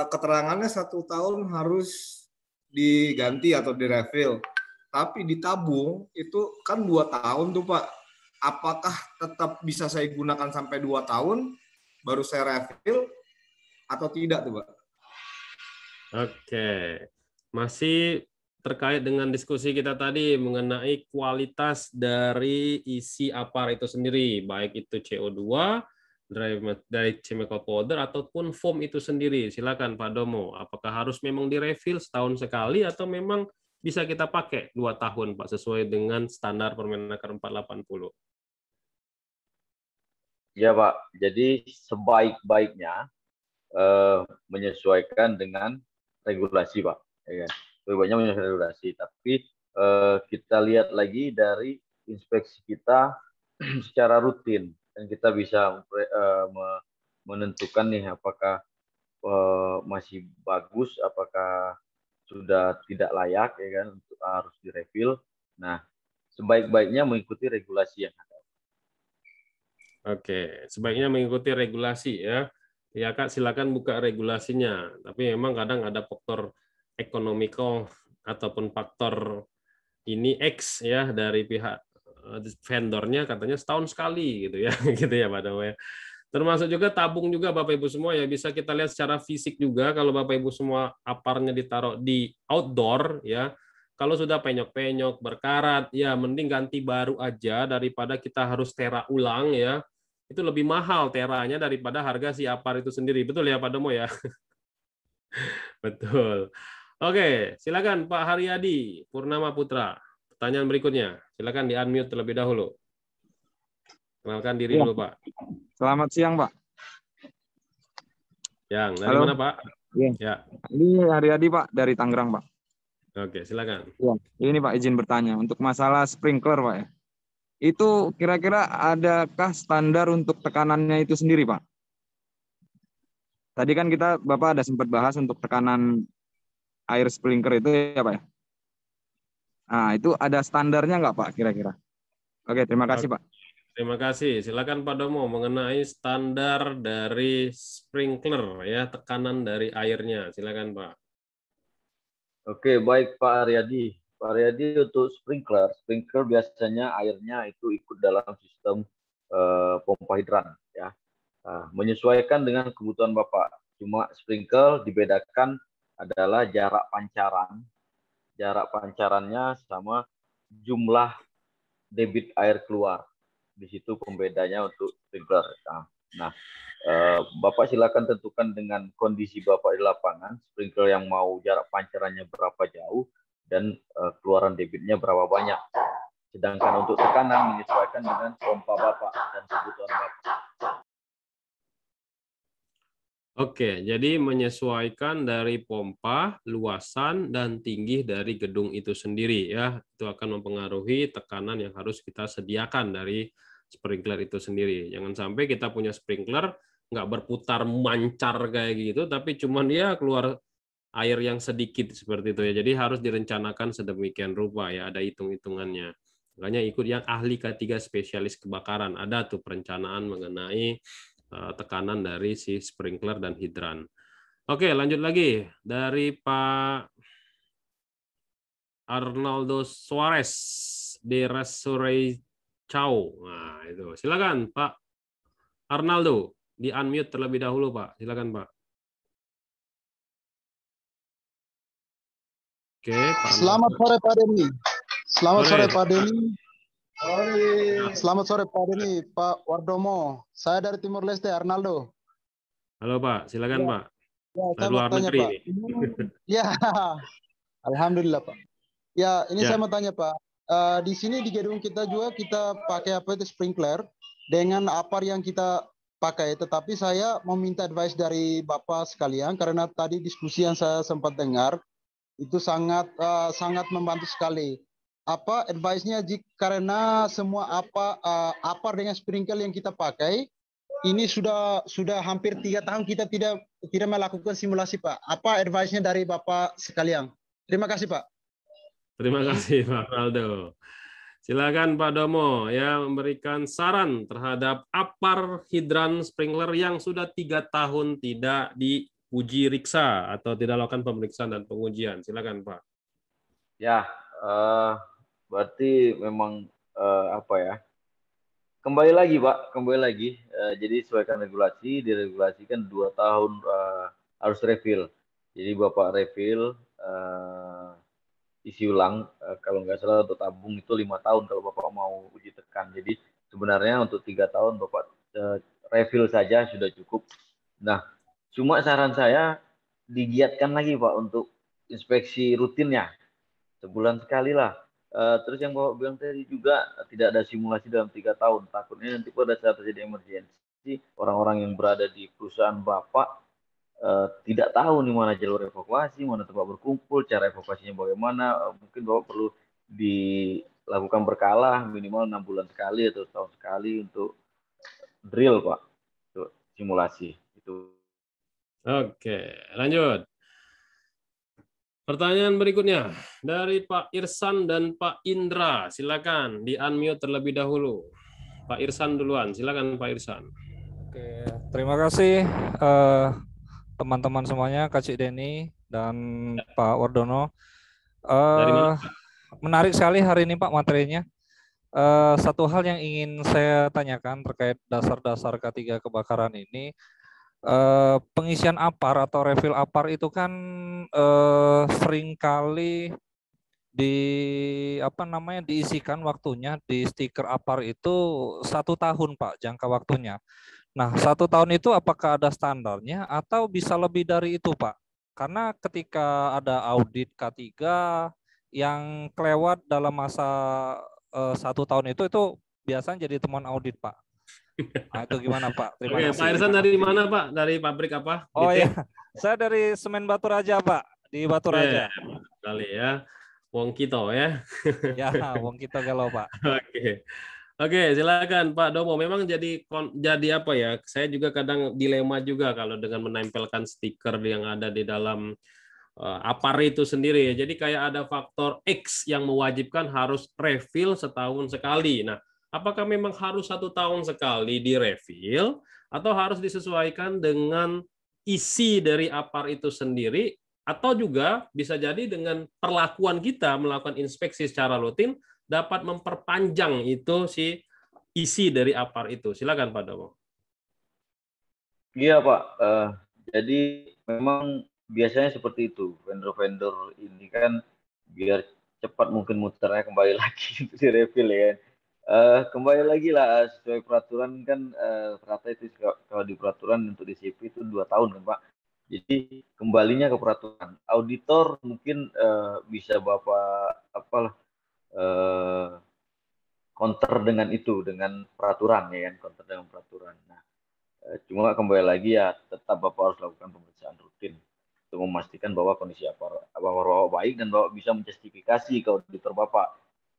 keterangannya 1 tahun harus diganti atau direfill. Tapi di tabung itu kan 2 tahun tuh Pak. Apakah tetap bisa saya gunakan sampai 2 tahun baru saya refill atau tidak tuh Pak? Oke, masih terkait dengan diskusi kita tadi mengenai kualitas dari isi APAR itu sendiri, baik itu CO2, dari chemical powder, ataupun foam itu sendiri. Silakan Pak Domo, apakah harus memang direfill setahun sekali atau memang bisa kita pakai 2 tahun Pak, sesuai dengan standar Permenaker 480? Ya Pak, jadi sebaik-baiknya menyesuaikan dengan regulasi Pak. Ya, sebaiknya menyesuaikan regulasi. Tapi kita lihat lagi dari inspeksi kita secara rutin dan kita bisa menentukan nih apakah masih bagus, apakah sudah tidak layak ya kan untuk harus direfill. Nah, sebaik-baiknya mengikuti regulasi yang ada. Oke, sebaiknya mengikuti regulasi ya. Ya Kak, silakan buka regulasinya. Tapi memang kadang ada faktor ekonomikal ataupun faktor ini X ya dari pihak vendornya katanya setahun sekali gitu ya, gitu ya Pak Domo ya. Termasuk juga tabung juga Bapak Ibu semua ya, bisa kita lihat secara fisik juga kalau Bapak Ibu semua aparnya ditaruh di outdoor ya. Kalau sudah penyok-penyok, berkarat, ya mending ganti baru aja daripada kita harus tera ulang ya. Itu lebih mahal teranya daripada harga si apar itu sendiri. Betul ya Pak Domo ya? Betul. Oke, silakan Pak Haryadi Purnama Putra. Pertanyaan berikutnya. Silakan di-unmute terlebih dahulu. Kenalkan diri dulu, Pak. Selamat siang, Pak. Yang dari Halo. mana, Pak? Ya. Ini Haryadi, Pak, dari Tangerang, Pak. Oke, silakan. Ya. Ini Pak izin bertanya untuk masalah sprinkler, Pak ya. Itu kira-kira adakah standar untuk tekanannya itu sendiri, Pak? Tadi kan Bapak ada sempat bahas untuk tekanan air sprinkler itu ya, Pak ya. Nah, itu ada standarnya nggak, Pak, kira-kira? Oke, terima kasih, Pak. Terima kasih. Silakan Pak Domo mengenai standar dari sprinkler ya, tekanan dari airnya. Silakan, Pak. Oke, baik Pak Aryadi. Pak Aryadi, untuk sprinkler biasanya airnya itu ikut dalam sistem pompa hidran ya. Menyesuaikan dengan kebutuhan Bapak. Cuma sprinkler dibedakan adalah jarak pancaran. Jarak pancarannya sama jumlah debit air keluar. Di situ pembedanya untuk sprinkler. Nah, Bapak silakan tentukan dengan kondisi Bapak di lapangan, sprinkler yang mau jarak pancarannya berapa jauh dan keluaran debitnya berapa banyak. Sedangkan untuk tekanan menyesuaikan dengan pompa Bapak dan kebutuhan Bapak. Oke, jadi menyesuaikan dari pompa, luasan, dan tinggi dari gedung itu sendiri ya. Itu akan mempengaruhi tekanan yang harus kita sediakan dari sprinkler itu sendiri. Jangan sampai kita punya sprinkler nggak berputar mancar kayak gitu, tapi cuman dia keluar air yang sedikit seperti itu ya. Jadi harus direncanakan sedemikian rupa ya, ada hitung-hitungannya. Makanya ikut yang ahli K3 spesialis kebakaran. Ada tuh perencanaan mengenai tekanan dari si sprinkler dan hidran. Oke, lanjut lagi dari Pak Arnaldo Suarez di Resurrecao. Nah, itu. Silakan Pak Arnaldo, di-unmute terlebih dahulu, Pak. Silakan, Pak. Oke, Pak. Selamat sore Pak Denny. Selamat sore Pak Denny. Selamat sore Pak Denny, Pak Wardomo. Saya dari Timor Leste, Arnaldo. Halo Pak, silakan Pak. Ya, saya Dari mau luar tanya negeri Pak. nih. Ya, alhamdulillah Pak. Ya, ini Ya. saya mau tanya Pak. Di sini di gedung kita juga kita pakai apa itu sprinkler dengan apar yang kita pakai. Tetapi saya mau minta advice dari Bapak sekalian karena tadi diskusi yang saya sempat dengar itu sangat membantu sekali. Apa advice-nya karena semua apar dengan sprinkler yang kita pakai ini sudah hampir 3 tahun kita tidak melakukan simulasi Pak. Apa advice-nya dari Bapak sekalian? Terima kasih Pak. Terima kasih Pak Aldo. Silakan Pak Domo ya memberikan saran terhadap apar hidran sprinkler yang sudah 3 tahun tidak diuji riksa atau tidak lakukan pemeriksaan dan pengujian. Silakan Pak. Ya, berarti memang apa ya? Kembali lagi Pak, kembali lagi. Jadi sesuaikan regulasi, diregulasikan 2 tahun harus refill. Jadi Bapak refill isi ulang, kalau nggak salah untuk tabung itu 5 tahun kalau Bapak mau uji tekan. Jadi sebenarnya untuk 3 tahun Bapak refill saja sudah cukup. Nah, cuma saran saya digiatkan lagi Pak untuk inspeksi rutinnya. Sebulan sekali lah. Terus yang Bapak bilang tadi juga tidak ada simulasi dalam 3 tahun. Takutnya nanti pada saat terjadi emergensi, orang-orang yang berada di perusahaan Bapak tidak tahu nih mana jalur evakuasi, mana tempat berkumpul, cara evakuasinya bagaimana. Mungkin Bapak perlu dilakukan berkala minimal 6 bulan sekali atau setahun sekali untuk drill Pak, untuk simulasi itu. Oke, lanjut. Pertanyaan berikutnya dari Pak Irsan dan Pak Indra. Silakan di-unmute terlebih dahulu. Pak Irsan duluan. Silakan Pak Irsan. Oke, terima kasih teman-teman semuanya, Kak Cik Denny dan Pak Wardono. Dari mana? Menarik sekali hari ini Pak materinya. Satu hal yang ingin saya tanyakan terkait dasar-dasar K3 kebakaran ini, pengisian APAR atau refill APAR itu kan seringkali diisikan waktunya di stiker APAR itu 1 tahun Pak jangka waktunya. Nah 1 tahun itu apakah ada standarnya atau bisa lebih dari itu Pak? Karena ketika ada audit K3 yang kelewat dalam masa 1 tahun itu biasanya jadi temuan audit Pak. Nah, itu gimana Pak? Terima Oke, kasih. Pak Irsan dari mana Pak? Dari pabrik apa? Oh ya, saya dari Semen Batu Raja Pak, di Batu Raja. Kali ya, Wong Kito ya. Ya, Wong Kito galau Pak. Oke, silakan Pak Domo. Memang jadi apa ya? Saya juga kadang dilema juga kalau dengan menempelkan stiker yang ada di dalam APAR itu sendiri. Jadi kayak ada faktor X yang mewajibkan harus refill setahun sekali. Nah, apakah memang harus 1 tahun sekali di-refill atau harus disesuaikan dengan isi dari APAR itu sendiri, atau juga bisa jadi dengan perlakuan kita melakukan inspeksi secara rutin dapat memperpanjang itu si isi dari APAR itu. Silakan Pak Domo. Iya Pak, jadi memang biasanya seperti itu. Vendor-vendor ini kan biar cepat mungkin muternya kembali lagi di refill ya. Kembali lagi lah sesuai peraturan kan rata itu kalau di peraturan untuk DCP itu 2 tahun kan Pak. Jadi kembalinya ke peraturan. Auditor mungkin bisa Bapak counter dengan itu, dengan peraturan ya kan, counter dengan peraturan. Nah, cuma kembali lagi ya tetap Bapak harus lakukan pemeriksaan rutin untuk memastikan bahwa kondisi Bapak baik dan Bapak bisa menjustifikasi ke auditor Bapak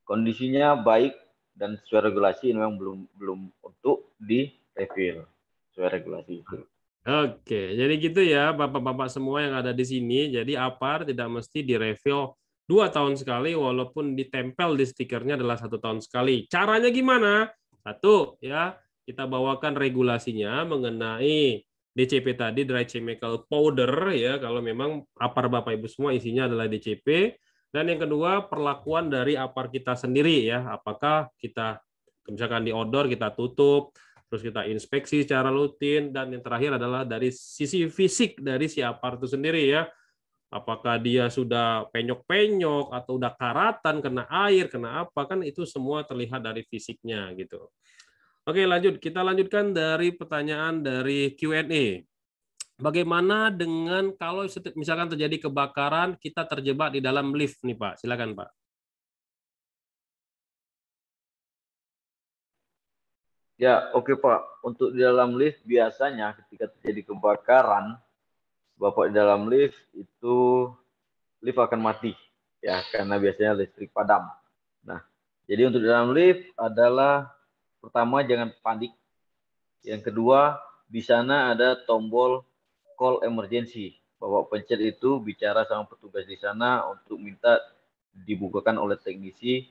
kondisinya baik dan sesuai regulasi memang belum untuk di refill sesuai regulasi itu. Oke, jadi gitu ya Bapak-bapak semua yang ada di sini. Jadi APAR tidak mesti di-refill 2 tahun sekali walaupun ditempel di stikernya adalah 1 tahun sekali. Caranya gimana? 1 ya, kita bawakan regulasinya mengenai DCP tadi, dry chemical powder ya, kalau memang APAR Bapak Ibu semua isinya adalah DCP. Dan yang kedua, perlakuan dari APAR kita sendiri ya, apakah kita misalkan di odor kita tutup, terus kita inspeksi secara rutin, dan yang terakhir adalah dari sisi fisik dari si APAR itu sendiri ya. Apakah dia sudah penyok-penyok atau udah karatan, kena air, kena apa, kan itu semua terlihat dari fisiknya gitu. Oke, lanjut. Kita lanjutkan dari pertanyaan dari Q&A. Bagaimana dengan kalau misalkan terjadi kebakaran, kita terjebak di dalam lift nih Pak? Silakan Pak. Ya, oke Pak. Untuk di dalam lift biasanya ketika terjadi kebakaran, Bapak di dalam lift itu lift akan mati ya karena biasanya listrik padam. Nah, jadi untuk di dalam lift adalah pertama jangan panik. Yang kedua, di sana ada tombol call emergency. Bapak pencet itu bicara sama petugas di sana untuk minta dibukakan oleh teknisi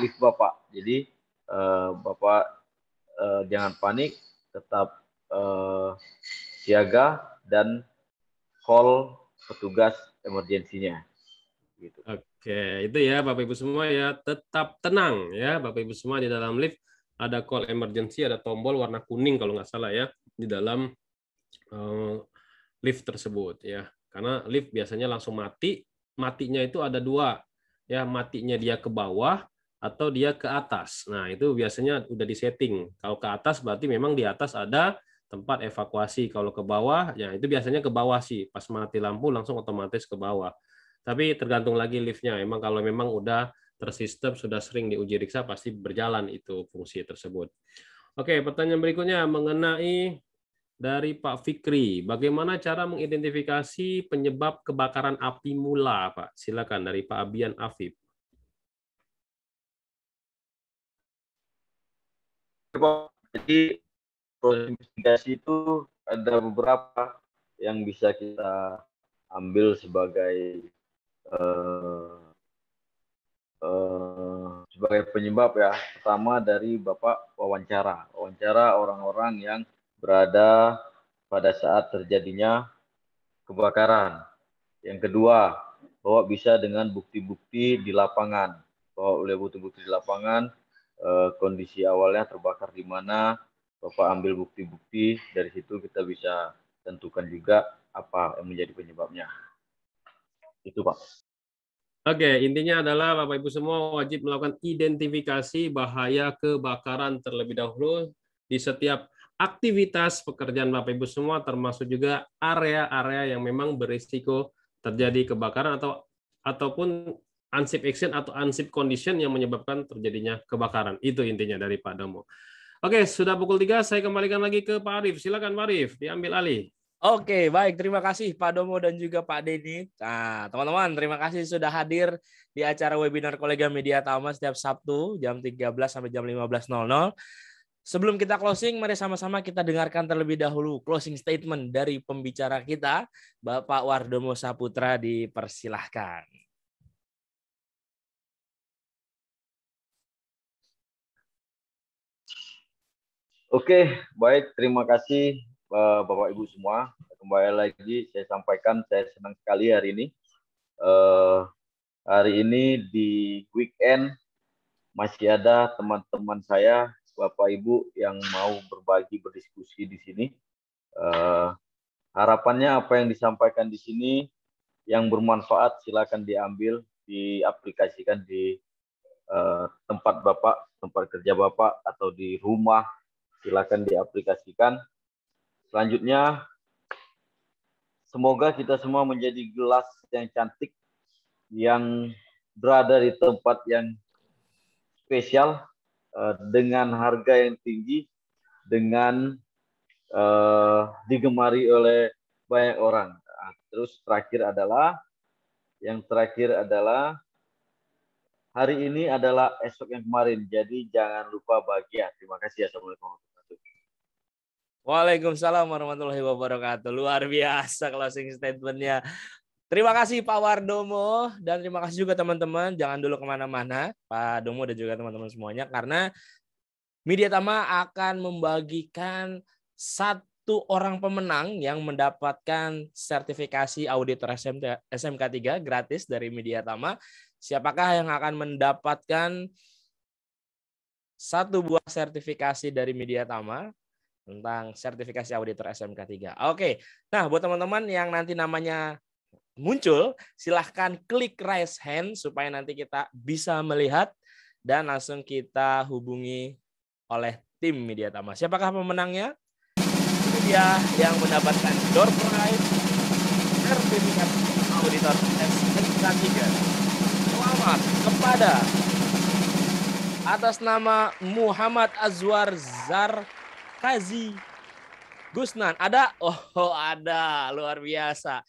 lift Bapak. Jadi Bapak jangan panik, tetap siaga dan call petugas emergensinya. Gitu. Oke, itu ya Bapak Ibu semua ya, tetap tenang ya Bapak Ibu semua. Di dalam lift ada call emergency, ada tombol warna kuning kalau nggak salah ya di dalam lift tersebut ya. Karena lift biasanya langsung mati, matinya itu ada 2 ya, matinya dia ke bawah atau dia ke atas. Nah, itu biasanya udah disetting. Kalau ke atas berarti memang di atas ada tempat evakuasi. Kalau ke bawah, ya itu biasanya ke bawah sih. Pas mati lampu langsung otomatis ke bawah. Tapi tergantung lagi liftnya. Emang kalau memang udah tersistem, sudah sering diuji riksa, pasti berjalan itu fungsi tersebut. Oke, pertanyaan berikutnya mengenai dari Pak Fikri. Bagaimana cara mengidentifikasi penyebab kebakaran api mula, Pak? Silakan dari Pak Abian Afif. Jadi proses investigasi itu ada beberapa yang bisa kita ambil sebagai sebagai penyebab ya. Pertama dari Bapak wawancara orang-orang yang berada pada saat terjadinya kebakaran. Yang kedua, bahwa bisa dengan bukti-bukti di lapangan, bahwa oleh bukti-bukti di lapangan kondisi awalnya terbakar di mana, Bapak ambil bukti-bukti, dari situ kita bisa tentukan juga apa yang menjadi penyebabnya. Itu Pak. Oke, intinya adalah Bapak Ibu semua wajib melakukan identifikasi bahaya kebakaran terlebih dahulu di setiap aktivitas pekerjaan Bapak Ibu semua, termasuk juga area-area yang memang berisiko terjadi kebakaran ataupun unsafe action atau unsafe condition yang menyebabkan terjadinya kebakaran. Itu intinya dari Pak Domo. Oke, sudah pukul 3, saya kembalikan lagi ke Pak Arief. Silakan Pak Arief, diambil alih. Oke, baik. Terima kasih Pak Domo dan juga Pak Denny. Nah, teman-teman, terima kasih sudah hadir di acara webinar Kolega Media Tama setiap Sabtu jam 13 sampai jam 15.00. Sebelum kita closing, mari sama-sama kita dengarkan terlebih dahulu closing statement dari pembicara kita, Bapak Wardomo Saputra, dipersilahkan. Oke, baik. Terima kasih Bapak Ibu semua. Kembali lagi saya sampaikan, saya senang sekali hari ini. Hari ini di weekend masih ada teman-teman saya, Bapak Ibu yang mau berbagi, berdiskusi di sini. Harapannya apa yang disampaikan di sini yang bermanfaat silakan diambil, diaplikasikan di tempat Bapak, tempat kerja Bapak atau di rumah, silakan diaplikasikan. Selanjutnya, semoga kita semua menjadi gelas yang cantik, yang berada di tempat yang spesial, dengan harga yang tinggi, dengan digemari oleh banyak orang. Terus yang terakhir adalah hari ini adalah esok yang kemarin, jadi jangan lupa bahagia. Terima kasih. Assalamualaikum warahmatullahi wabarakatuh. Waalaikumsalam warahmatullahi wabarakatuh. Luar biasa closing statement-nya. Terima kasih Pak Wardomo dan terima kasih juga teman-teman. Jangan dulu kemana-mana, Pak Domo dan juga teman-teman semuanya, karena Media Tama akan membagikan satu orang pemenang yang mendapatkan sertifikasi auditor SMK 3 gratis dari Media Tama. Siapakah yang akan mendapatkan satu buah sertifikasi dari Media Tama tentang sertifikasi auditor SMK 3. Oke, nah buat teman-teman yang nanti namanya muncul, silahkan klik raise hand supaya nanti kita bisa melihat dan langsung kita hubungi oleh tim Media Tama. Siapakah pemenangnya? Ini dia yang mendapatkan door prize sertifikasi auditor SMK 3. Selamat kepada atas nama Muhammad Azwar Zarkazi Gusnan. Ada? Oh, ada. Luar biasa.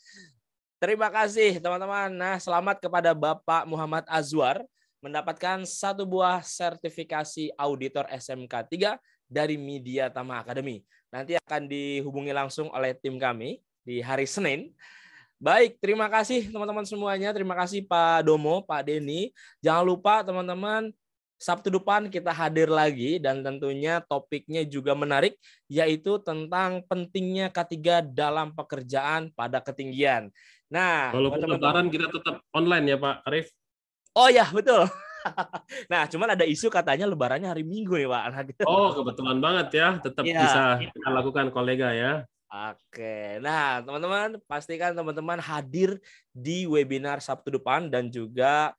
Terima kasih, teman-teman. Nah, selamat kepada Bapak Muhammad Azwar mendapatkan satu buah sertifikasi auditor SMK 3 dari Media Tama Academy. Nanti akan dihubungi langsung oleh tim kami di hari Senin. Baik, terima kasih teman-teman semuanya. Terima kasih Pak Domo, Pak Denny. Jangan lupa teman-teman, Sabtu depan kita hadir lagi dan tentunya topiknya juga menarik, yaitu tentang pentingnya K3 dalam pekerjaan pada ketinggian. Nah, walaupun lebaran kita tetap online ya Pak Arief. Oh ya, betul. Nah, cuman ada isu katanya lebarannya hari Minggu nih Pak. Oh, kebetulan banget ya, tetap bisa kita lakukan kolega ya. Oke, nah teman-teman pastikan teman-teman hadir di webinar Sabtu depan dan juga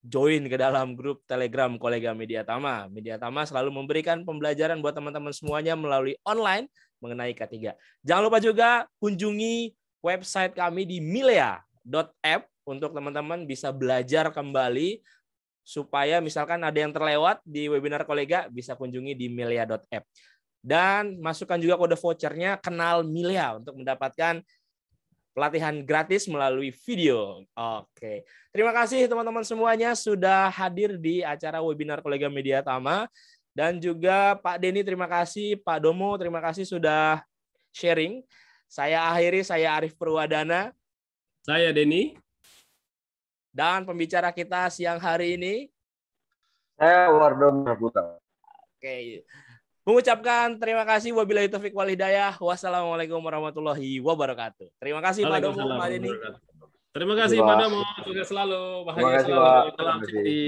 join ke dalam grup Telegram Kolega Media Tama. Media Tama selalu memberikan pembelajaran buat teman-teman semuanya melalui online mengenai K3. Jangan lupa juga kunjungi website kami di milea.app untuk teman-teman bisa belajar kembali supaya misalkan ada yang terlewat di webinar kolega bisa kunjungi di milea.app. Dan masukkan juga kode vouchernya kenal Milea untuk mendapatkan pelatihan gratis melalui video. Oke. Terima kasih teman-teman semuanya sudah hadir di acara webinar Kolega Media Tama. Dan juga Pak Denny terima kasih, Pak Domo terima kasih sudah sharing. Saya akhiri, saya Arif Purwadana. Saya Denny. Dan pembicara kita siang hari ini. Saya Wardono Saputra. Oke. Mengucapkan terima kasih. Wabillahi taufik wal hidayah. Wassalamualaikum warahmatullahi wabarakatuh. Terima kasih Pak Domo, Pak Denny. Terima kasih Pak Domo. Sukses selalu. Bahagia selalu. Salam Citi.